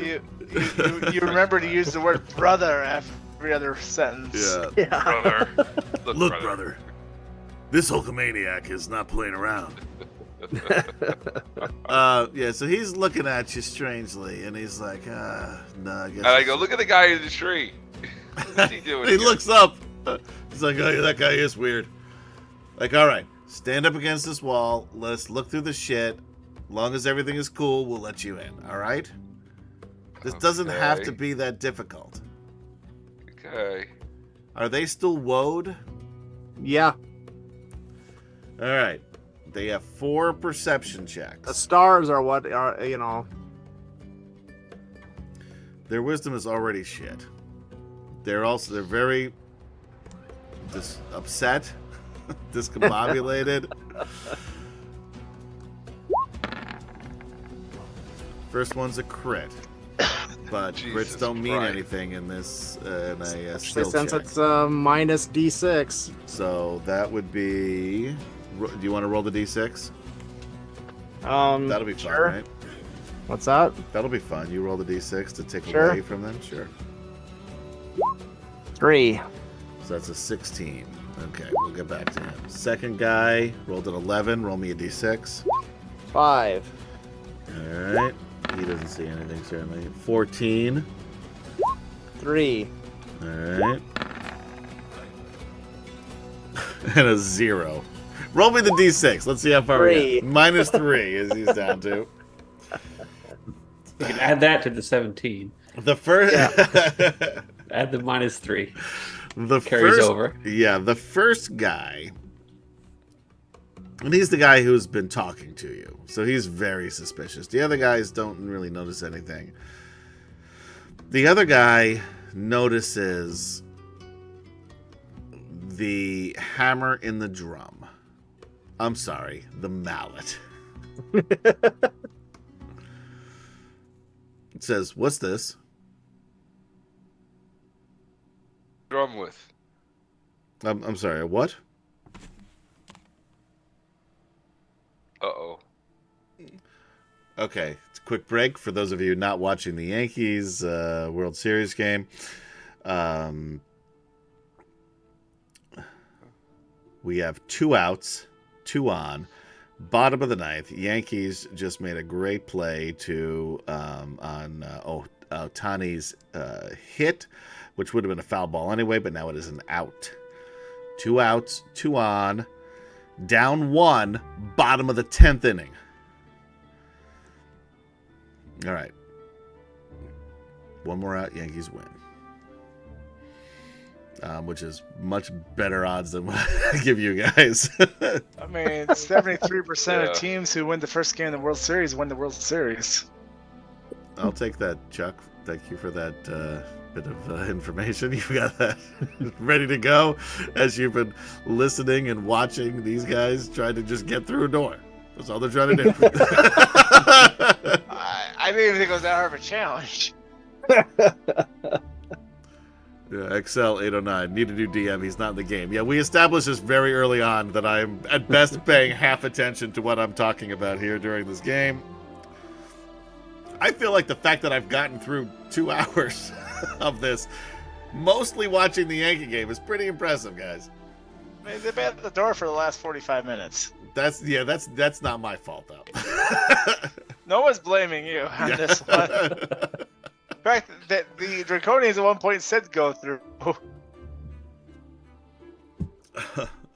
You remember to use the word brother after every other sentence. Yeah. Yeah. Brother. Look, brother, this Hulkamaniac is not playing around. Yeah, so he's looking at you strangely, and he's like, no, I guess. And I go, look at the guy in the tree. What's he doing? He here? looks up. He's like, oh, that guy is weird. Like, all right, stand up against this wall. Let's look through the shit. Long as everything is cool, we'll let you in. All right? This doesn't have to Okay. be that difficult. Okay. Are they still woed? Yeah. All right. They have 4 perception The checks. stars are what are, you know. Their wisdom is already shit. They're very upset, discombobulated. First one's a crit, but Jesus crits don't mean Christ. anything in this in a Especially skill since check. it's minus D6. So that would be. Do you want to roll the d6? That'll be fun, sure. right? What's that? That'll be fun. You roll the d6 to take Sure. away from them. Sure. 3. So that's a 16. Okay, we'll get back to him. Second guy rolled an 11. Roll me a d6. 5. All right. He doesn't see anything, certainly. 14. 3. All right. And a 0. Roll me the d6. Let's see how far we 3. get. Minus 3 is he's down to. You can add that to the 17. The first. Add the -3. The Carries first, over. Yeah, the first guy. And he's the guy who's been talking to you. So he's very suspicious. The other guys don't really notice anything. The other guy notices the hammer in the drum. I'm sorry, the mallet. It says, "What's this?" Drum with. I'm sorry, what? Uh-oh. Okay, it's a quick break for those of you not watching the Yankees World Series game. We have 2 outs, 2 on. Bottom of the 9th, Yankees just made a great play on Ohtani's hit, which would have been a foul ball anyway, but now it is an out. 2 outs, 2 on, down 1, bottom of the 10th inning. All right. 1 more out, Yankees win. Which is much better odds than what I give you guys. I mean, 73% Yeah. of teams who win the first game in the World Series win the World Series. I'll take that, Chuck. Thank you for that bit of information. You got that ready to go as you've been listening and watching these guys try to just get through a door. That's all they're trying to do. I didn't even think it was that hard of a challenge. Yeah, Excel 809. Need a new DM. He's not in the game. Yeah, we established this very early on that I'm at best paying half attention to what I'm talking about here during this game. I feel like the fact that I've gotten through 2 hours of this, mostly watching the Yankee game, is pretty impressive, guys. I mean, they've been at the door for the last 45 minutes. That's not my fault though. No one's blaming you on this one. In fact, the Draconians at one point said go through. All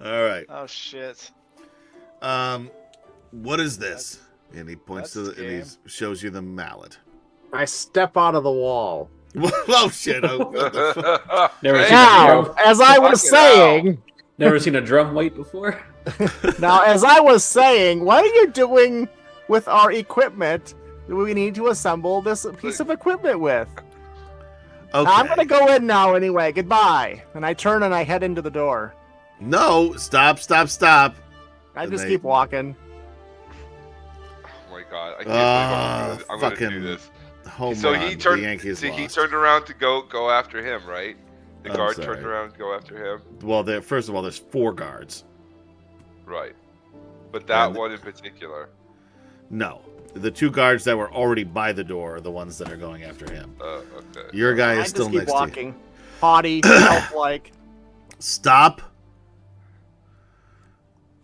right. Oh shit. What is this? And he points That's to the and game. he shows you the mallet. I step out of the wall. Oh shit! Oh, what the fuck? Never Hey, seen a Now, drum. as I was Fucking hell. saying, Never seen a drum weight before. what are you doing with our equipment that we need to assemble this piece of equipment with? Okay. I'm gonna go in now anyway. Goodbye. And I turn and I head into the door. No! Stop! I And just they- keep walking. Oh my god, I can't believe I'm gonna fucking do this. Home So run. he The turned. Yankees See, he lost. turned around to go after him, right? The I'm guard sorry. turned around to go after him, Well, first of all, there's 4 guards. right? But that And- one in particular. No. The 2 guards that were already by the door are the ones that are going after him. Okay. Your guy I is still just keep next walking. to you. Haughty, elf-like. Stop.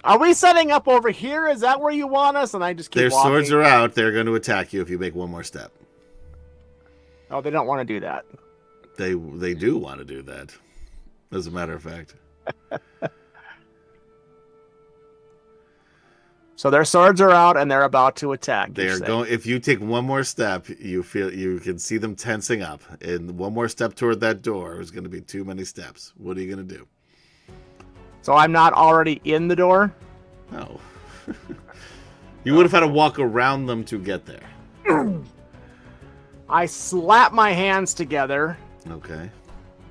Are we setting up over here? Is that where you want us? And I just keep Their walking. swords are out. They're going to attack you if you make one more step. Oh, they don't want to do that. They do want to do that, as a matter of fact. So their swords are out and they're about to attack. They you're are saying. going. If you take one more step, you can see them tensing up. And one more step toward that door is going to be too many steps. What are you going to do? So I'm not already in the door? No. You would have had to walk around them to get there. I slap my hands together Okay.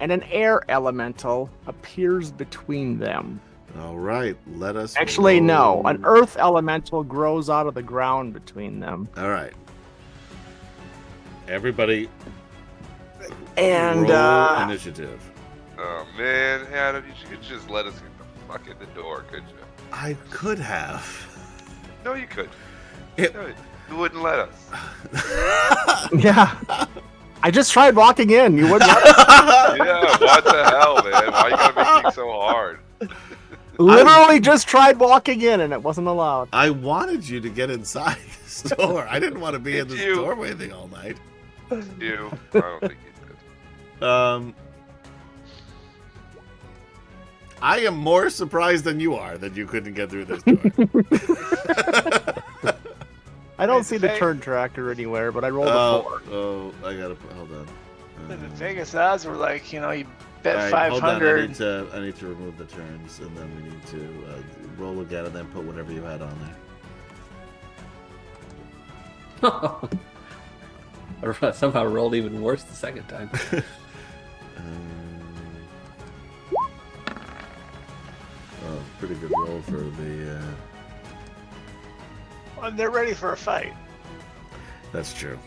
and an air elemental appears between them. All right. Let us. Actually, no. roll. An earth elemental grows out of the ground between them. All right. Everybody, And roll initiative. Oh man, Adam, you could just let us get the fuck in the door, could you? I could have. No, you could. It- No, you wouldn't let us. yeah. I just tried walking in. You wouldn't let us. Yeah, what the hell, man? Why you gotta make things so hard? Literally just tried walking in and it wasn't allowed. I wanted you to get inside this door. I didn't want to be in Did this you? doorway thing all night. You? I don't think you did. I am more surprised than you are that you couldn't get through this door. I don't see the turn tracker anywhere, but I rolled a 4. Oh, I gotta hold on. The Vegas odds were like, you bet All right, hold on. 500. I need to remove the turns, and then we need to roll again, and then put whatever you had on there. I somehow rolled even worse the second time. Oh, pretty good roll for the. And they're ready for a fight. That's true.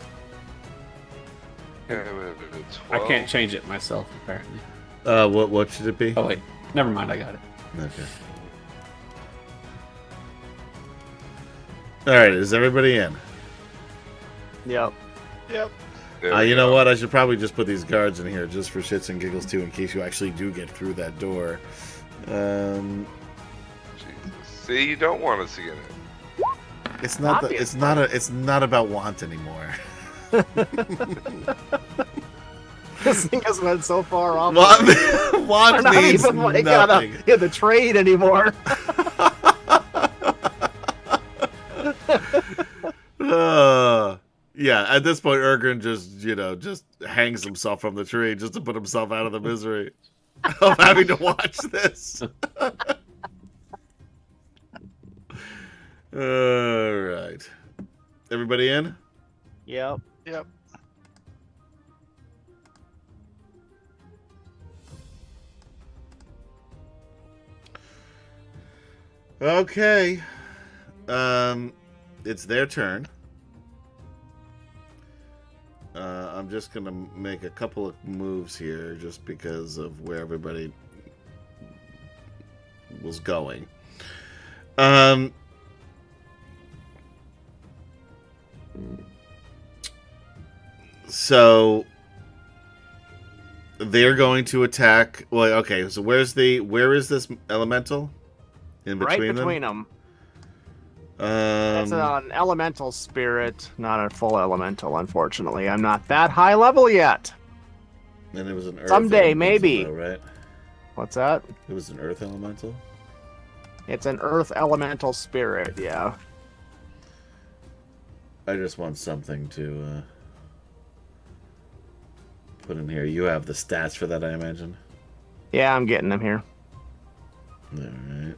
Yeah, I can't change it myself, apparently. What should it be? Oh, wait. Never mind, I got it. Okay. All right, is everybody in? Yep. Yep. You know what? I should probably just put these guards in here just for shits and giggles too, in case you actually do get through that door. Jesus. See, you don't want us to get in. It's not. It's not about want anymore. This thing has went so far off. Want We're not means even like nothing. in the trade anymore. Yeah, at this point, Ergrin just hangs himself from the tree just to put himself out of the misery of having to watch this. All right, everybody in? Yep. Yep. Okay. It's their turn. I'm just gonna make a couple of moves here just because of where everybody was going. So they're going to attack. Well, okay. So where is this elemental? In Right between between them. That's an elemental spirit, not a full elemental, unfortunately. I'm not that high level yet. And it was an earth Someday, elemental, maybe. though, right? What's that? It was an earth elemental. It's an earth elemental spirit, yeah. I just want something to put in here. You have the stats for that, I imagine. Yeah, I'm getting them here. All right.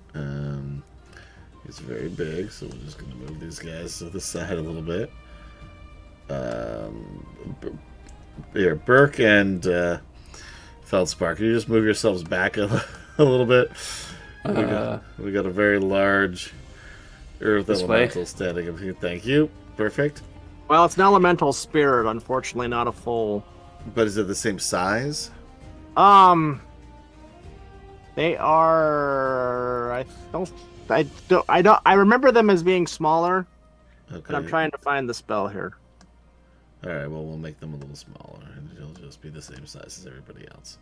It's very big, so we're just gonna move these guys to the side a little bit. Here, Burke and Feldspar, can you just move yourselves back a little bit? We got a very large earth This way? elemental standing up here. Thank you. Perfect. Well, it's an elemental spirit, unfortunately, not a full. But is it the same size? They are. I remember them as being smaller. Okay. And I'm trying to find the spell here. All right. Well, we'll make them a little smaller, and it'll just be the same size as everybody else.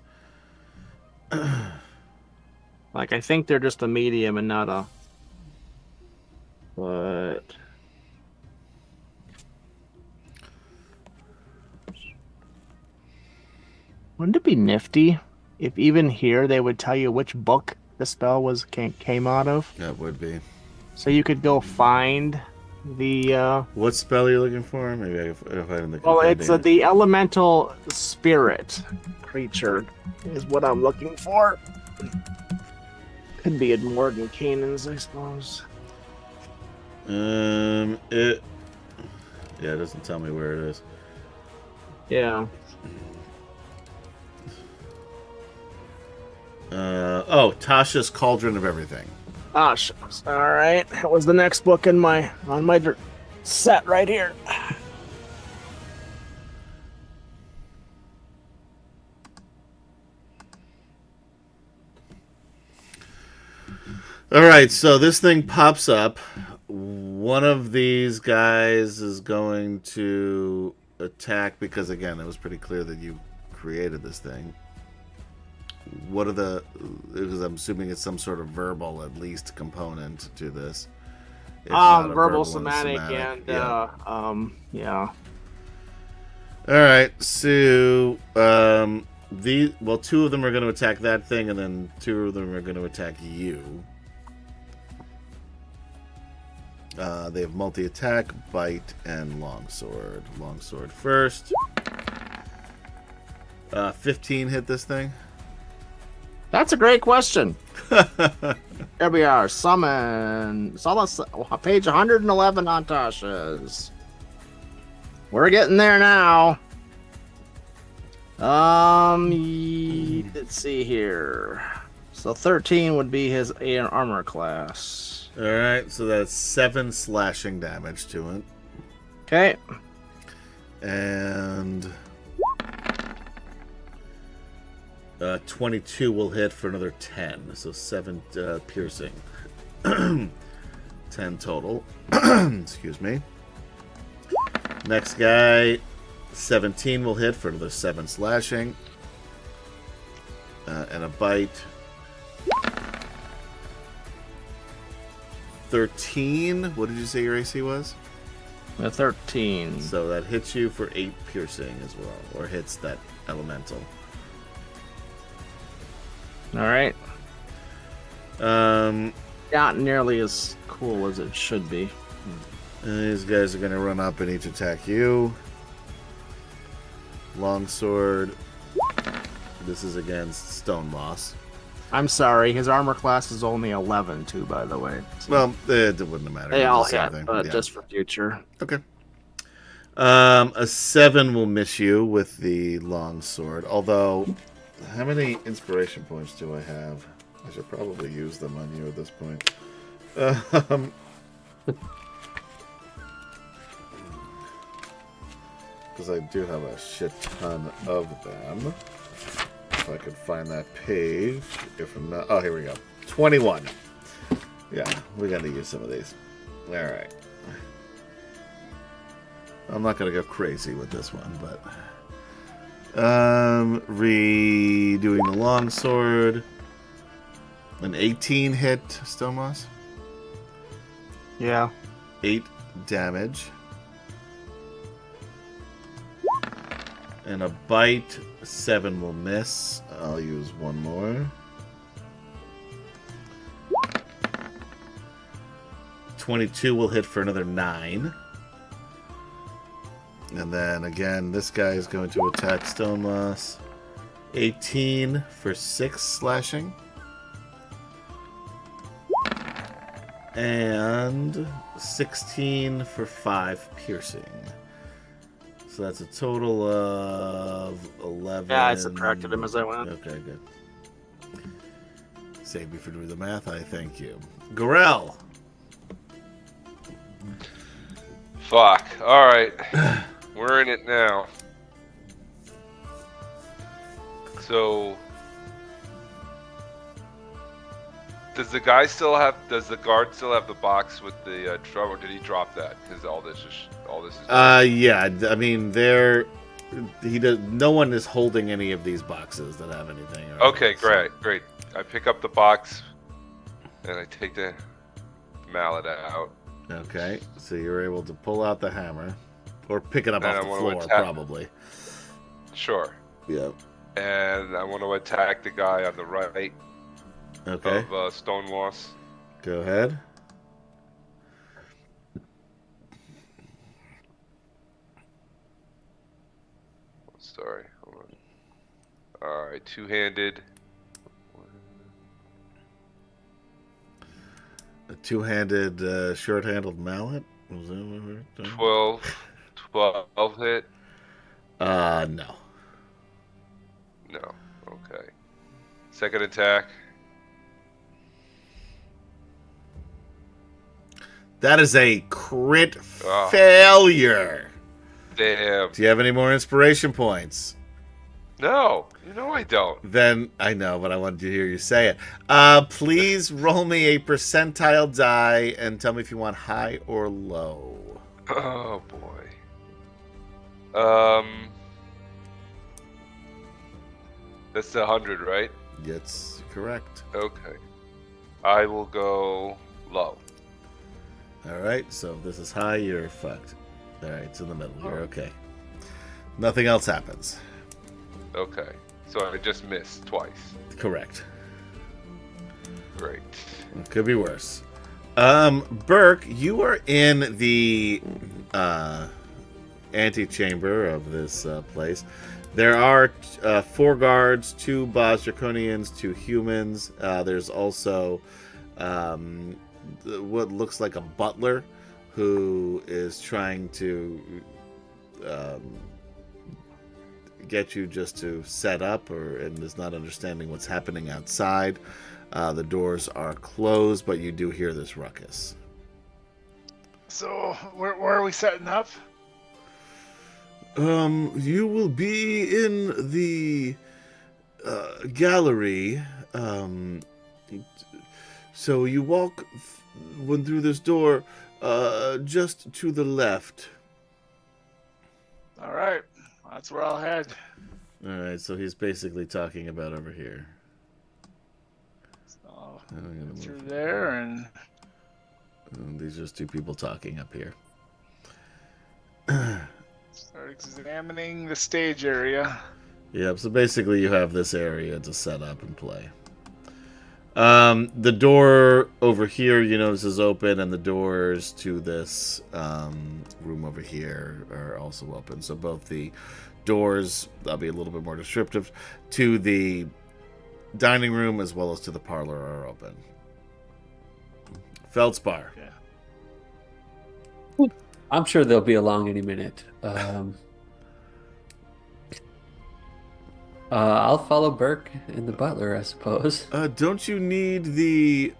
Like, I think they're just a medium and not a... But... Wouldn't it be nifty if even here they would tell you which book the spell came out of? That would be. So you could go find the... What spell are you looking for? Maybe I can find it in the. Well, it's companion. the elemental spirit creature is what I'm looking for. Could be in Morgan Canaan's, I suppose. It. Yeah, it doesn't tell me where it is. Yeah. Tasha's Cauldron of Everything. Ah, shucks. All right. That was the next book on my set right here. All right, so this thing pops up. One of these guys is going to attack because, again, it was pretty clear that you created this thing. What are the... Because I'm assuming it's some sort of verbal, at least, component to this. If not a Verbal, and somatic, and yeah. All right, so two of them are going to attack that thing, and then two of them are going to attack you. They have multi-attack, bite, and longsword. Longsword first. 15 hit this thing. That's a great question. There we are. Summon. Page 111 on Tasha's. We're getting there now. Let's see here. So 13 would be his armor class. All right, so that's 7 slashing damage to it. Okay. And 22 will hit for another 10. So 7 piercing. 10 total. Excuse me. Next guy, 17 will hit for another 7 slashing. And a bite. 13. What did you say your AC was? 13. So that hits you for 8 piercing as well, or hits that elemental. All right. Not nearly as cool as it should be. These guys are going to run up and each attack you. Longsword. This is against Stone Moss. I'm sorry, his armor class is only 11 too, by the way. So well, it wouldn't matter. they all hit, thing. but just for future. Okay. A 7 will miss you with the longsword. Although, how many inspiration points do I have? I should probably use them on you at this point. Because I do have a shit ton of them. If I could find that page. If I'm not... Oh, here we go. 21. Yeah, we got to use some of these. Alright. I'm not going to go crazy with this one, but... redoing the longsword. An 18 hit, Stonemoss. Yeah. 8 damage. And a bite, 7 will miss. I'll use one more. 22 will hit for another 9. And then again, this guy is going to attack Stonemoss. 18 for 6 slashing. And 16 for 5 piercing. So that's a total of 11. Yeah, I subtracted him as I went. Okay, good. Save me for doing the math, I thank you. Gorell! Fuck. Alright. We're in it now. So... Does the guard still have the box with the drum, or did he drop that? Because all this is. Yeah. I mean, no one is holding any of these boxes that have anything. Okay, great. I pick up the box, and I take the mallet out. Okay, so you're able to pull out the hammer, or pick it up And off I the wanna floor, attack- probably. Sure. Yep. And I want to attack the guy on the right Okay. of Stonemoss. Go ahead. Sorry, hold on. All right, two-handed. A two-handed, short-handled mallet. Was that what we were doing? 12 hit. No. No. Okay. Second attack. That is a crit Oh. failure. Damn. Do you have any more inspiration points? No, I don't. Then I know, but I wanted to hear you say it. Please roll me a percentile die and tell me if you want high or low. Oh boy. That's the 100, right? That's correct. Okay. I will go low. All right, so if this is high, you're fucked. All right, it's in the middle. You're okay. Nothing else happens. Okay. So I just missed twice. Correct. Great. It could be worse. Burke, you are in the antechamber of this place. There are 4 guards, 2 Boss Draconians, 2 humans. There's also what looks like a butler who is trying to get you just to set up and is not understanding what's happening outside. The doors are closed, but you do hear this ruckus. So, where are we setting up? You will be in the gallery. So you walk through this door, just to the left. All right, that's where I'll head. All right, so he's basically talking about over here. So, I'm gonna through move. there and These are just 2 people talking up here. start examining the stage area. Yep, so basically you have this area to set up and play. The door over here, you notice, is open, and the doors to this room over here are also open. So both the doors, I'll be a little bit more descriptive, to the dining room as well as to the parlor are open. Feldspar. I'm sure they'll be along any minute. I'll follow Burke and the butler, I suppose. Don't you need the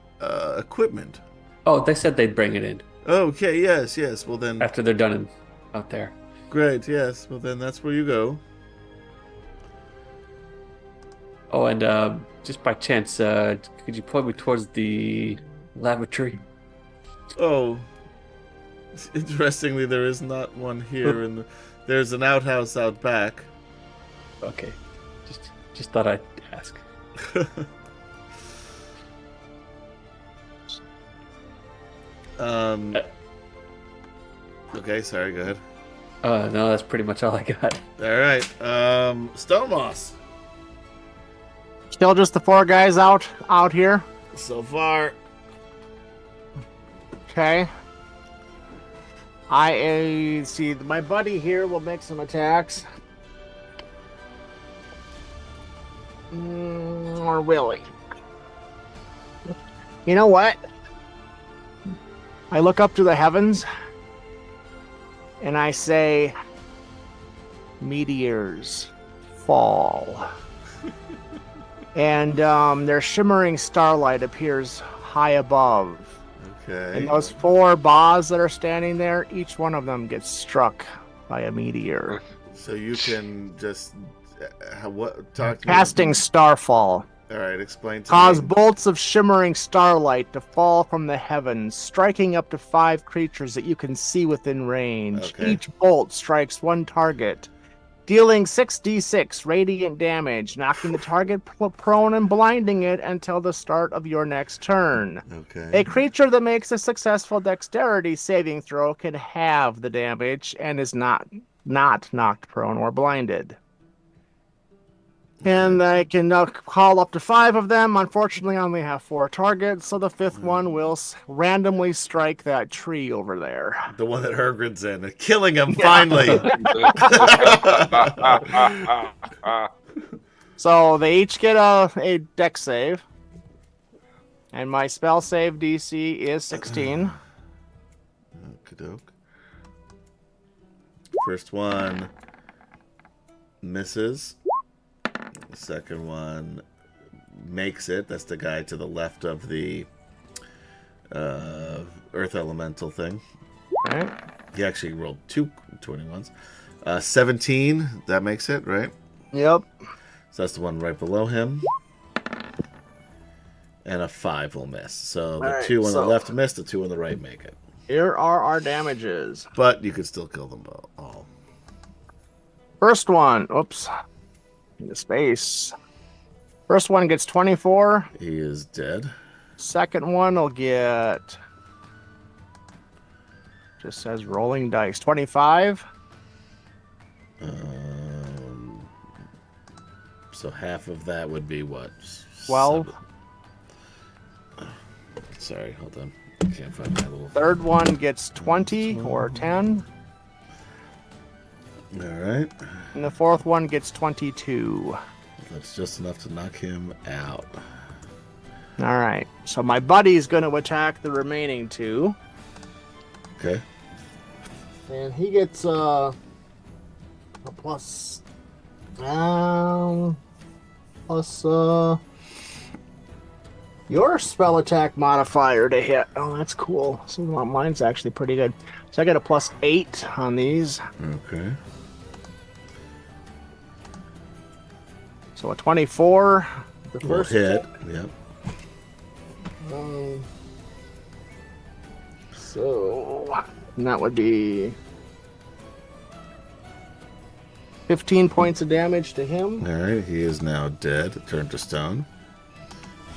equipment? Oh, they said they'd bring it in Okay, yes. Well then, after they're done out there. great, yes. Well then, that's where you go. Oh, and just by chance, could you point me towards the lavatory? Oh, interestingly, there is not one here. There's an outhouse out back. Okay, just thought I'd ask. Okay, sorry. Go ahead. No, that's pretty much all I got. All right. Stone Moss. Still just the 4 guys out here. So far, Okay. I see my buddy here will make some attacks. Or will he? You know what? I look up to the heavens and I say, meteors fall. And their shimmering starlight appears high above. okay. And those 4 Baas that are standing there, each one of them gets struck by a meteor. So you can just talk to me. Casting Starfall. All right, explain to Cause me. bolts of shimmering starlight to fall from the heavens, striking up to 5 creatures that you can see within range. Okay. Each bolt strikes one target, dealing 6d6 radiant damage, knocking the target prone and blinding it until the start of your next turn. Okay. A creature that makes a successful dexterity saving throw can halve the damage and is not knocked prone or blinded. And I can call up to 5 of them. Unfortunately, I only have 4 targets, so the 5th one will randomly strike that tree over there. The one that Hergrid's in, killing him finally. So they each get a dex save. And my spell save DC is 16. Okey-doke. First one misses. The second one makes it. That's the guy to the left of the Earth Elemental thing. Right. He actually rolled 2 21s. 17, that makes it, right? Yep. So that's the one right below him. And a 5 will miss. So the Alright, 2 on the so- left miss, the 2 on the right make it. Here are our damages. But you could still kill them all. First one. Oops. Into space. First one gets 24. He is dead. Second one will get... Just says rolling dice. 25. So half of that would be what? 12. 7. Sorry, hold on. I can't find my little... Third one gets 20 or 10. Alright. And the fourth one gets 22. That's just enough to knock him out. All right. So my buddy's going to attack the remaining 2. Okay. And he gets a plus your spell attack modifier to hit. Oh, that's cool. So mine's actually pretty good. So I get a plus 8 on these. Okay. So a 24. The Will first hit. Yep. So and that would be 15 points of damage to him. Alright, he is now dead. Turned to stone.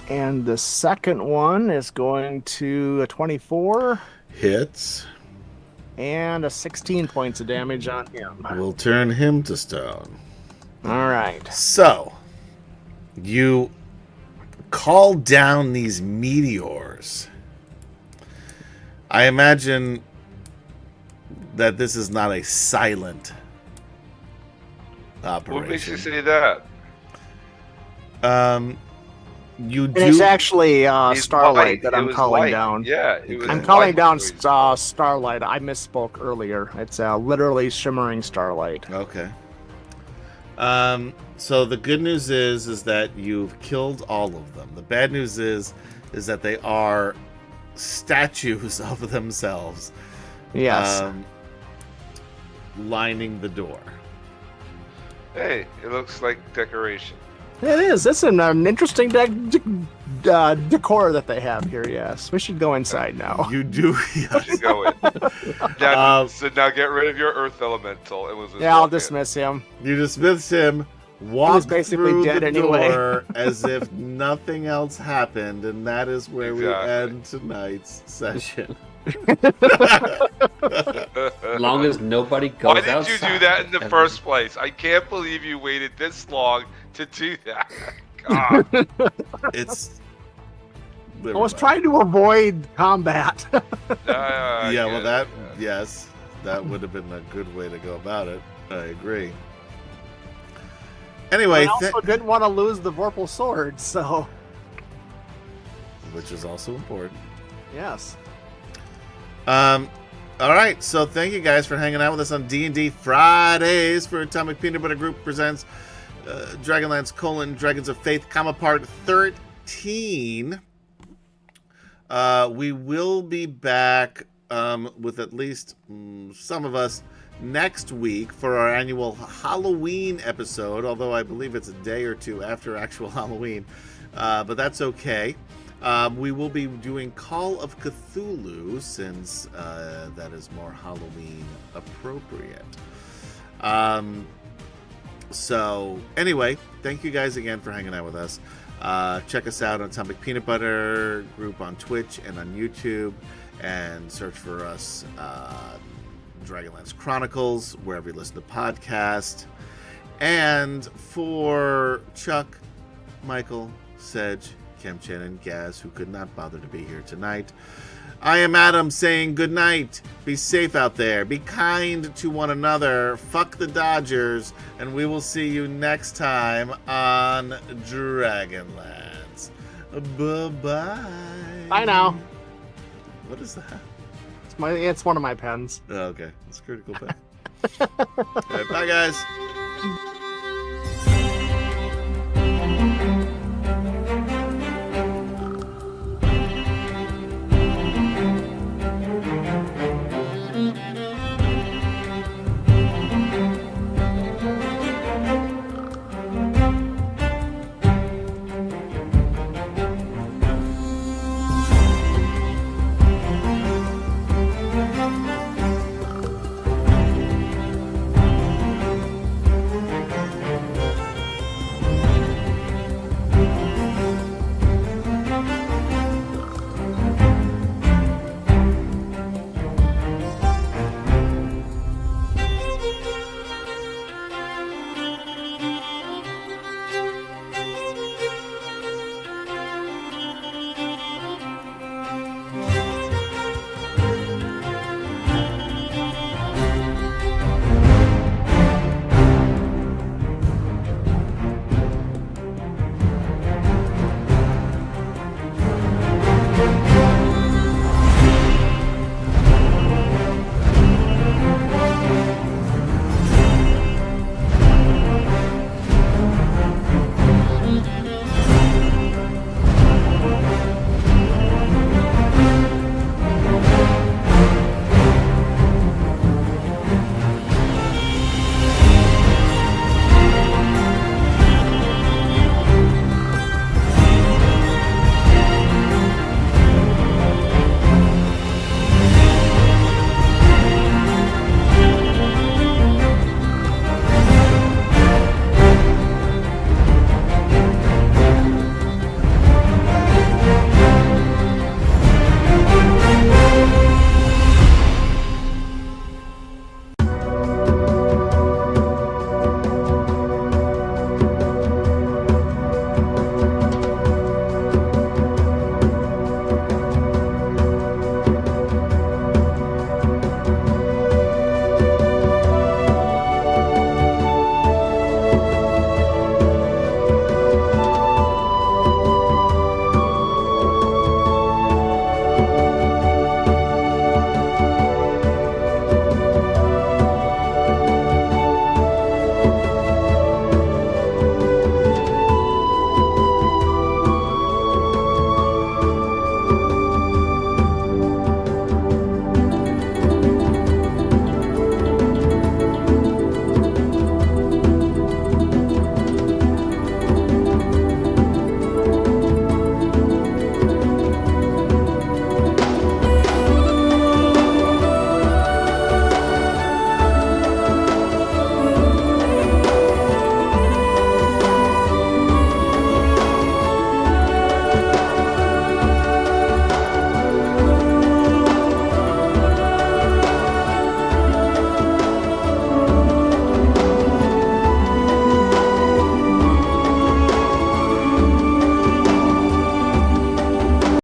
And the second one is going to a 24 Hits. and a 16 points of damage on him. Will turn him to stone. All right. So, you call down these meteors. I imagine that this is not a silent operation. What makes you say that? You And it's do. actually He's Starlight white. that It I'm was calling white. down. Yeah, it was I'm white calling down before he- Starlight. I misspoke earlier. It's literally shimmering starlight. Okay. So the good news is that you've killed all of them. The bad news is that they are statues of themselves. Yes. Lining the door. Hey, it looks like decoration. It is. It's an interesting decor that they have here. Yes, we should go inside now. You do. You Yes. should go in. Now, Um, now get rid of your Earth Elemental. It was. Yeah, I'll dismiss him. You dismiss him. Walk basically through dead the anyway. door as if nothing else happened, and that is where we Exactly. end tonight's session. As long as nobody goes Why did you do outside. that in the first place? I can't believe you waited this long to do that. God. It's. I was trying to avoid combat. Yeah, well, that yes, that would have been a good way to go about it. I agree. Anyway, I also didn't want to lose the Vorpal sword, so which is also important. yes. All right, so thank you guys for hanging out with us on D&D Fridays for Atomic Peanut Butter Group presents Dragonlance: Dragons of Faith, Part 13. We will be back with at least some of us next week for our annual Halloween episode, although I believe it's a day or two after actual Halloween. but that's okay. We will be doing Call of Cthulhu since that is more Halloween appropriate. So anyway, thank you guys again for hanging out with us. Check us out on Atomic Peanut Butter group on Twitch and on YouTube, and search for us, DragonLance Chronicles, wherever you listen to podcasts. And for Chuck, Michael, Sedge, Kemchen, and Gaz, who could not bother to be here tonight, I am Adam saying good night. Be safe out there. Be kind to one another. Fuck the Dodgers. And we will see you next time on DragonLance. Bye-bye. Bye now. What is that? It's one of my pens. Oh, okay. It's critical pen. All right, bye, guys.